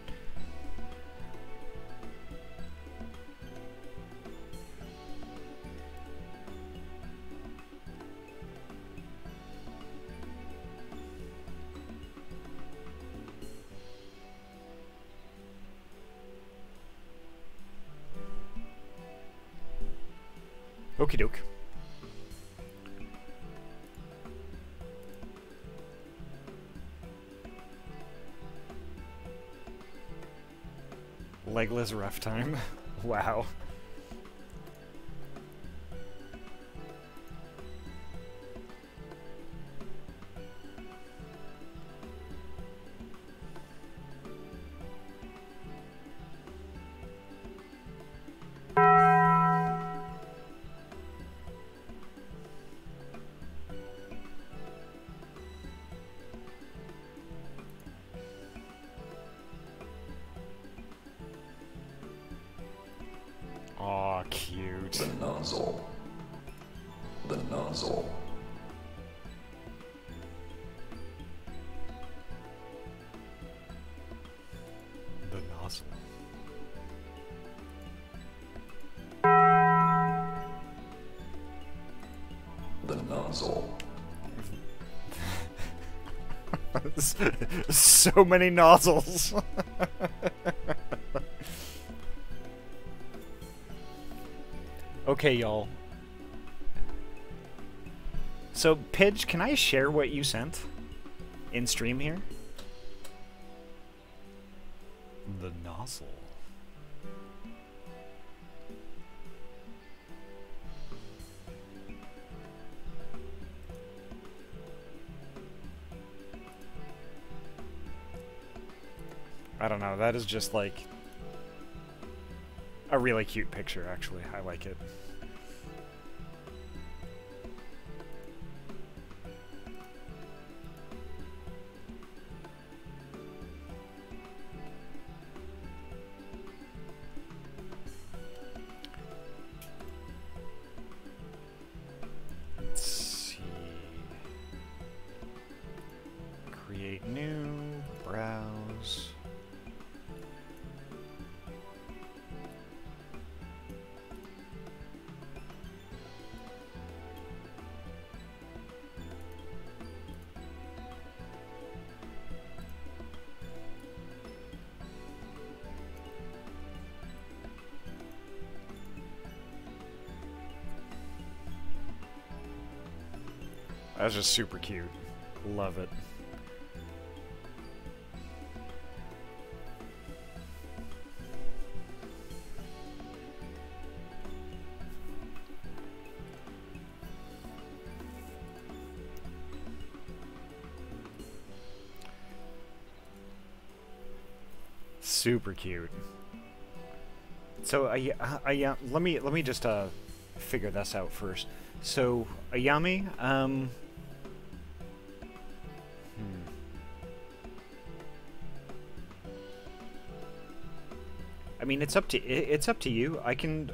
Okie doke. Legless rough time. Wow. Aw, cute. The nozzle. The nozzle. The nozzle. The nozzle. So many nozzles. Okay, y'all. So, Pidge, can I share what you sent in stream here? The nozzle. I don't know, that is just like a really cute picture, actually. I like it. Let's see. Create new, browse. That's just super cute. Love it. Super cute. So let me just figure this out first. So Ayami, I mean, it's up to you. I can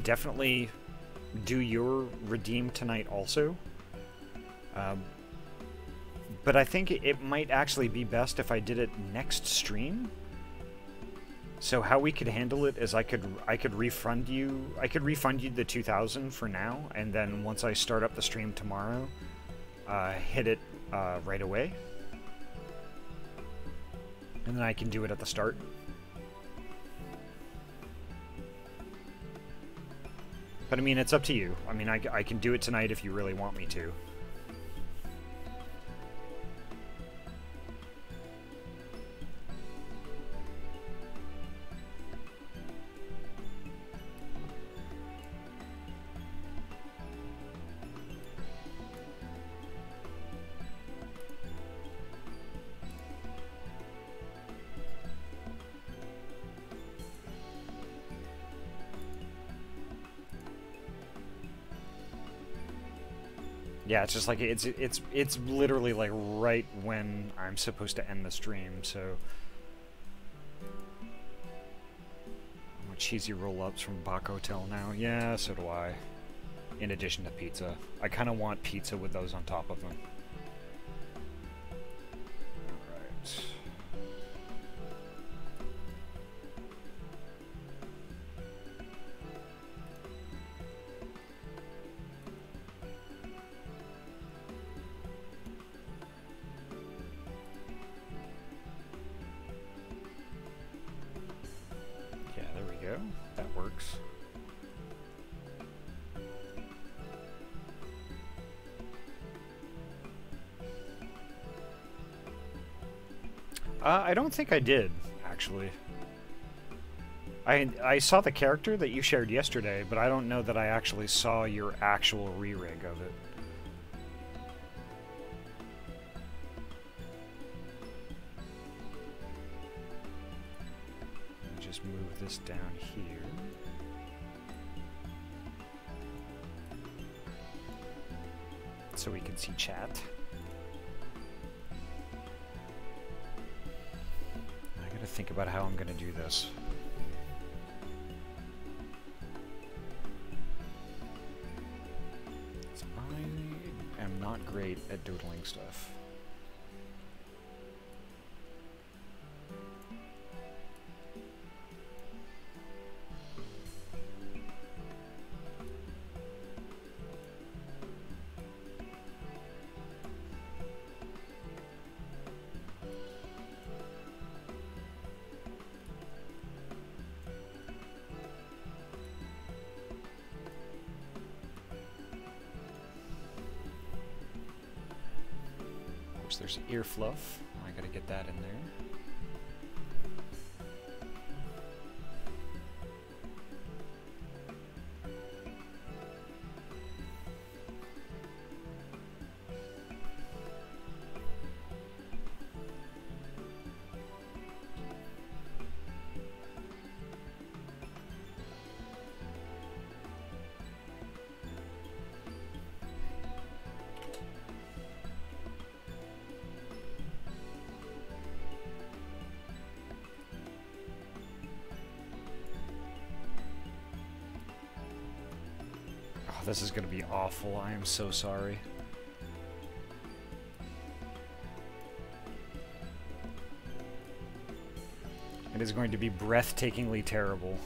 definitely do your redeem tonight also. But I think it might actually be best if I did it next stream. So how we could handle it is I could refund you the 2,000 for now, and then once I start up the stream tomorrow, hit it right away, and then I can do it at the start. But I mean, it's up to you. I mean, I can do it tonight if you really want me to. Yeah, it's just like it's literally like right when I'm supposed to end the stream, so I want cheesy roll-ups from Bach Hotel now. Yeah, so do I. In addition to pizza. I kind of want pizza with those on top of them. I don't think I did, actually. I saw the character that you shared yesterday, but I don't know that I actually saw your actual re-rig of it. Let me just move this down here. So we can see chat. I gotta think about how I'm gonna do this. So I am not great at doodling stuff. There's ear fluff. I gotta get that in there. This is going to be awful. I am so sorry. It is going to be breathtakingly terrible.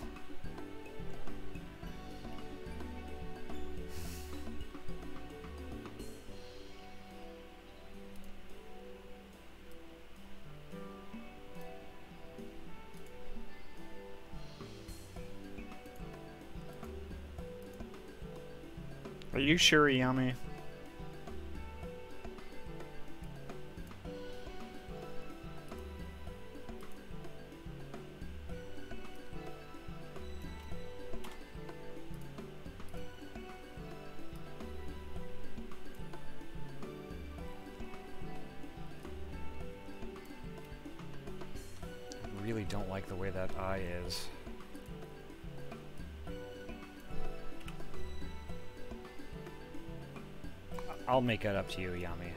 Are you sure, Yami? I really don't like the way that eye is. I'll make it up to you, Yami.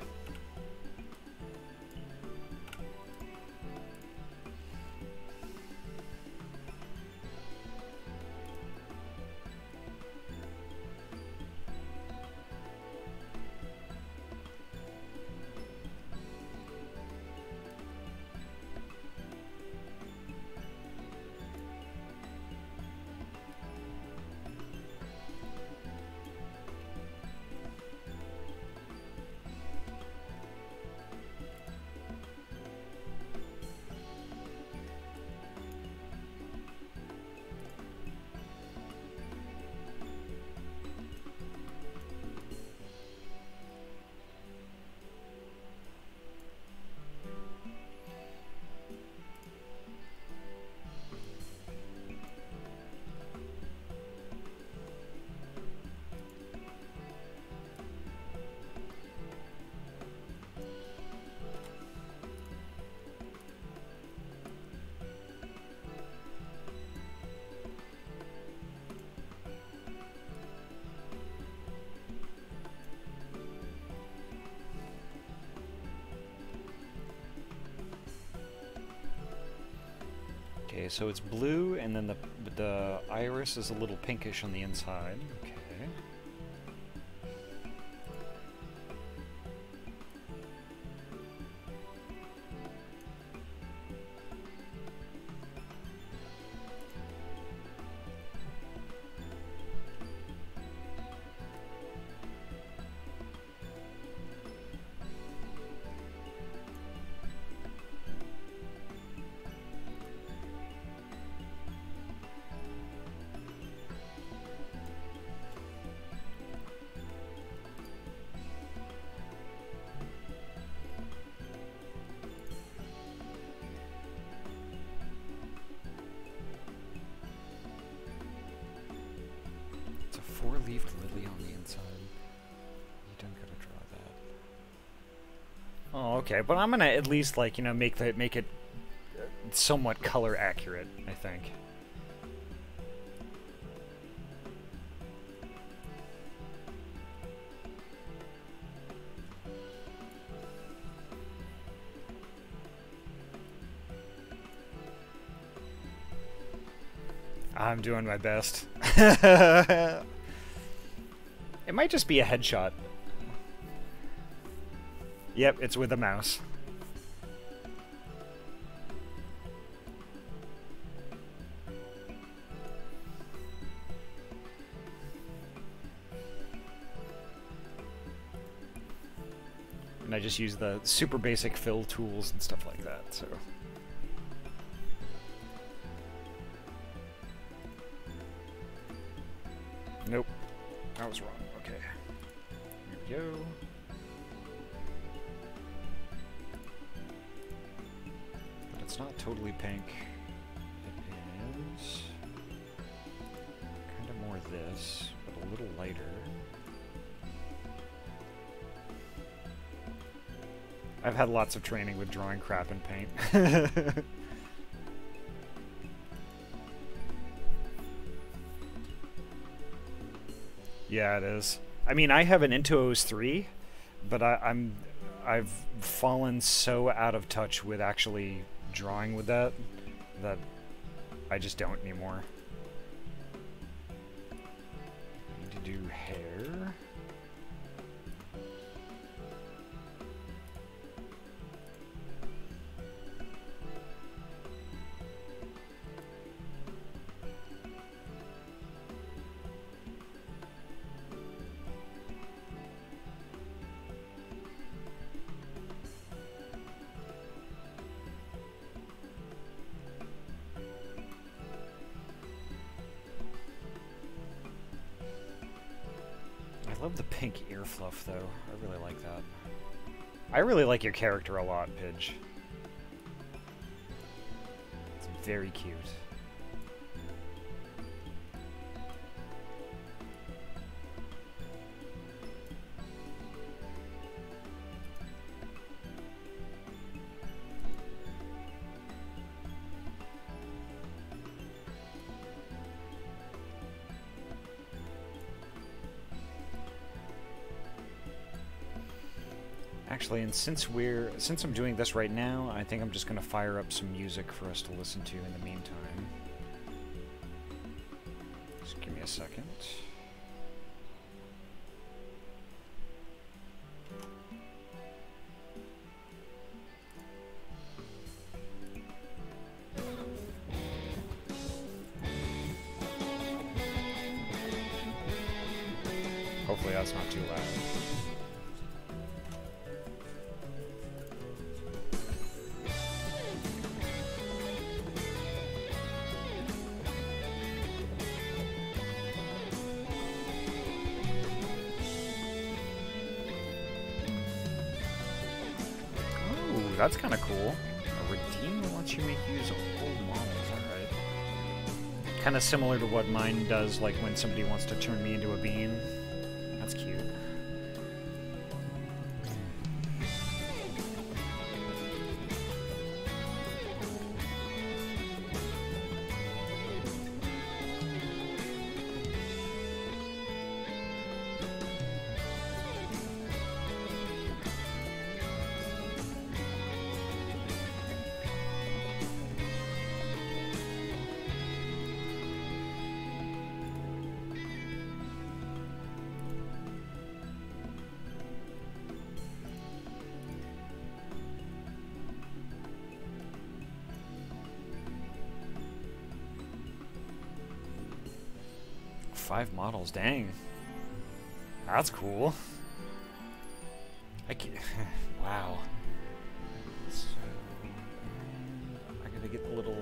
Okay, so it's blue, and then the iris is a little pinkish on the inside. Okay. two-leaved lily on the inside. You don't gotta draw that. Oh, okay. But I'm gonna at least, like, you know, make it somewhat color accurate, I think. I'm doing my best. It might just be a headshot. Yep, it's with a mouse. And I just use the super basic fill tools and stuff like that, so... Nope. I was wrong. Okay. Here we go. But it's not totally pink. It is kind of more this, but a little lighter. I've had lots of training with drawing crap in paint. Yeah, it is. I mean, I have an Intuos 3, but I've fallen so out of touch with actually drawing with that I just don't anymore. I need to do hair. I love the pink ear fluff, though. I really like that. I really like your character a lot, Pidge. It's very cute. Actually, and since I'm doing this right now, I think I'm just gonna fire up some music for us to listen to in the meantime. Just give me a second. Hopefully that's not too loud. That's kind of cool. A redeem lets you make use of old models, alright. Kind of similar to what mine does, like when somebody wants to turn me into a bean. That's cute. Five models, dang. That's cool. I can't, wow. So, I gotta get the little...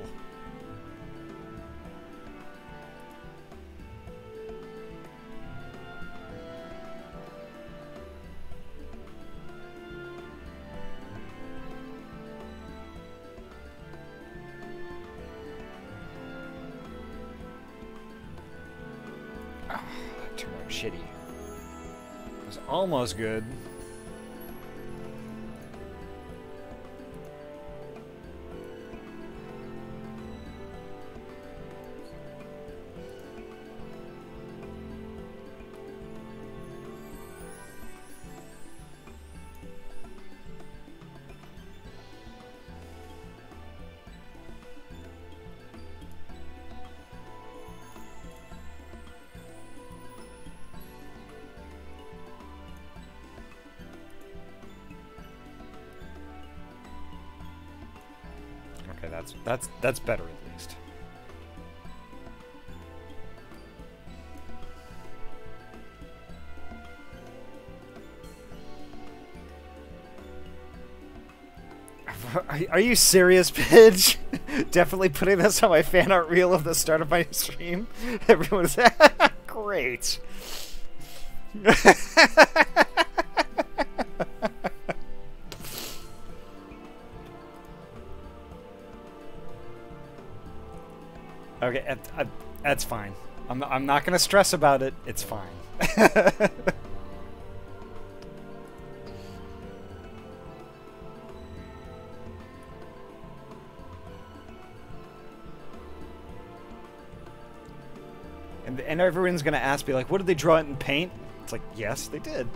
turned out shitty. It was almost good. Okay, that's better at least. Are you serious, Pidge? Definitely putting this on my fan art reel of the start of my stream. Everyone's great. Okay, that's fine. I'm not gonna stress about it. It's fine. And everyone's gonna ask me like, "What did they draw it in paint?" It's like, yes, they did.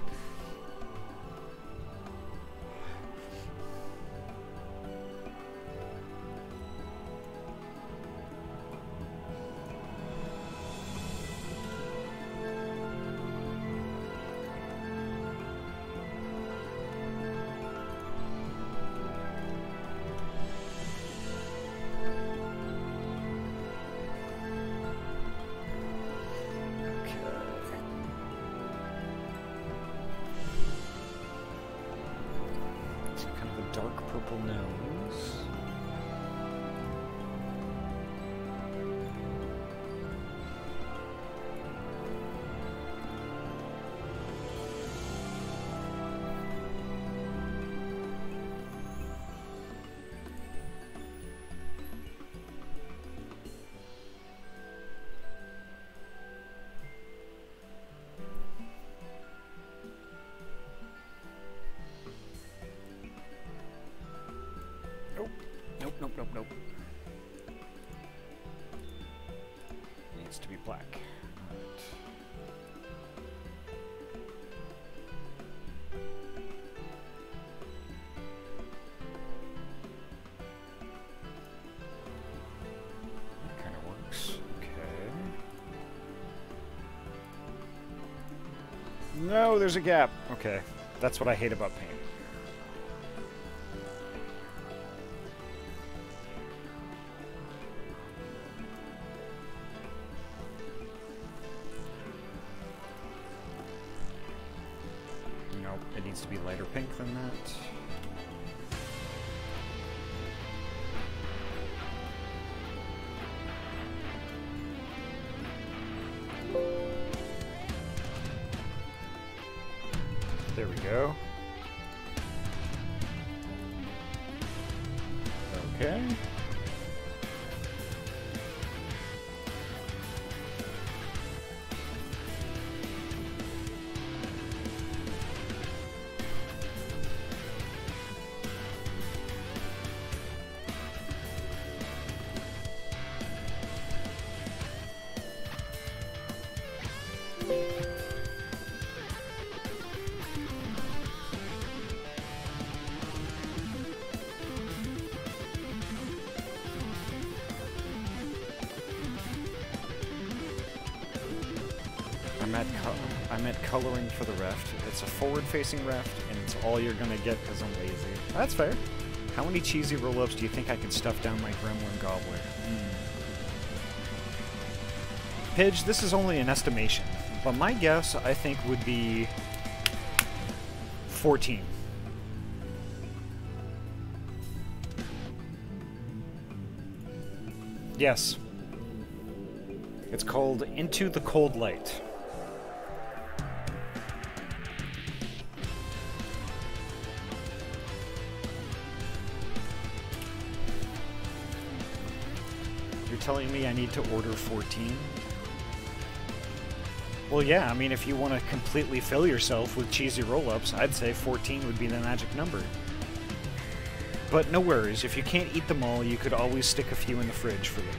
Nope. Needs to be black. Alright. That kind of works. Okay. No, there's a gap. Okay. That's what I hate about paint. It needs to be lighter pink than that. There we go. Okay. I'm at coloring for the raft. It's a forward-facing raft, and it's all you're gonna get because I'm lazy. That's fair. How many cheesy roll-ups do you think I could stuff down my gremlin gobbler? Pidge, this is only an estimation, but my guess, I think, would be 14. Yes. It's called Into the Cold Light. You're telling me I need to order 14? Well, yeah, I mean, if you want to completely fill yourself with cheesy roll-ups, I'd say 14 would be the magic number. But no worries, if you can't eat them all, you could always stick a few in the fridge for later.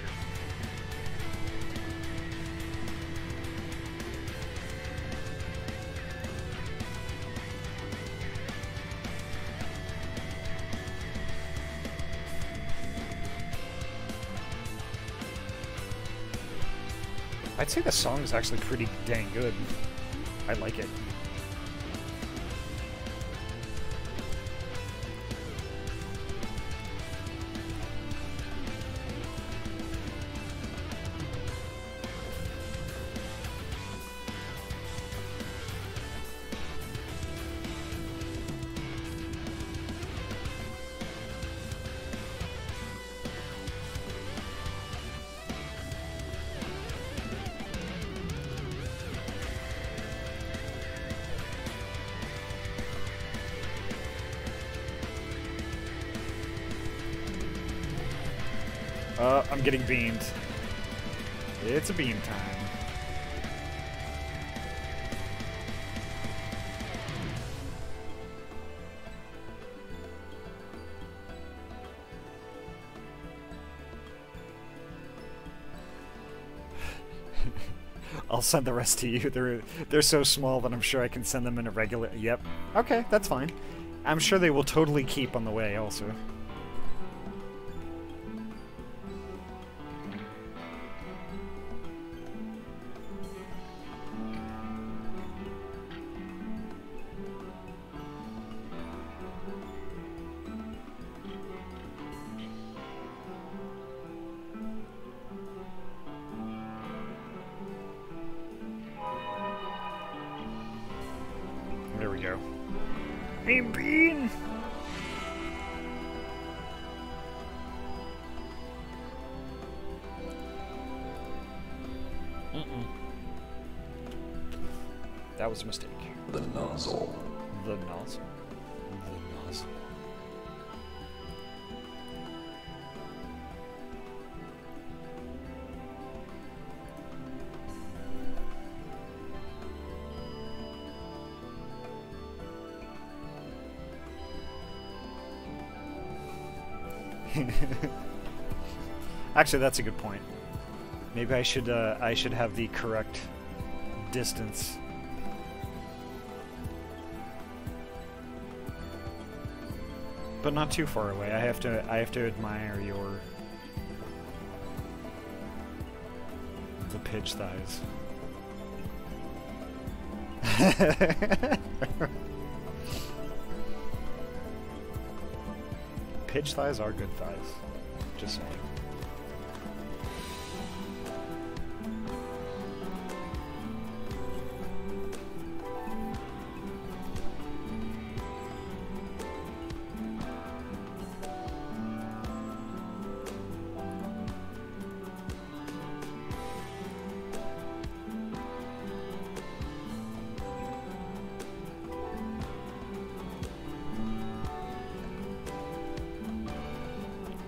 I'd say the song is actually pretty dang good. I like it. I'm getting beamed. It's a beam time. I'll send the rest to you. They're so small that I'm sure I can send them in a regular... Yep. Okay, that's fine. I'm sure they will totally keep on the way also. There we go. Hey, Bean! That was a mistake. The nozzle. The nozzle. The nozzle. Actually, that's a good point. Maybe I should have the correct distance. But not too far away. I have to admire the pitch thighs. Pitch thighs are good thighs. Just saying.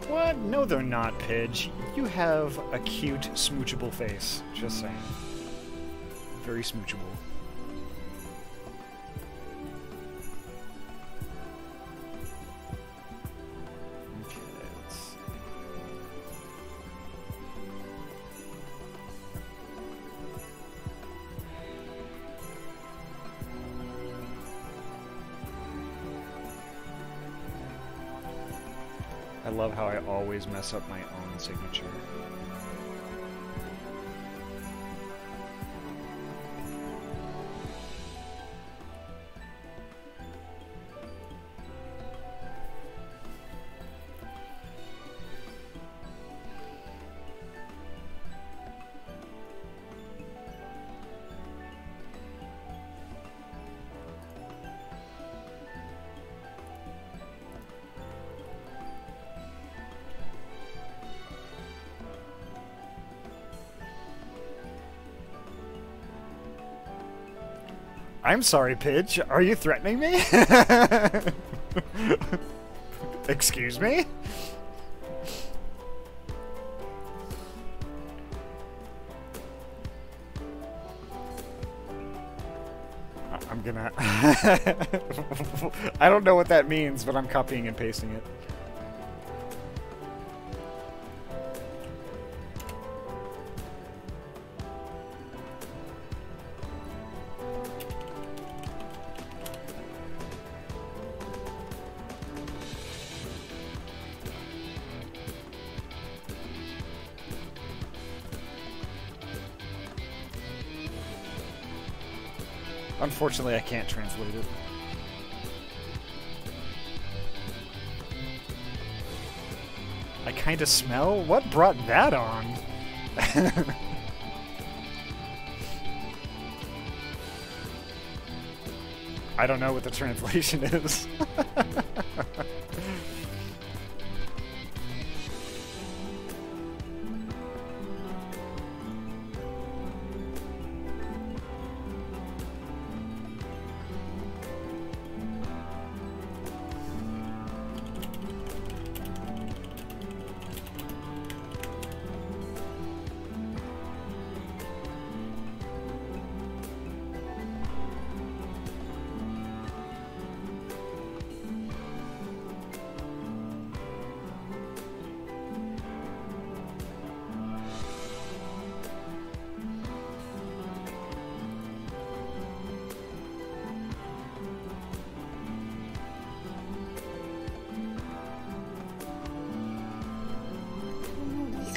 What? No, they're not, Pidge. You have a cute, smoochable face. Just saying. Very smoochable. Okay, let's see. I love how I always mess up my own signature. I'm sorry, Pidge. Are you threatening me? Excuse me? I'm gonna... I don't know what that means, but I'm copying and pasting it. Unfortunately, I can't translate it. I kinda smell? What brought that on? I don't know what the translation is.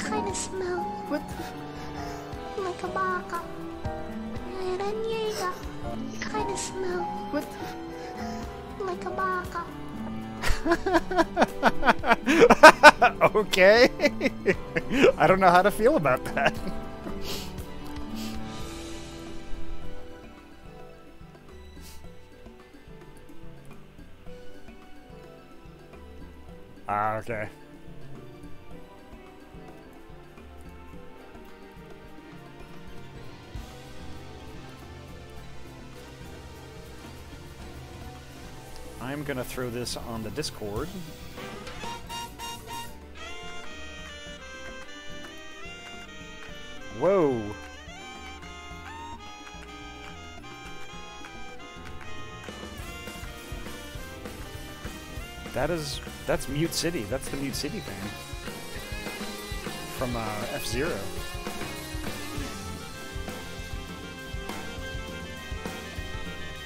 Kinda smell. What? Like a baka. Raniera. Kinda smell. What? Like a baka. Okay. I don't know how to feel about that. Okay. I'm gonna throw this on the Discord. Whoa! That's Mute City. That's the Mute City thing from F-Zero.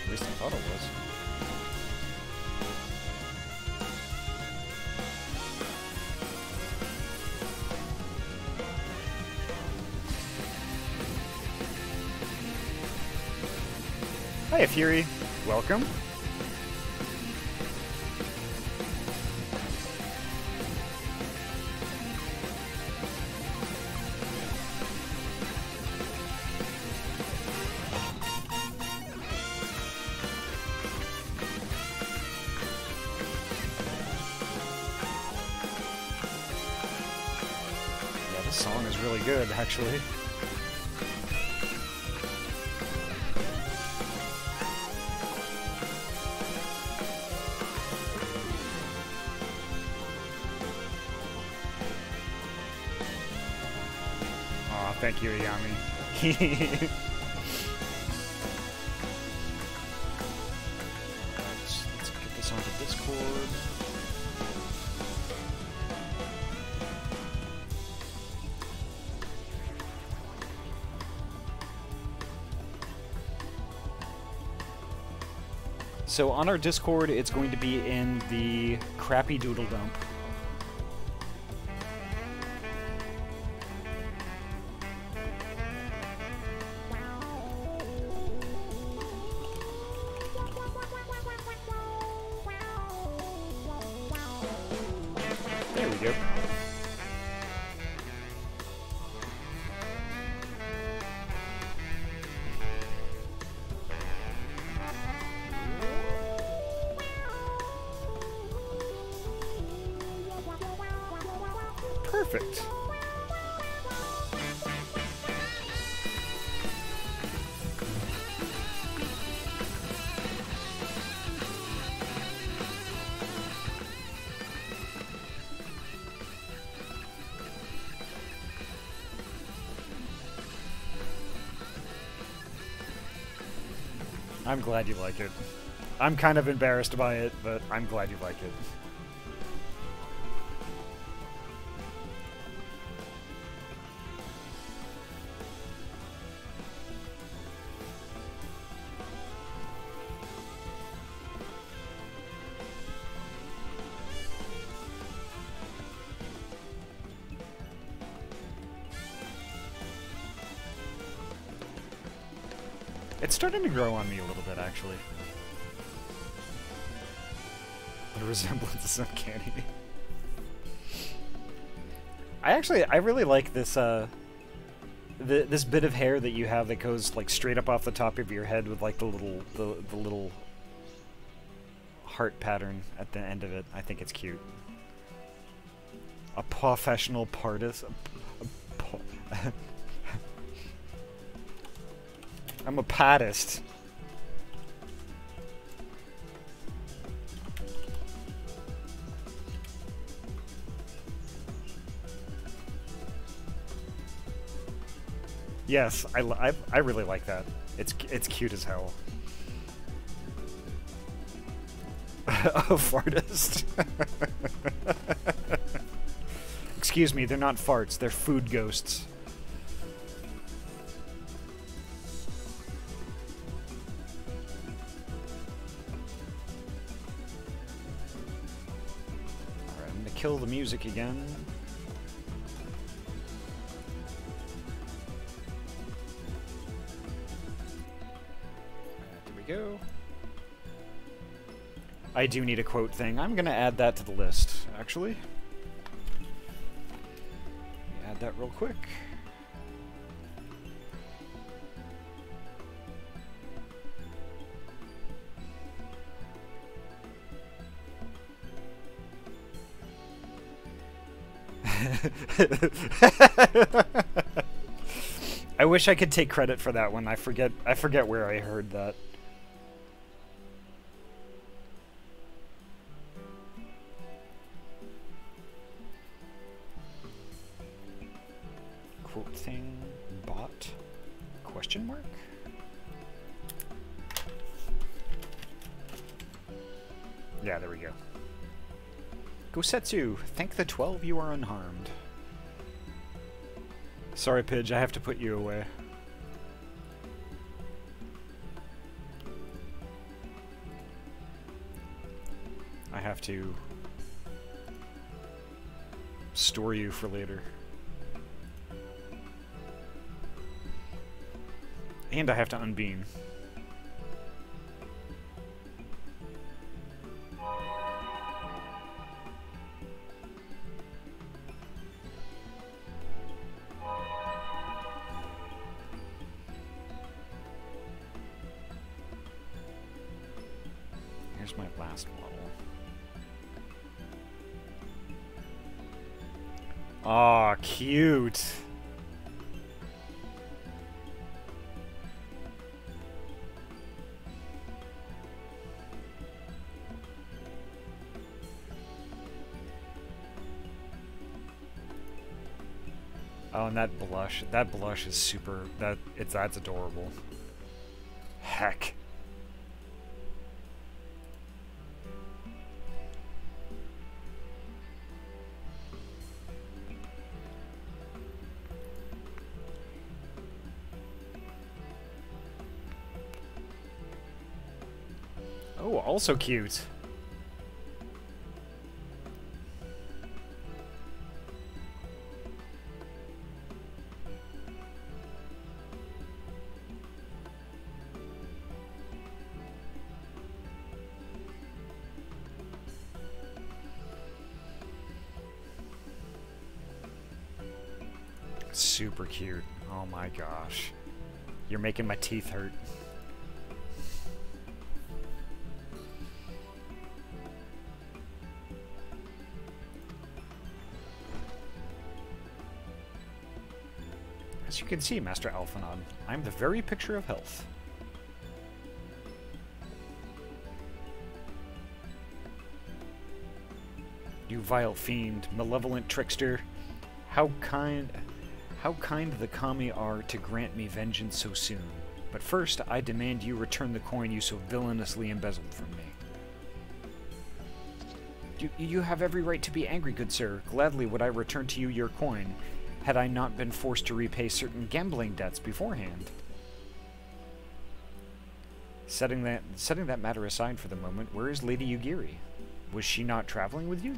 At least I thought it was. Hi, Fury. Welcome. Yeah, this song is really good, actually. Thank you, Ayami. Let's get this onto Discord. So on our Discord, it's going to be in the crappy doodle dump. There we go. Perfect. I'm glad you like it. I'm kind of embarrassed by it, but I'm glad you like it. It's starting to grow on me a little bit, actually. The resemblance is uncanny. I really like this, this bit of hair that you have that goes, like, straight up off the top of your head with, like, the little heart pattern at the end of it. I think it's cute. A professional partist. I'm a patist. Yes, I really like that. It's cute as hell. A fartist. Excuse me, they're not farts, they're food ghosts. Kill the music again. There we go. I do need a quote thing. I'm gonna add that to the list, actually. Add that real quick. I wish I could take credit for that one. I forget where I heard that. Quote thing bot question mark? Yeah, there we go. Gosetsu, thank the 12 you are unharmed. Sorry, Pidge, I have to put you away. I have to store you for later. And I have to unbeam. Here's my last model. Aw, cute. Oh, and that blush is super, that's adorable. Heck. Oh, also cute. Super cute. Oh my gosh. You're making my teeth hurt. As you can see, Master Alphanon, I'm the very picture of health. You vile fiend, malevolent trickster, how kind the kami are to grant me vengeance so soon. But first, I demand you return the coin you so villainously embezzled from me. You have every right to be angry, good sir. Gladly would I return to you your coin, had I not been forced to repay certain gambling debts beforehand. Setting that matter aside for the moment, where is Lady Yugiri? Was she not traveling with you?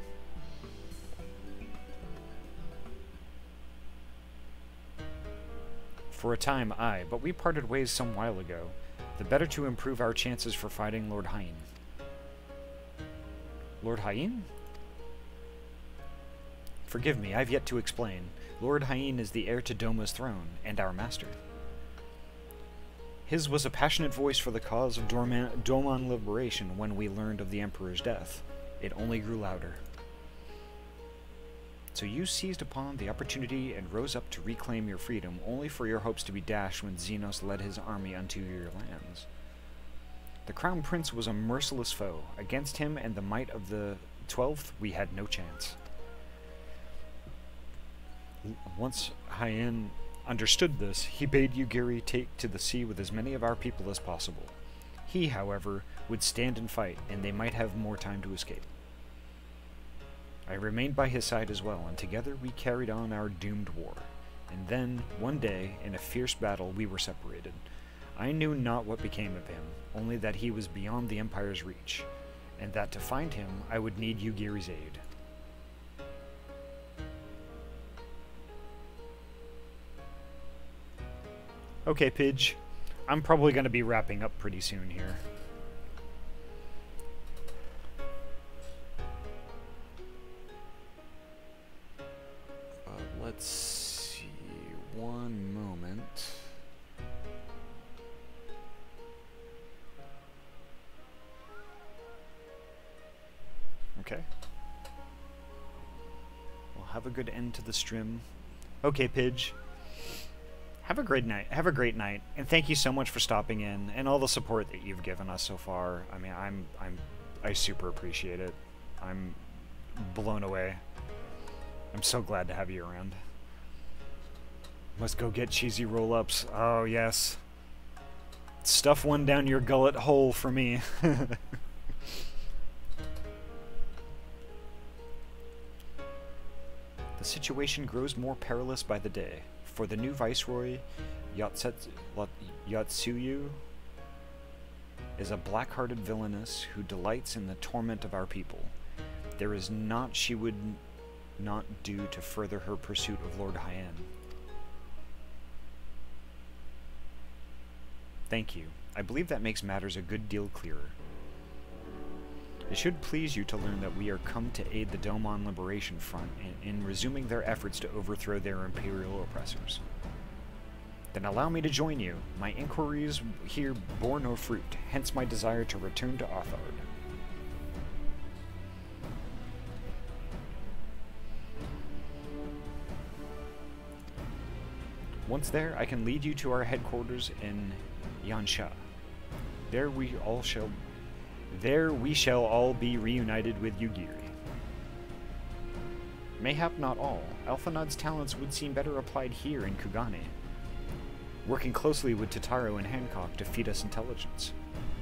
For a time, aye, but we parted ways some while ago, the better to improve our chances for fighting Lord Hain. Lord Hain? Forgive me, I've yet to explain. Lord Hain is the heir to Doma's throne, and our master. His was a passionate voice for the cause of Doman liberation when we learned of the Emperor's death. It only grew louder. So you seized upon the opportunity and rose up to reclaim your freedom, only for your hopes to be dashed when Xenos led his army unto your lands. The Crown Prince was a merciless foe. Against him and the might of the 12th, we had no chance. Once Hain understood this, he bade Yugiri take to the sea with as many of our people as possible. He, however, would stand and fight, and they might have more time to escape. I remained by his side as well, and together we carried on our doomed war. And then, one day, in a fierce battle, we were separated. I knew not what became of him, only that he was beyond the Empire's reach, and that to find him, I would need Yugiri's aid. Okay, Pidge. I'm probably going to be wrapping up pretty soon here. Let's see. One moment. Okay. We'll have a good end to the stream. Okay, Pidge. Have a great night. Have a great night, and thank you so much for stopping in and all the support that you've given us so far. I mean, I super appreciate it. I'm blown away. I'm so glad to have you around. Must go get cheesy roll-ups. Oh yes. Stuff one down your gullet hole for me. The situation grows more perilous by the day. For the new Viceroy, Yatsuyu, is a black-hearted villainess who delights in the torment of our people. There is naught she would not do to further her pursuit of Lord Hain. Thank you. I believe that makes matters a good deal clearer. It should please you to learn that we are come to aid the Doman Liberation Front in resuming their efforts to overthrow their imperial oppressors. Then allow me to join you. My inquiries here bore no fruit, hence my desire to return to Arthard. Once there, I can lead you to our headquarters in Yansha. There we shall all be reunited with Yugiri. Mayhap not all. Alphanod's talents would seem better applied here in Kugane, working closely with Totaro and Hancock to feed us intelligence.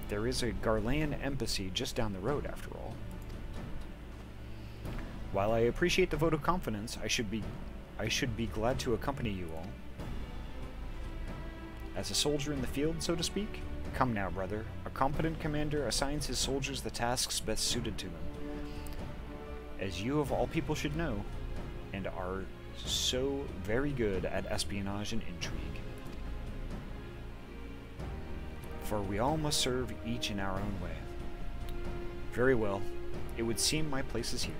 There is a Garlean embassy just down the road, after all. While I appreciate the vote of confidence, I should be glad to accompany you all. As a soldier in the field, so to speak? Come now, brother. A competent commander assigns his soldiers the tasks best suited to them, as you of all people should know, and are so very good at espionage and intrigue. For we all must serve each in our own way. Very well. It would seem my place is here.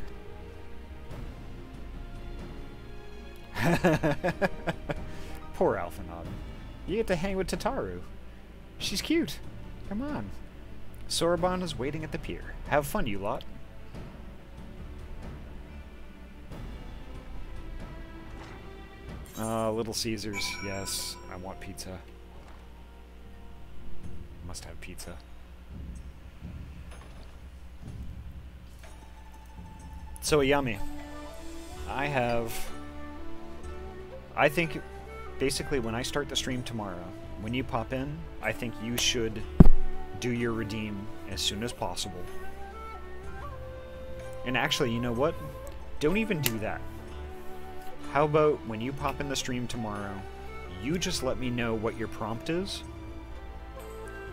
Poor Alphanod. You get to hang with Tataru. She's cute. Come on. Soroban is waiting at the pier. Have fun, you lot. Little Caesars. Yes, I want pizza. Must have pizza. So yummy. I think basically when I start the stream tomorrow, when you pop in, I think you should do your redeem as soon as possible. And actually, you know what? Don't even do that. How about when you pop in the stream tomorrow, you just let me know what your prompt is,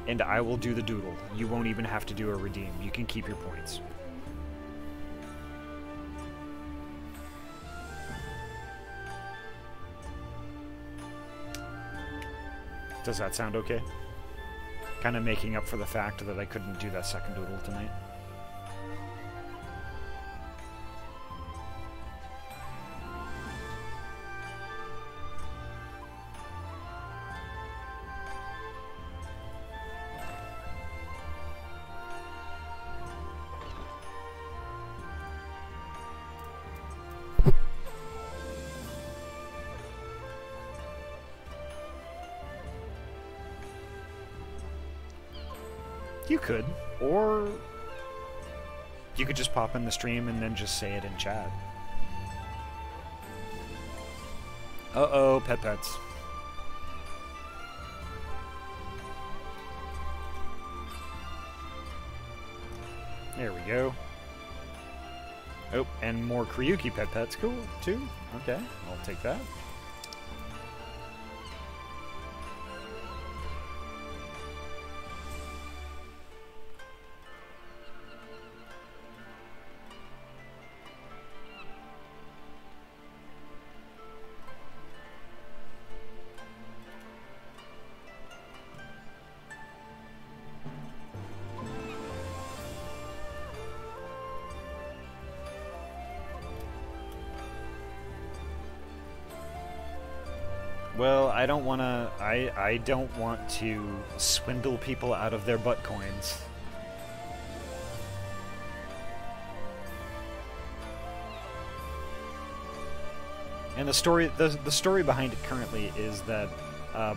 and I will do the doodle. You won't even have to do a redeem. You can keep your points. Does that sound okay? Kind of making up for the fact that I couldn't do that second doodle tonight. You could, or you could just pop in the stream and then just say it in chat. Uh-oh, pets. There we go. Oh, and more Kryuki pets, cool, too. Okay, I'll take that. Well, I don't want to swindle people out of their butt coins. And the story behind it currently is that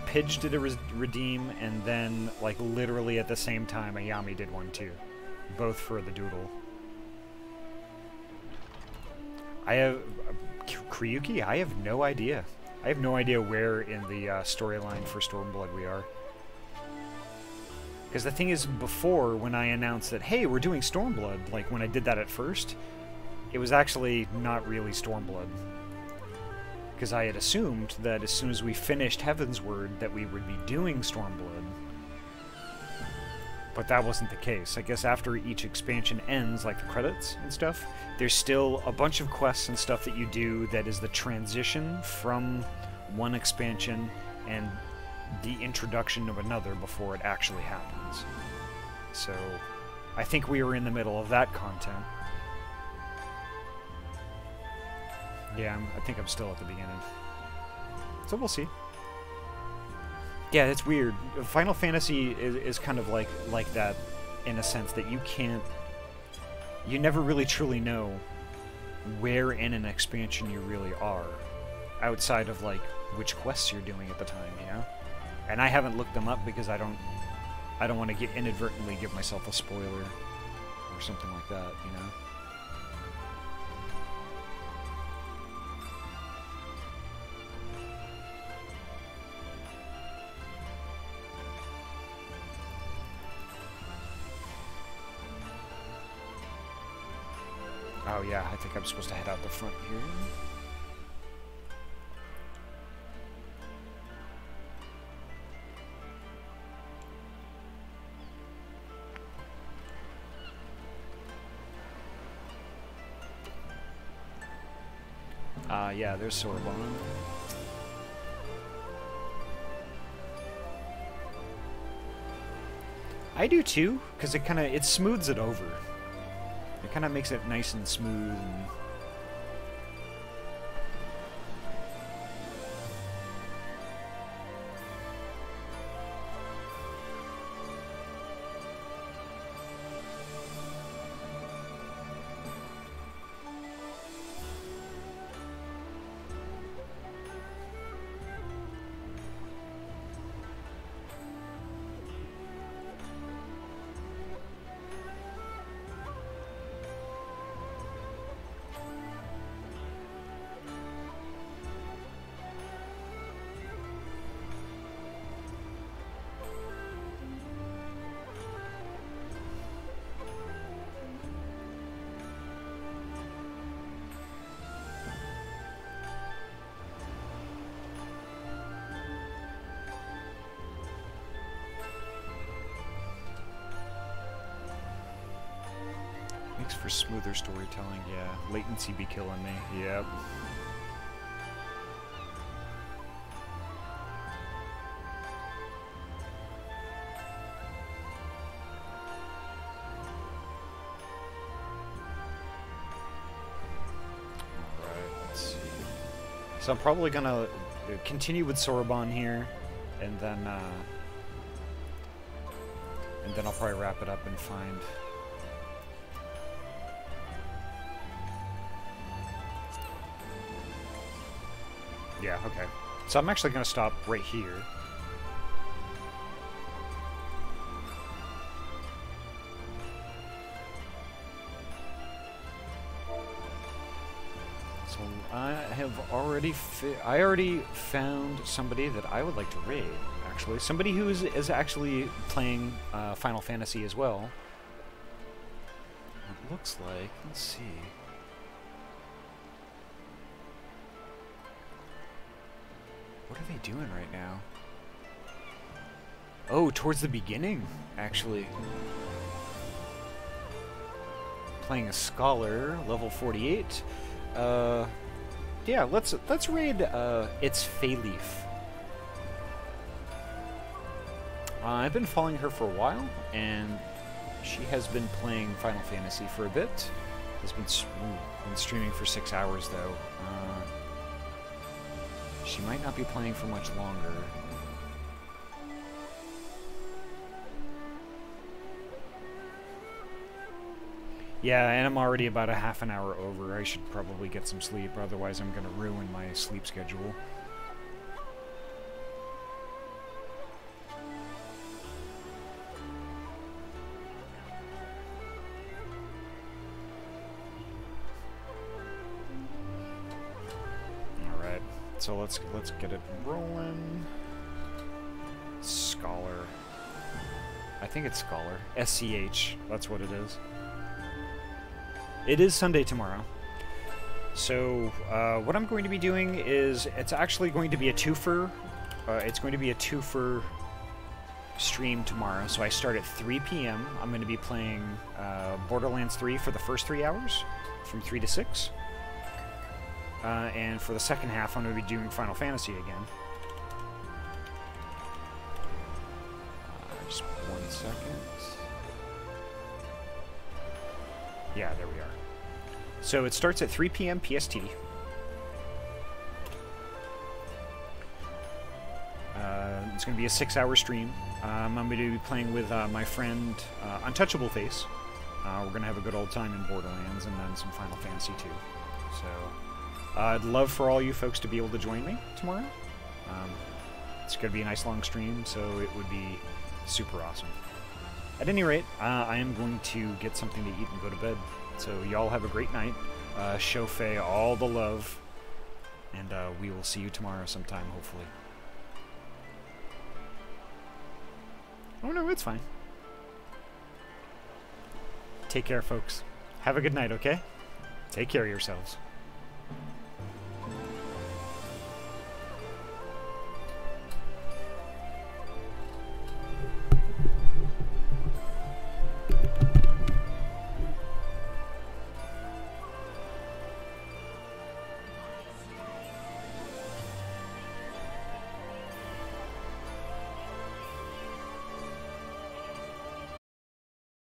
Pidge did a redeem, and then, like, literally at the same time, Ayami did one too. Both for the doodle. I have... Kryuki? I have no idea. I have no idea where in the storyline for Stormblood we are. Because the thing is, before, when I announced that, hey, we're doing Stormblood, like, when I did that at first, it was actually not really Stormblood. Because I had assumed that as soon as we finished Heavensward that we would be doing Stormblood. But that wasn't the case. I guess after each expansion ends, like the credits and stuff, there's still a bunch of quests and stuff that you do that is the transition from one expansion and the introduction of another before it actually happens. So, I think we were in the middle of that content. Yeah, I think I'm still at the beginning. So we'll see. Yeah, it's weird. Final Fantasy is kind of like that in a sense that you never really truly know where in an expansion you really are, outside of like which quests you're doing at the time, you know? And I haven't looked them up because I don't want to inadvertently give myself a spoiler or something like that, you know? Oh yeah, I think I'm supposed to head out the front here. Yeah, there's Sorbonne. I do too, because it smooths it over. It kind of makes it nice and smooth and... Makes for smoother storytelling, yeah. Latency be killing me, yep. So I'm probably gonna continue with Sorbonne here, and then I'll probably wrap it up and find. Yeah, okay. So I'm actually gonna stop right here. So I already found somebody that I would like to raid, actually. Somebody who is actually playing Final Fantasy as well. It looks like, let's see. What are they doing right now? Oh, towards the beginning, actually. Playing a Scholar, level 48. Yeah, let's raid It's Fayleaf. I've been following her for a while, and she has been playing Final Fantasy for a bit. Has been streaming for 6 hours though. She might not be playing for much longer. Yeah, and I'm already about a half an hour over. I should probably get some sleep, otherwise I'm going to ruin my sleep schedule. Alright, so let's get it rolling. Scholar. I think it's Scholar. SCH, that's what it is. It is Sunday tomorrow. So, what I'm going to be doing is, it's actually going to be a twofer. It's going to be a twofer stream tomorrow. So I start at 3 p.m. I'm going to be playing Borderlands 3 for the first 3 hours, from 3 to 6. And for the second half, I'm going to be doing Final Fantasy again. Just 1 second. Yeah, there we are. So it starts at 3 p.m. PST. It's going to be a 6-hour stream. I'm going to be playing with my friend Untouchable Face. We're going to have a good old time in Borderlands and then some Final Fantasy 2. So I'd love for all you folks to be able to join me tomorrow. It's going to be a nice long stream, so it would be super awesome. At any rate, I am going to get something to eat and go to bed. So y'all have a great night. Show Faye all the love. And we will see you tomorrow sometime, hopefully. Oh no, it's fine. Take care, folks. Have a good night, okay? Take care of yourselves.